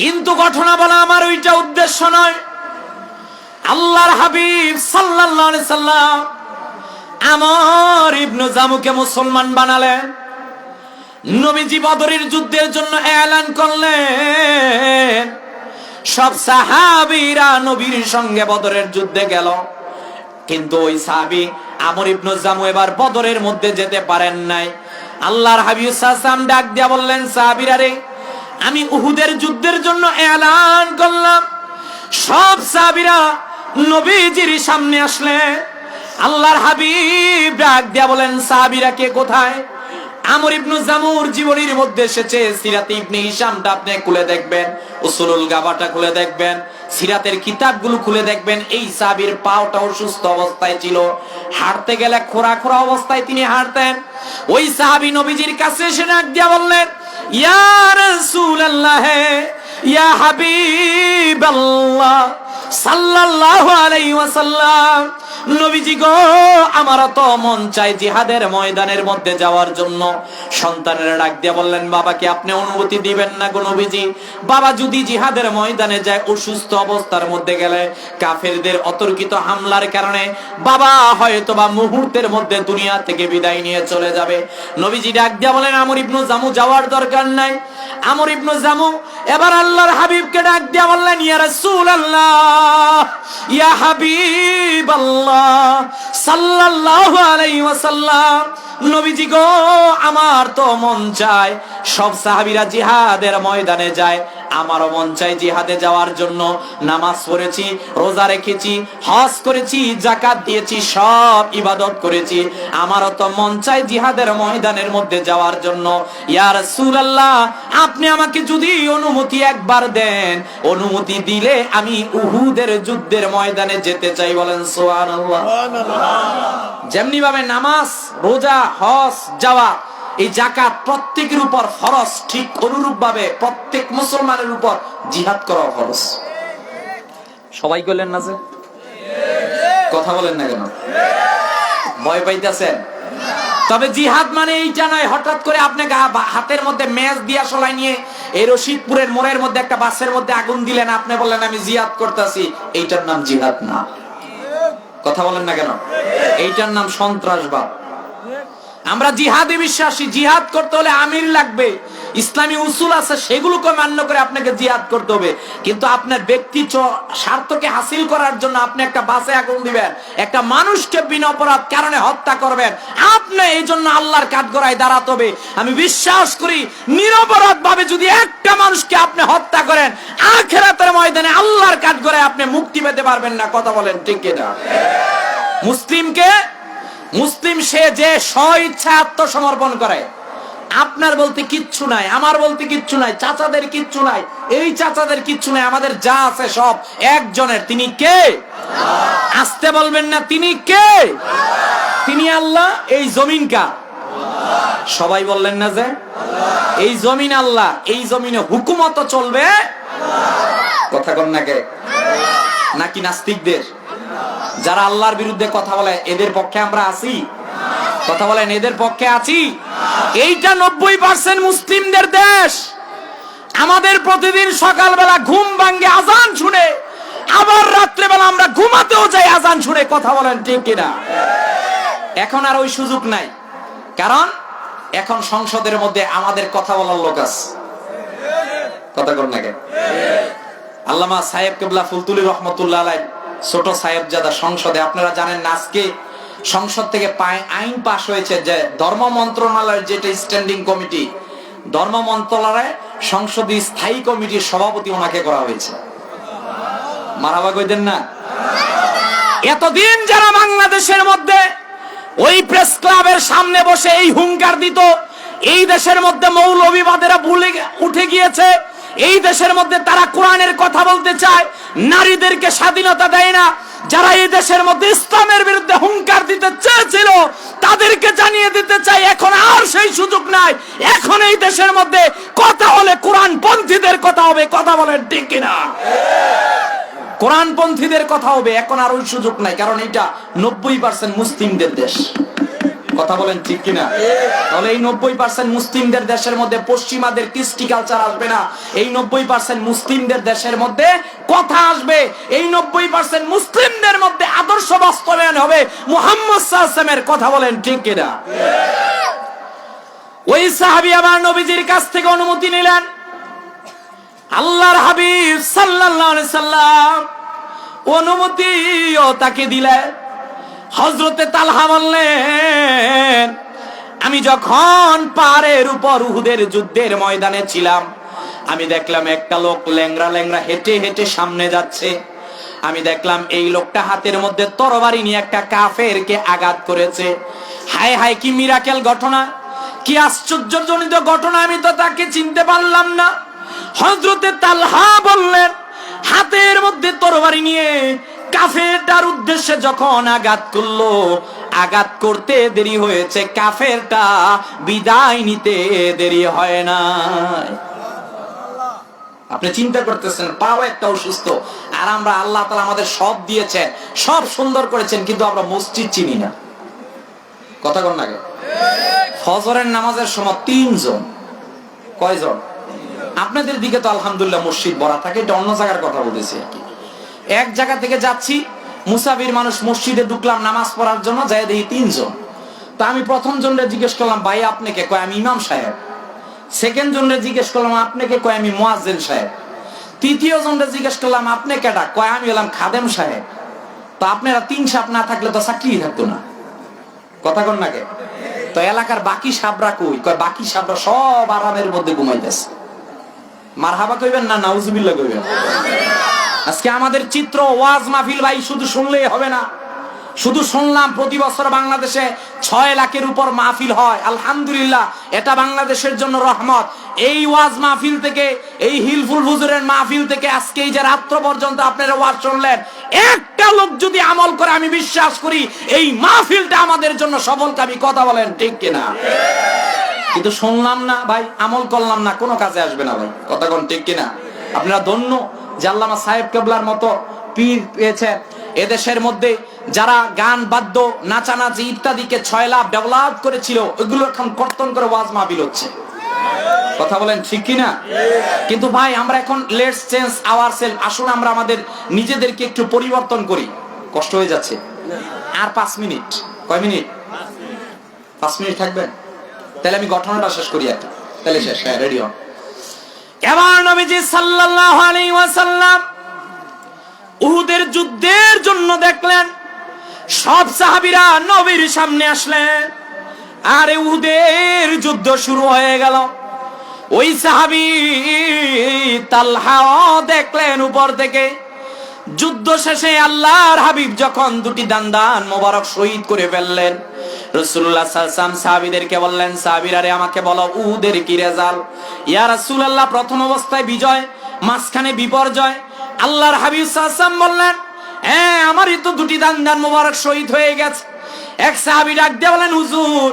কিন্তু ঘটনা বলা আমার ওইটা উদ্দেশ্য নয়। আল্লাহর হাবিব সাল্লাল্লাহু আলাইহি সাল্লাম আমর ইবনে জামুকে মুসলমান বানালেন। নবীজি বদরের যুদ্ধের জন্য এলান করলেন। সব সাহাবীরা নবীর সঙ্গে বদরের যুদ্ধে গেল, কিন্তু ওই সাহাবী আমর ইবনে জামু এবার বদরের মধ্যে যেতে পারেন নাই। আল্লাহর হাবিব সাল্লাল্লাহু আলাইহি ওয়াসাল্লাম ডাক দিয়া বললেন, সাহাবীরা রে, আমি উহুদের যুদ্ধের জন্য এলান করলাম। সব সাহাবীরা নবীজির সামনে আসলেন। আল্লাহর হাবিব ডাক দিয়া বলেন, সাহাবীরা কে কোথায়? আমর ইবনে জামুর জীবনীর মধ্যে এসেছে। সিরাতে ইবনে হিশামটা আপনি খুলে দেখবেন, উসুলুল গাবাটা খুলে দেখবেন, সিরাতের কিতাবগুলো খুলে দেখবেন। এই সাহাবীর পাওটা অসুস্থ অবস্থায় ছিল, হাঁটতে গেলে খোরা খোরা অবস্থায় তিনি হাঁটতেন। ওই সাহাবী নবীজির কাছে এসে ডাক দিয়া বললেন, ইয়া রাসূলুল্লাহ, ইয়া হাবিবাল্লাহ, সাল্লাল্লাহু আলাইহি ওয়াসাল্লাম, নবীজি গো আমার তো মন চাই জিহাদের ময়দানের মধ্যে যাওয়ার জন্য। সন্তানের ডাক দিয়ে বললেন, বাবাকে আপনি অনুমতি দিবেন না গো নবীজি? বাবা যদি জিহাদের ময়দানে যায়, অসুস্থ অবস্থার মধ্যে গেলে কাফেরদের অতর্কিত হামলার কারণে বাবা হয়তোবা মুহূর্তের মধ্যে দুনিয়া থেকে বিদায় নিয়ে চলে যাবে। নবীজি ডাক দিয়ে বলেন, আমর ইবনু জামু যাওয়ার দরকার নাই। আমর ইবনু জামু এবার আল্লাহর হাবিবকে ডাক দিয়ে বললেন, ইয়া রাসূলুল্লাহ, ইয়া হাবিবাল্লাহ সাল্লাল্লাহু আলাইহি ওয়াসাল্লাম, নবীজি গো আমার তো মন চায়, সব সাহাবীরা জিহাদের ময়দানে যায়, আমারও মন চাই জিহাদে যাওয়ার জন্য। নামাজ পড়েছি, রোজা রেখেছি, হজ করেছি, যাকাত দিয়েছি, সব ইবাদত করেছি, আমারও তো মন চাই জিহাদের ময়দানের মধ্যে যাওয়ার জন্য। ইয়া রাসূলুল্লাহ, আপনি আমাকে যদি অনুমতি একবার দেন, অনুমতি দিলে আমি উহুদের যুদ্ধের ময়দানে যেতে চাই। বলেন সুবহানাল্লাহ। যেমনি ভাবে নামাজ, রোজা, হজ, যাওয়া, এই যাকাত প্রত্যেকের উপর ফরজ, ঠিক অনুরূপ ভাবে প্রত্যেক মুসলমানের উপর জিহাদ করা ফরজ। সবাই করলেন না যে? কথা বলেন না কেন? ভয় পাইতেছেন? তবে জিহাদ মানে এইটা নয়, হঠাৎ করে আপনি হাতের মধ্যে ম্যাচ দিয়া সলাই নিয়ে এই রশিদপুরের মোড়ের মধ্যে একটা বাসের মধ্যে আগুন দিলেন, আপনি বললেন আমি জিহাদ করতেছি, এইটার নাম জিহাদ না। কথা বলেন না কেন? এইটার নাম সন্ত্রাসবাদ। আমরা জিহাদে বিশ্বাসী। জিহাদ করতে হলে আমির লাগবে, ইসলামী উসুল আছে, সেগুলোকে মান্য করে আপনাকে জিহাদ করতে হবে। কিন্তু আপনার ব্যক্তি স্বার্থকে হাসিল করার জন্য আপনি একটা বাসে আগুন দিবেন, একটা মানুষকে বিনা অপরাধ কারণে হত্যা করবেন, আপনি এই জন্য আল্লাহর কাঠগড়ায় দাঁড়াতে হবে। আমি বিশ্বাস করি নিরপরাধ ভাবে যদি একটা মানুষকে আপনি হত্যা করেন, আখিরাতের ময়দানে আল্লাহর কাঠগড়ায় আপনি মুক্তি পেতে পারবেন না। কথা বলেন ঠিক কিনা? মুসলিম সে যে স্ব-ইচ্ছা আত্মসমর্পণ করে। আপনার বলতে কিচ্ছু নাই, আমার বলতে কিচ্ছু নাই, চাচাদের কিচ্ছু নাই, এই চাচাদের কিচ্ছু নাই, আমাদের যা আছে সব একজনের। তিনি কে? আসতে বলবেন না, তিনি কে? তিনি আল্লাহ। এই জমিন কার? সবাই বললেন না যে এই জমিন আল্লাহ, এই জমিনে হুকুমত চলবে। কথা কন না কে? নাকি নাস্তিকদের? যারা আল্লাহর বিরুদ্ধে কথা বলে এদের পক্ষে আমরা আছি? কথা বলেন, এদের পক্ষে আছি? এইটা 90% মুসলিমদের দেশ। আমাদের প্রতিদিন সকালবেলা ঘুম ভাঙ্গে আজান শুনে, আবার রাত্রেবেলা আমরা ঘুমাতেও যাই আজান শুনে। কথা বলেন ঠিক কিনা? এখন আর ওই সুযোগ নাই, কারণ এখন সংসদের মধ্যে আমাদের কথা বলার লোক আছে। কথা কর না কে? আল্লামা সাহেব কেবলা ফুলতুলি রহমতুল্লাহ আলাইহি ছোট সাহেবজাদা সংসদে, আপনারা জানেন না, আজকে সংসদ থেকে আইন পাশ হয়েছে যে ধর্ম মন্ত্রণালয়ের যেটা স্ট্যান্ডিং কমিটি, ধর্ম মন্ত্রণালয় সংসদীয় স্থায়ী কমিটির সভাপতি ওনাকে করা হয়েছে। মারাবা কইদেন না? এতদিন যারা বাংলাদেশের মধ্যে ওই প্রেস ক্লাবের সামনে বসে এই হুঙ্কার দিত, এই দেশের মধ্যে মৌলভীবাদেরা ভুলে উঠে গিয়েছে, এই দেশের মধ্যে তারা কোরআনের কথা বলতে চায়, নারীদেরকে স্বাধীনতা দেয় না, যারা এই দেশের মধ্যে ইসলামের বিরুদ্ধে হুঙ্কার দিতে চেয়েছিল তাদেরকে জানিয়ে দিতে চাই এখন আর সেই সুযোগ নাই। এখন এই দেশের মধ্যে কথা হলে কোরআন পন্থীদের কথা হবে। কথা বলেন ঠিক কিনা? কোরআন পন্থীদের কথা হবে, এখন আর ওই সুযোগ নাই, কারণ এটা 90% মুসলিমদের দেশ। কথা বলেন ঠিক কিনা? তাহলে এই 90% মুসলিমদের দেশের মধ্যে পশ্চিমাদের কৃষ্টি কালচার আসবে না। এই 90% মুসলিমদের দেশের মধ্যে কথা আসবে। এই 90% মুসলিমদের মধ্যে আদর্শ বাস্তবায়ন হবে মুহাম্মদ সাল্লাল্লাহু আলাইহি ওয়াসাল্লামের। কথা বলেন ঠিক কিনা? ওই সাহাবী আবার নবীজির কাছ থেকে অনুমতি নিলেন। আল্লাহর হাবিব সাল্লাল্লাহু আলাইহি সাল্লাম অনুমতিও তাকে দিলেন। হযরতে তালহা বললেন, আমি যখন পাহাড়ের উপর উহুদের যুদ্ধের ময়দানে ছিলাম, আমি দেখলাম একটা লোক ল্যাংড়া ল্যাংড়া হেঁটে হেঁটে সামনে যাচ্ছে। আমি দেখলাম এই লোকটা হাতের মধ্যে তরবারি নিয়ে একটা কাফেরকে আঘাত করেছে। হায় হায়, কি মিরাকেল ঘটনা, কি আশ্চর্যজনিত ঘটনা, আমি তো তাকে চিনতে পারলাম না। হযরতে তালহা বললেন, হাতের মধ্যে তরবারি নিয়ে কাফেরটার উদ্দেশ্যে যখন আঘাত করলো, আঘাত করতে দেরি হয়েছে, কাফেরটা বিদায় নিতে দেরি হয় না। আপনি চিন্তা করতেছেন পাও একটা অসুস্থ, আর আমরা আল্লাহ তাআলা আমাদের সব দিয়েছেন, সব সুন্দর করেছেন, কিন্তু আমরা মসজিদ চিনি না। কথা কোন লাগে? ফজরের নামাজের সময় 3 জন, কয়জন? আপনাদের দিকে তো আলহামদুলিল্লাহ মসজিদ ভরা থাকে, এটা অন্য জায়গার কথা বলতেছি আর কি। এক জায়গা থেকে যাচ্ছি, মুসাফির মানুষ, মসজিদে ঢুকলাম নামাজ পড়ার জন্য, যাই দেখি 3 জন। তা আমি প্রথম জনরে জিজ্ঞেস করলাম, ভাই আপনি কে? কয় আমি ইমাম সাহেব। সেকেন্ড জনরে জিজ্ঞেস করলাম, আপনি কে? কয় আমি মুয়াজ্জিন সাহেব। তৃতীয় জনরে জিজ্ঞেস করলাম, আপনি কেডা? কয় আমি হলাম খাদেম সাহেব। তো আপনারা 3 সাপ না থাকলে তো চাকরি থাকতো না। কথা কোন নাকি? তো এলাকার বাকি সাবরা কই? কয় বাকি সাবরা সব আরামের মধ্যে ঘুমাইতেছে। মারহাবা কইবেন না নাউজুবিল্লাহ কইবেন? আজকে আমাদের চিত্র ওয়াজ মাহফিল ভাই শুধু শুনলেই হবে না। শুধু শুনলাম প্রতি বছর বাংলাদেশে 6 লাখের উপর মাহফিল হয়, আলহামদুলিল্লাহ, এটা বাংলাদেশের জন্য রহমত। এই ওয়াজ মাহফিল থেকে, এই হিলফুল হুজুরের মাহফিল থেকে আজকে এই যে রাত্র পর্যন্ত আপনারা ওয়াজ শুনলেন, একটা লোক যদি আমল করে, আমি বিশ্বাস করি এই মাহফিলটা আমাদের জন্য সফলকামী। কথা বলেন ঠিক কিনা? কিন্তু শুনলাম না ভাই, আমল করলাম না, কোনো কাজে আসবে না ভাই। কথা কোন ঠিক কিনা? আপনারা ধন্য যে আল্লামা সাহেব কেবলার মতো পীর পেয়েছেন। এদেশের মধ্যে যারা গান বাদ্য নাচানাচি ইত্যাদিকে 6 লাখ ডেভেলপ করেছিল, ওইগুলো এখন কর্তন করে ওয়াজ মাহফিল হচ্ছে। কথা বলেন ঠিক কিনা? কিন্তু ভাই আমরা এখন লেটস চেঞ্জ আওয়ারসেলফ, আসুন আমরা আমাদের নিজেদেরকে একটু পরিবর্তন করি। কষ্ট হয়ে যাচ্ছে আর 5 মিনিট। কয় মিনিট? 5 মিনিট থাকবেন? তাহলে আমি ঘটনাটা শেষ করি একটা, তাহলে শেষ। হ্যাঁ, রেডি হন। এবার নবীজি সাল্লাল্লাহু আলাইহি ওয়াসাল্লাম উহুদের যুদ্ধের জন্য দেখলেন সব সাহাবীরা নবীর সামনে আসলেন, আর উহুদের যুদ্ধ শুরু হয়ে গেল। ওই সাহাবী তালহা দেখলেন উপর থেকে। যুদ্ধ শেষে আল্লাহর হাবিব যখন 2টি দান মোবারক শহীদ করে ফেললেন, রাসূলুল্লাহ সাল্লাল্লাহু আলাইহি ওয়াসাল্লাম সাহাবীদেরকে বললেন, সাহাবীরা রে আমাকে বলো উহুদের কি রেজাল্ট? ইয়া রাসূলুল্লাহ, প্রথম অবস্থায় বিজয়, মাঝখানে বিপর্যয়। আল্লাহর হাবিব সাল্লাল্লাহু আলাইহি ওয়াসাল্লাম বললেন, হ্যাঁ আমারই তো 2টি দান মোবারক শহীদ হয়ে গেছে। এক সাহাবী ডাক দিয়ে বলেন, হুজুর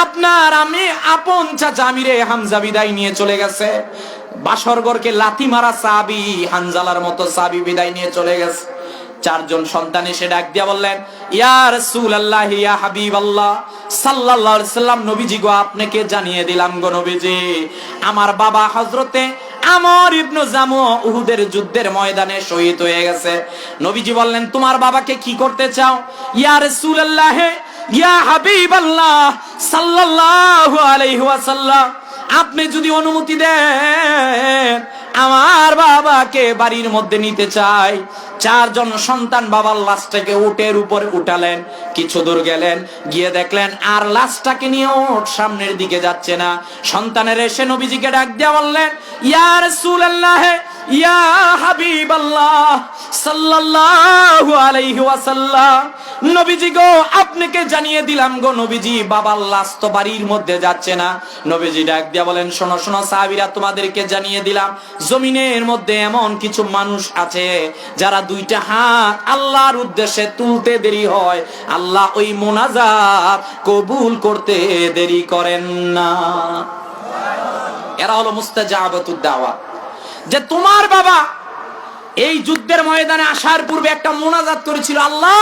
আপনার আমি আপন চাচা আমিরে হামজা বিদায় নিয়ে চলে গেছে। বাসরগরকে লাথি মারা সাহাবী হানজালার মতো সাহাবী বিদায় নিয়ে চলে গেছে। 4 জন সন্তান এসে ডাক দিয়া বললেন, ইয়া রাসূলুল্লাহ ইয়া হাবিবাল্লাহ সাল্লাল্লাহু আলাইহি সাল্লাম, নবীজি গো আপনাকে জানিয়ে দিলাম গো নবীজি, আমার বাবা হযরতে আমর ইবনে জামু উহুদের যুদ্ধের ময়দানে শহীদ হয়ে গেছে। নবীজি বললেন, তোমার বাবাকে কি করতে চাও? ইয়া রাসূলুল্লাহ ইয়া হাবিবাল্লাহ সাল্লাল্লাহু আলাইহি ওয়াসাল্লাম, আপনি যদি অনুমতি দেন আমার বাবাকে বাড়ির মধ্যে নিতে চাই। 4 জন সন্তান বাবার লাশটাকে উটের উপরে উঠালেন, কিছু দূর গেলেন, গিয়ে দেখলেন আর লাশটাকে নিয়ে ওট সামনের দিকে যাচ্ছে না। সন্তানের এসে নবীজিকে ডাক দিয়া বললেন, ইয়া রাসূলুল্লাহ ইয়া হাবিবাল্লাহ সাল্লাল্লাহু আলাইহি ওয়াসাল্লাম, নবীজি গো আপনাকে জানিয়ে দিলাম গো নবীজি, বাবার লাশ তো বাড়ির মধ্যে যাচ্ছে না। নবীজি ডাক দিয়া বলেন, শোনো শোনো সাহাবীরা, তোমাদেরকে জানিয়ে দিলাম জমিনের মধ্যে এমন কিছু মানুষ আছে যারা 2টা হাত আল্লাহর উদ্দেশ্যে তুলতে দেরি হয়, আল্লাহ ওই মুনাজাত কবুল করতে দেরি করেন না। এরা হলো মুস্তাজাবাতুদ দাওয়া। যে তোমার বাবা এই যুদ্ধের ময়দানে আসার পূর্বে একটা মুনাজাত করেছিল, আল্লাহ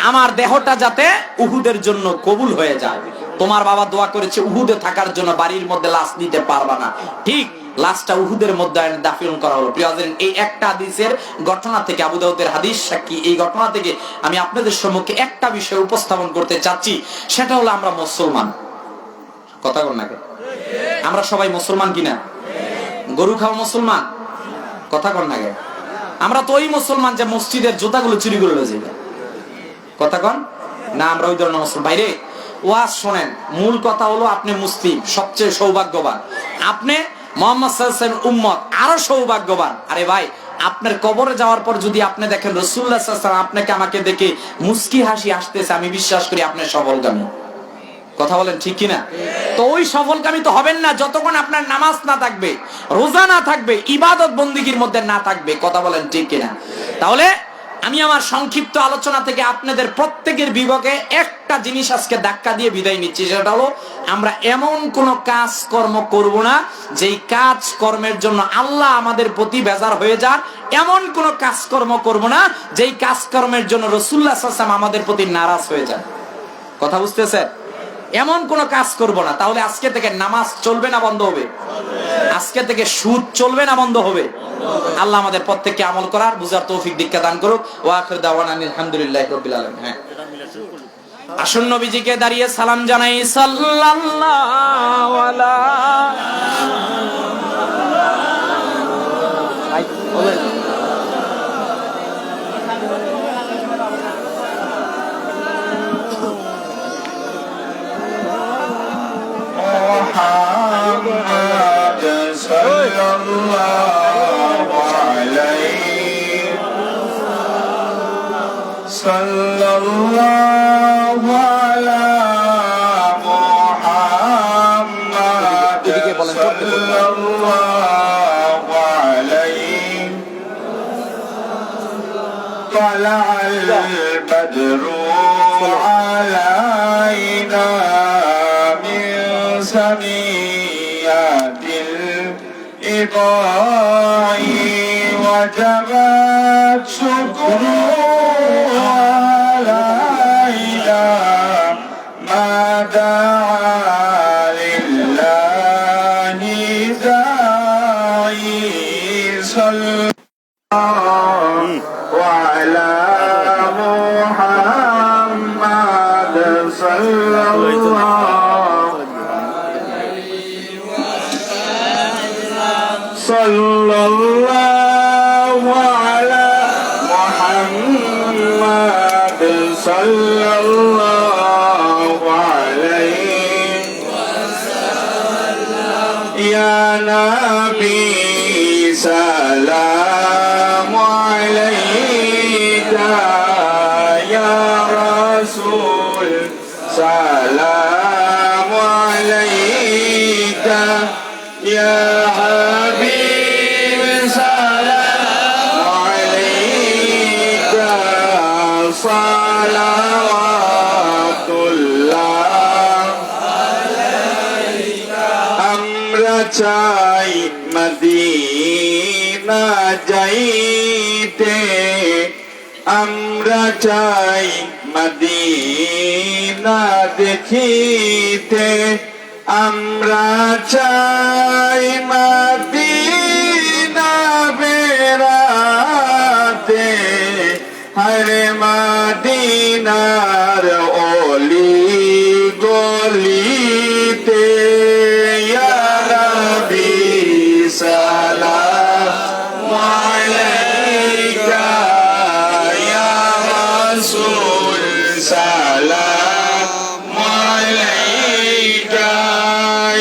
আমার দেহটা যাতে উহুদের জন্য কবুল হয়ে যায়। তোমার বাবা দোয়া করেছে উহুদে থাকার জন্য, বাড়ির মধ্যে লাশ দিতে পারবা না। ঠিক লাশটা উহুদের মধ্যে দাফন করা হলো। প্রিয়জন, এই একটা হাদিসের ঘটনা থেকে, আবু দাউদের হাদিস সাক্ষী, এই ঘটনা থেকে আমি আপনাদের সম্মুখে একটা বিষয় উপস্থাপন করতে চাচ্ছি। সেটা হলো আমরা মুসলমান। কথা বল না, আমরা সবাই মুসলমান কিনা? গরু খাওয়া মুসলমান? কথা কন না, আমরা তো ওই মুসলমান যে মসজিদের জুতাগুলো চুরি করে লয়ে যাবে। কথা কন না, আমরা ওই ধরনের মুসলমান। বাইরে ওয়াজ শোনেন, মূল কথা হলো আপনি মুসলিম, সবচেয়ে সৌভাগ্যবান। আপনি মুহাম্মদ সাল্লাল্লাহু আলাইহি ওয়াসাল্লাম উম্মত, আরো সৌভাগ্যবান। আরে ভাই, আপনার কবরে যাওয়ার পর যদি আপনি দেখেন রাসূলুল্লাহ সাল্লাল্লাহু আলাইহি ওয়াসাল্লাম আপনাকে আমাকে দেখে মুস্কি হাসি আসতেছে, আমি বিশ্বাস করি আপনি সফলকামী। কথা বলেন ঠিক কিনা? তো ওই সফলকামী তো হবেন না যতক্ষণ আপনার নামাজ না থাকবে, রোজা না থাকবে, ইবাদত বন্দেগীর মধ্যে না থাকবে। কথা বলেন ঠিক কিনা? তাহলে আমি আমার সংক্ষিপ্ত আলোচনা থেকে আপনাদের প্রত্যেকের বিবেকে একটা জিনিস আজকে ধাক্কা দিয়ে বিদায় নিচ্ছি, সেটা হলো আমরা এমন কোন কাজ কর্ম করব না যেই কাজ কর্মের জন্য আল্লাহ আমাদের প্রতি বেজার হয়ে যান, এমন কোন কাজকর্ম করব না যেই কাজকর্মের জন্য রাসূলুল্লাহ সাল্লাল্লাহু আলাইহি ওয়াসাল্লাম আমাদের প্রতি নারাজ হয়ে যান। কথা বুঝতেছেন? এমন কোন কাজ করব না। তাহলে আজকে থেকে নামাজ চলবে না বন্ধ হবে? আজকে থেকে সুদ চলবে না বন্ধ হবে? আল্লাহ আমাদের প্রত্যেককে আমল করার বুঝার তৌফিক দীক্ষা দান করুক। ওয়া আখির দাওয়ানা আলহামদুলিল্লাহি রাব্বিল আলামিন। হ্যাঁ, আসুন নবীজিকে দাঁড়িয়ে সালাম জানাই। সাল্লাল্লাহু আলা محمد صلى الله عليه صلى الله على محمد صلى الله عليه طلع البدر علينا سميات الإضاء وجبت شكر علينا ما دعا لله داعي صلى الله وعلى محمد صلى الله صلى الله على محمد صلى الله عليه يا نبي سلام عليك يا رسول سلام عليك يا حبيب سلام عليك صلوات الله عليك আমরা চাই মদিনা যাইতে আমরা চাই মদিনা দেখিতে আমরা চাই মদিনা বেড়াতে হরে মদিনার অলি গলিতে ইয়া নবী সালাম আলাইকা ইয়া রাসূল সালাম আলাইকা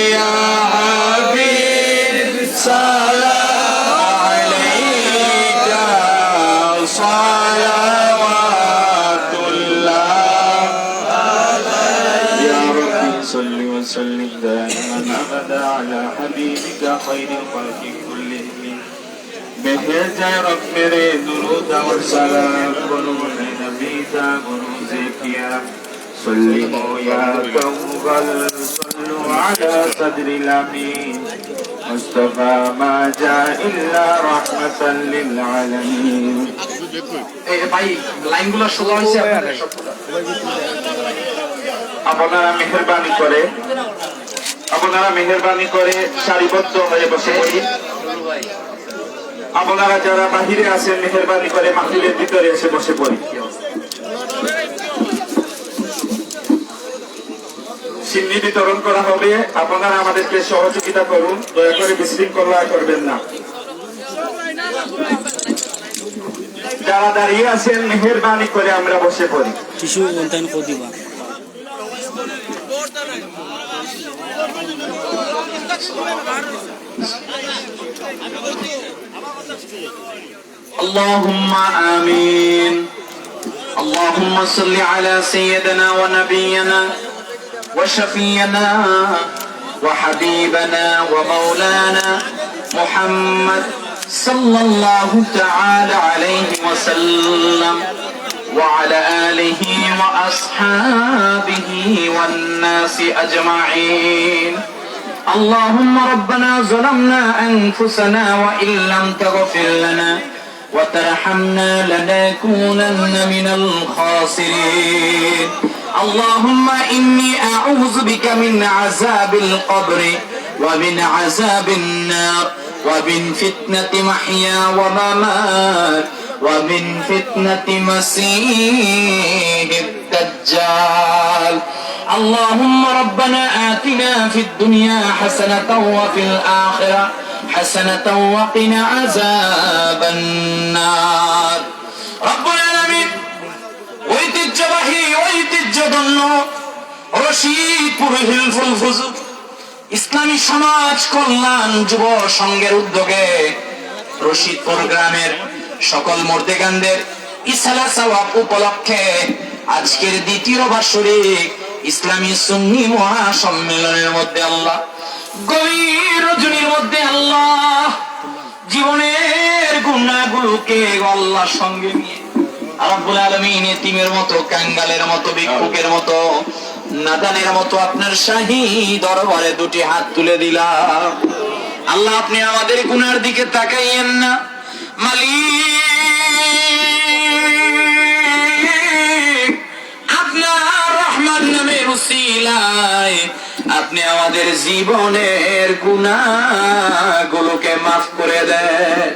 ইয়া হাবিব সালাম আলাইকা সালাওয়াতুল্লাহ يا رب صل وسلم دائما ابدا على حبيبك خير الخلق كلهم بهج رب میرے درود اور سلام بنو نبی کا بروز کیا سلموا يا كوغل صلوا على صدر الامين مصطفى ما جاء الا رحمة للعالمين এই ভাই লাইনগুলো শোনা হয়েছে আপনাদের সবগুলো। আপনারা মেহেরবানি করে সারিবদ্ধ হয়ে বসে পড়ি। আপনারা যারা বাহিরে আছেন মেহেরবানি করে মাহফিলের ভিতরে এসে বসে পড়ি। সিন্নি বিতরণ করা হবে, আপনারা আমাদেরকে সহযোগিতা করুন, দয়া করে বিশৃঙ্খলা করবেন না। যারা দাঁড়িয়ে আছেন মেহেরবানি করে আমরা বসে পড়ি। اللهم آمين. اللهم صل على سيدنا ونبينا وشفينا وحبيبنا ومولانا محمد সাল্লাল্লাহু তাআলা আলাইহি ওয়াসাল্লাম وعلى آله وأصحابه والناس أجمعين. اللهم ربنا ظلمنا أنفسنا وإن لم تغفر لنا وترحمنا لنكونن من الخاسرين. اللهم إني أعوذ بك من عذاب القبر ومن عذاب النار ومن فتنة محيا وممات ومن فتنة مسيح الدجال. اللهم ربنا آتنا في الدنيا حسنة وفي الآخرة حسنة وقنا عذاب النار. رب العالمين ঐতিহ্যবাহী ঐতিহ্যধন্য রশিদপুর হিলফুল ফুজুর ইসলামী সমাজ কল্যাণ যুব সংঘের উদ্যোগে রশিদপুর গ্রামের সকল মুর্দেগানদের ইসালা সওয়াব উপলক্ষে আজকের দ্বিতীয় বার্ষিক ইসলামী সুন্নি মহাসম্মেলনের মধ্যে আল্লাহ গভীর রজনীর মধ্যে আল্লাহ জীবনের গুনাহগুলোকে আল্লাহর সঙ্গে নিয়ে রব্বুল আলামিন এতিমের মতো, কাঙ্গালের মতো, ভিক্ষুকের মতো, নাদানের মতো আপনার শাহী দরবারে দুটি হাত তুলে দিলাম। আল্লাহ আপনি আমাদের গুনার দিকে তাকাইয়েন না মালিক। আপনার রহমান নামের উসিলায় আপনি আমাদের জীবনের গুনাহগুলোকে মাফ করে দেন।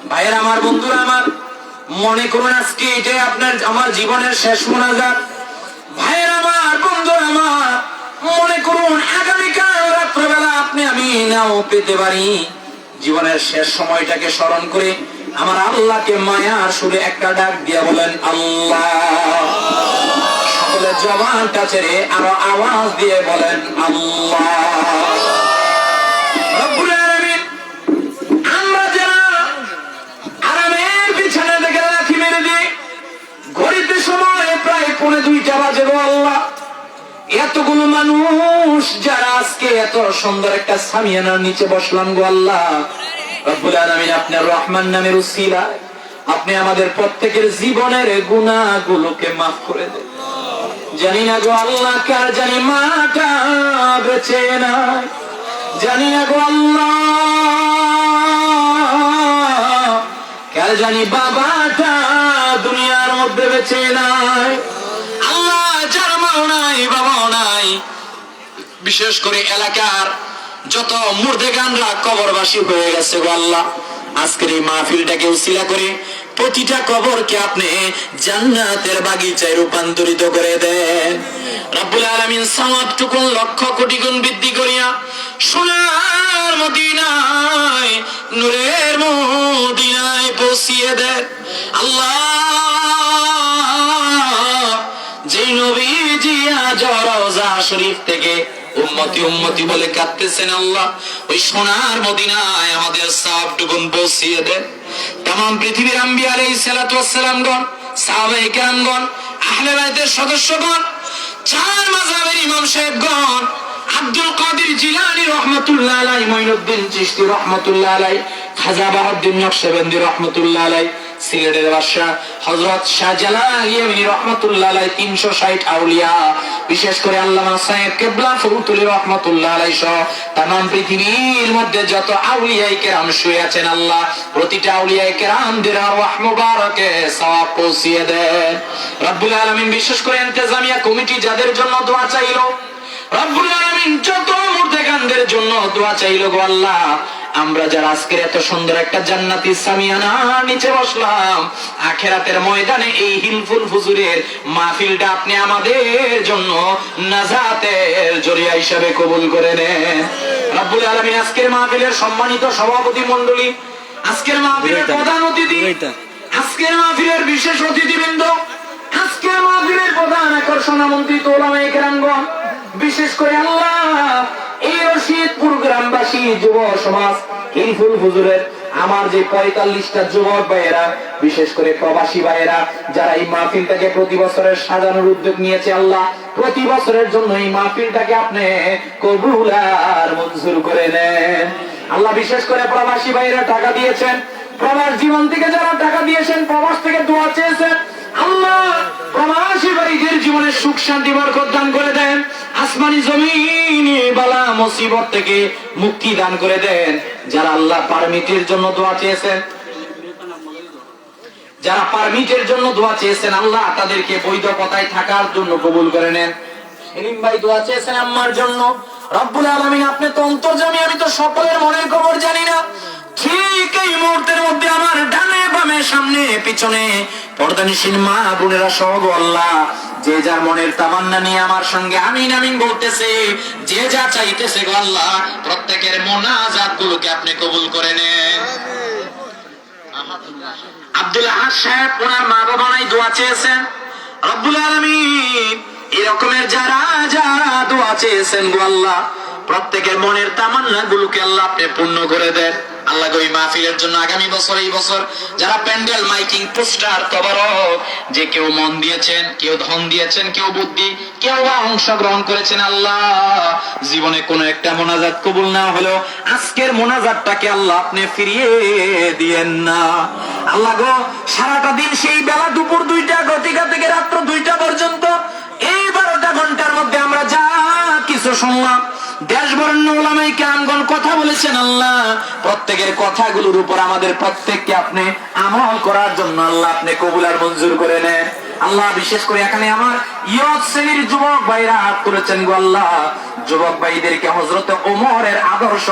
ভাইয়ের আমার, বন্ধুরা আমার, মনে করুন আজকে এটাই আপনার আমার জীবনের শেষ মোনাজাত। ভাইয়ের আমার, বন্ধুরা আমার, মনে করুন আগামীকাল রাত্রেবেলা আপনি আমি নাও পেতে পারি। জীবনের শেষ সময়টাকে স্মরণ করে আমার আল্লাহকে মায়ার সুরে একটা ডাক দিয়া বলেন আল্লাহ। সকলে জবানটা ছেড়ে আরো আওয়াজ দিয়ে বলেন আল্লাহ। রব্বুল আলামিন, আমরা যারা আরামের বিছানা থেকে লাথি মেরে দিই, ঘড়িতে সময় প্রায় 1:45 বাজে গো আল্লাহ, এতগুলো মানুষ যারা আজকে এত সুন্দর একটা সামিয়ানার নিচে বসলাম গো আল্লাহ, রব্বুল আলামিন আপনার রহমান নামের উসিলায় আপনি আমাদের প্রত্যেকের জীবনের গুনাহগুলোকে মাফ করে দেন। জানি না গো আল্লাহ কার জানি মাটা বেঁচে নাই, জানি না গো আল্লাহ কার জানি বাবাটা দুনিয়ার মধ্যে বেঁচে নাই। আল্লাহ যার মাও নাই, বাবাও নাই, বিশেষ করে এলাকার যত মুর্দেগানরা কবরবাসী হয়ে গেছে গো আল্লাহ, আজকের এই মাহফিলটাকে উসিলা করে প্রতিটা কবরকে আপনি জান্নাতের বাগিচায় রূপান্তরিত করে দেন। রব্বুল আলামিন সওয়াবটুকু লক্ষ কোটি গুণ বৃদ্ধি করিয়া সোনার মদিনায়, নূরের মদিনায় পৌঁছিয়ে দেন আল্লাহ। যে নবীজি আজ রওজা শরীফ থেকে উম্মতি উম্মতি বলে কাঁদতেছেন আল্লাহ, ওই সোনার মদিনায় আমাদের সওয়াবটুকু পৌঁছিয়ে দেন। तमाम পৃথিবীর আম্বিয়া আলাইহিস সালাতু ওয়াস সালামগণ, সাহাবায়ে কেরামগণ, আহলে বাইতের সদস্যগণ, চার মাযহাবের ইমাম সাহেবগণ, আব্দুল কাদের জিলানী রাহমাতুল্লাহ আলাইহি, মুঈনুদ্দিন চিশতি রাহমাতুল্লাহ আলাইহি, খাজা বাহাউদ্দিন নকশবন্দি রাহমাতুল্লাহ আলাইহি, সিলেটের বাদশা হযরত শাহজালাল ইয়ামানি রাহমাতুল্লাহ আলাইহি, 360 আউলিয়া, বিশেষ করে আল্লামা সাহেব কিবলা ফরুতুলি রাহমাতুল্লাহ আলাইহি সহ तमाम পৃথিবীর মধ্যে যত আউলিয়ায়ে কেরাম শুয়ে আছেন আল্লাহ, প্রতিটা আউলিয়ায়ে কেরামদের আরওয়াহ মুবারকে সওয়াব পৌঁছিয়ে দেন রব্বুল আলামিন। বিশেষ করে ইন্তেজামিয়া কমিটি যাদের জন্য দোয়া চাইলো, রব্বুল আলামিন যত মুর্দেগানদের জন্য দোয়া চাইলো গো আল্লাহ, আমরা যারা আজকের এত সুন্দর একটা জান্নাতি সামিয়ানা নিচে বসলাম, আখিরাতের ময়দানে এই হিলফুল ফুজুরের মাহফিলটা আপনি আমাদের জন্য নাজাতের জরিয়া হিসেবে কবুল করে নেন রব্বুল আলামিন। আজকের মাহফিলের সম্মানিত সভাপতি মণ্ডলী, আজকের মাহফিলের প্রধান অতিথি, আজকের মাহফিলের বিশেষ অতিথিবৃন্দ, আজকের মাহফিলের প্রধান আকর্ষণ আমন্ত্রিত উলামায়ে কেরামগণ, বিশেষ করে আল্লাহ এই রশিদপুর গ্রামবাসী যুব সমাজ হিলফুল হুজুরের আমার যে 45টা যুবক ভাইয়েরা, বিশেষ করে প্রবাসী ভাইয়েরা, যারা এই মাহফিলটাকে প্রতি বছরের সাজানোর উদ্যোগ নিয়েছে আল্লাহ, প্রতি বছরের জন্য এই মাহফিলটাকে আপনি কবুল আর মঞ্জুর করে নেন। আল্লাহ বিশেষ করে প্রবাসী ভাইরা টাকা দিয়েছেন, প্রবাস জীবন থেকে যারা টাকা দিয়েছেন, প্রবাস থেকে দোয়া চেয়েছেন, আল্লাহ প্রবাসী ভাইদের জীবনে সুখ শান্তি বরকত দান করে দেন, আসমানি জমিনে বালা মুসিবত থেকে মুক্তি দান করে দেন। যারা আল্লাহ পারমিটের জন্য দোয়া চেয়েছেন, যারা পারমিটের জন্য দোয়া চেয়েছেন, আল্লাহ তাদেরকে বৈধ পথায় থাকার জন্য কবুল করে নেন। সেলিম ভাই দোয়া চেয়েছেন আম্মার জন্য। রব্বুল আলামিন আপনি তো অন্তর্যামী, আমি তো সকলের মনের খবর জানি না। ঠিক এই মুহূর্তের মধ্যে আমার ডানে বামে সামনে পিছনে পর্দানিশীল মা বোনেরা সহ আল্লাহ যে যার মনের তামান্না নিয়ে আমার সঙ্গে আমিন আমিন বলতেছে, যে যা চাইতেছে গো আল্লাহ প্রত্যেকের মোনাজাত গুলোকে আপনি কবুল করে নেন। আব্দুল আহাদ সাহেব ওনার মা বাবা নাই দোয়া চেয়েছেন। রব্বুল আলামিন এরকমের যারা যারা দোয়া চেয়েছেন গো আল্লাহ প্রত্যেকের মনের তামান্না গুলোকে আল্লাহ আপনি পূর্ণ করে দেন। আল্লাহ ওই মাহফিলের জন্য আগামী বছর এই বছর যারা প্যান্ডেল মাইকিং পোস্টার তবারক যে কেউ মন দিয়েছেন, কেউ ধন দিয়েছেন, কেউ বুদ্ধি, কেউ বা অংশগ্রহণ করেছেন, আল্লাহ জীবনে কোনো একটা মোনাজাত কবুল না হলেও আজকের মোনাজাতটাকে আল্লাহ আপনি ফিরিয়ে দিয়েন না। আল্লাহ গো সারাটা দিন সেই বেলা দুপুর 2টা গতিকা থেকে রাত্র 2টা পর্যন্ত এই 12টা ঘন্টার মধ্যে আমরা যা কিছু শুনলাম, দেশ বরেণ্য ওলামায়ে কেরামগণ কথা বলেছেন, আল্লাহ প্রত্যেকের কথাগুলোর উপর আমাদের প্রত্যেককে আপনি আমল করার জন্য আল্লাহ আপনি কবুল আর মঞ্জুর করে নেন। আল্লাহ বিশেষ করে এখানে আমার ইয়ত শ্রেণীর যুবক ভাইরা হাত করেছেন গো আল্লাহ, যুবক ভাইদেরকে হযরত ওমরের আদর্শ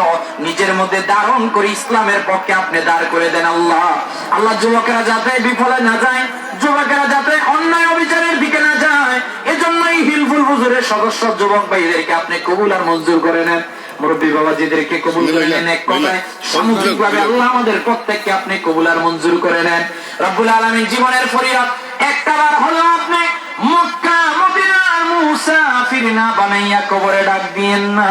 নিজের মধ্যে ধারণ করে ইসলামের পক্ষে আপনি দাঁড় করে দেন। আল্লাহ আল্লাহ যুবকেরা যাতে বিফলে না যায়, যুবকেরা যাতে অন্যায় অবিচারের দিকে না যায়, এজন্যই হিলফুল হুজুরের সদস্য যুবক ভাইদেরকে আপনি কবুল আর মঞ্জুর করে নেন। মুরব্বী বাবাজিদেরকে কবুল করে নেন। এক কথায় সামগ্রিকভাবে আল্লাহ আমাদের প্রত্যেককে আপনি কবুল আর মঞ্জুর করে নেন। রব্বুল আলামিন জীবনের ফরিয়াদ একটাবার হলো আপনি মক্কা মদিনার মুসাফির না বানাইয়া কবরে ডাক দিয়েন না।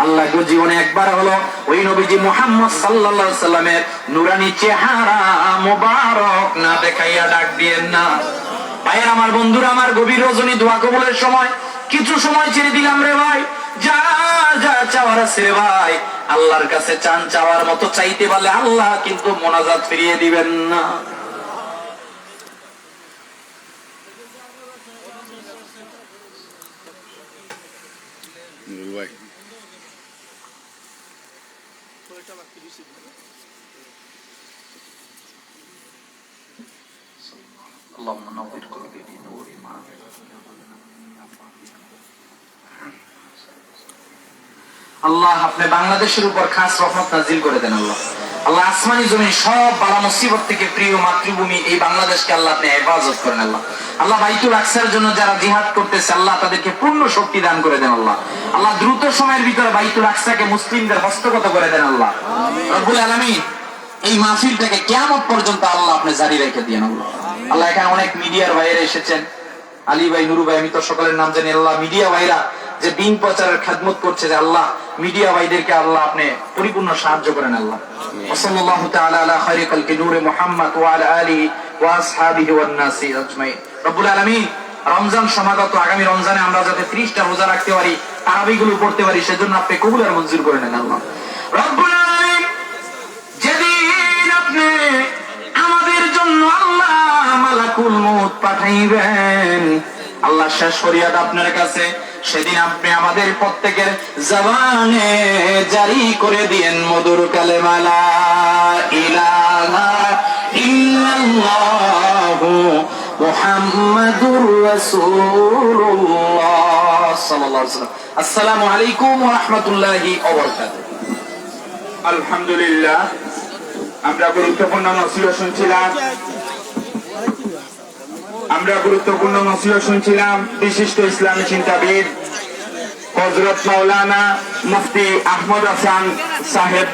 আল্লাহ গো জীবনে একবার হলো ওই নবীজি মুহাম্মদ সাল্লাল্লাহু আলাইহি সাল্লামের নূরানি চেহারা মোবারক না দেখাইয়া ডাক দিয়েন না। ভাইয়ের আমার বন্ধুরা আমার গভীর রজনী দোয়া কবুলের সময় কিছু সময় ছেড়ে দিলাম রে ভাই, যা যা চাওয়ার আছে রে ভাই আল্লাহর কাছে চান, চাওয়ার মতো চাইতে পারলে আল্লাহ কিন্তু মোনাজাত ফিরিয়ে দিবেন না। আল্লাহ আপনি বাংলাদেশের উপর খাস রহমত নাজিল করে দেন। আল্লাহ আল্লাহ আসমানি জমিন সব বালা মুসিবত থেকে প্রিয় মাতৃভূমি এই বাংলাদেশকে আল্লাহ আপনি হেফাজত করেন। আল্লাহ আল্লাহ বাইতুল আকসার জন্য যারা জিহাদ করতেছে আল্লাহ তাদেরকে পূর্ণ শক্তি দান করে দেন। আল্লাহ আল্লাহ দ্রুত সময়ের ভিতরে বাইতুল আকসাকে মুসলিমদের হস্তগত করে দেন। আল্লাহ রব্বুল আলামিন এই মাহফিলটাকে কিয়ামত পর্যন্ত আল্লাহ আপনি জারি রেখে দিয়েন। আল্লাহ আল্লাহ এখানে অনেক মিডিয়ার ভাইরা এসেছেন, আলী ভাই, নুরু ভাই, আমি তো সকলের নাম জানি। আল্লাহ মিডিয়া ভাইরা যে দিন প্রচারের খেদমত করছে, যে আল্লাহ মিডিয়া ভাইদেরকে আল্লাহ আপনি পরিপূর্ণ সাহায্য করেন। আল্লাহ সাল্লাল্লাহু তাআলা আলা খায়রি খালকি নূরে মুহাম্মদ ওয়া আলা আলিহি ওয়া আসহাবিহি ওয়ান নাসি আজমাইন। রব্বুল আলামিন রমজান সমাগত, আগামী রমজানে আমরা যাতে 30টা রোজা রাখতে পারি, তারাবিগুলো পড়তে পারি, সেজন্য আপনি কবুল আর মঞ্জুর করে নেন। আল্লাহ রব্বুল আলামিন যেদিন আপনি আমাদের জন্য আল্লাহ মালাকুল মউত পাঠাইবেন, আল্লাহ শেষ ফরিয়াদ আপনার কাছে, সেদিন আপনি আমাদের প্রত্যেকের জবানে জারি করে দিয়েন মধুর কালেমা লা ইলাহা ইল্লাল্লাহু মুহাম্মাদুর রাসূলুল্লাহ সাল্লাল্লাহু আলাইহি ওয়াসাল্লাম। আসসালামু আলাইকুম ওয়া রাহমাতুল্লাহি ওয়া বারাকাতুহু। আলহামদুলিল্লাহ, আমরা গুরুত্বপূর্ণ নসিহত শুনছিলাম। বিশিষ্ট ইসলামী চিন্তাবিদ হযরত মাওলানা মুফতি আহমদ হাসান সাহেব।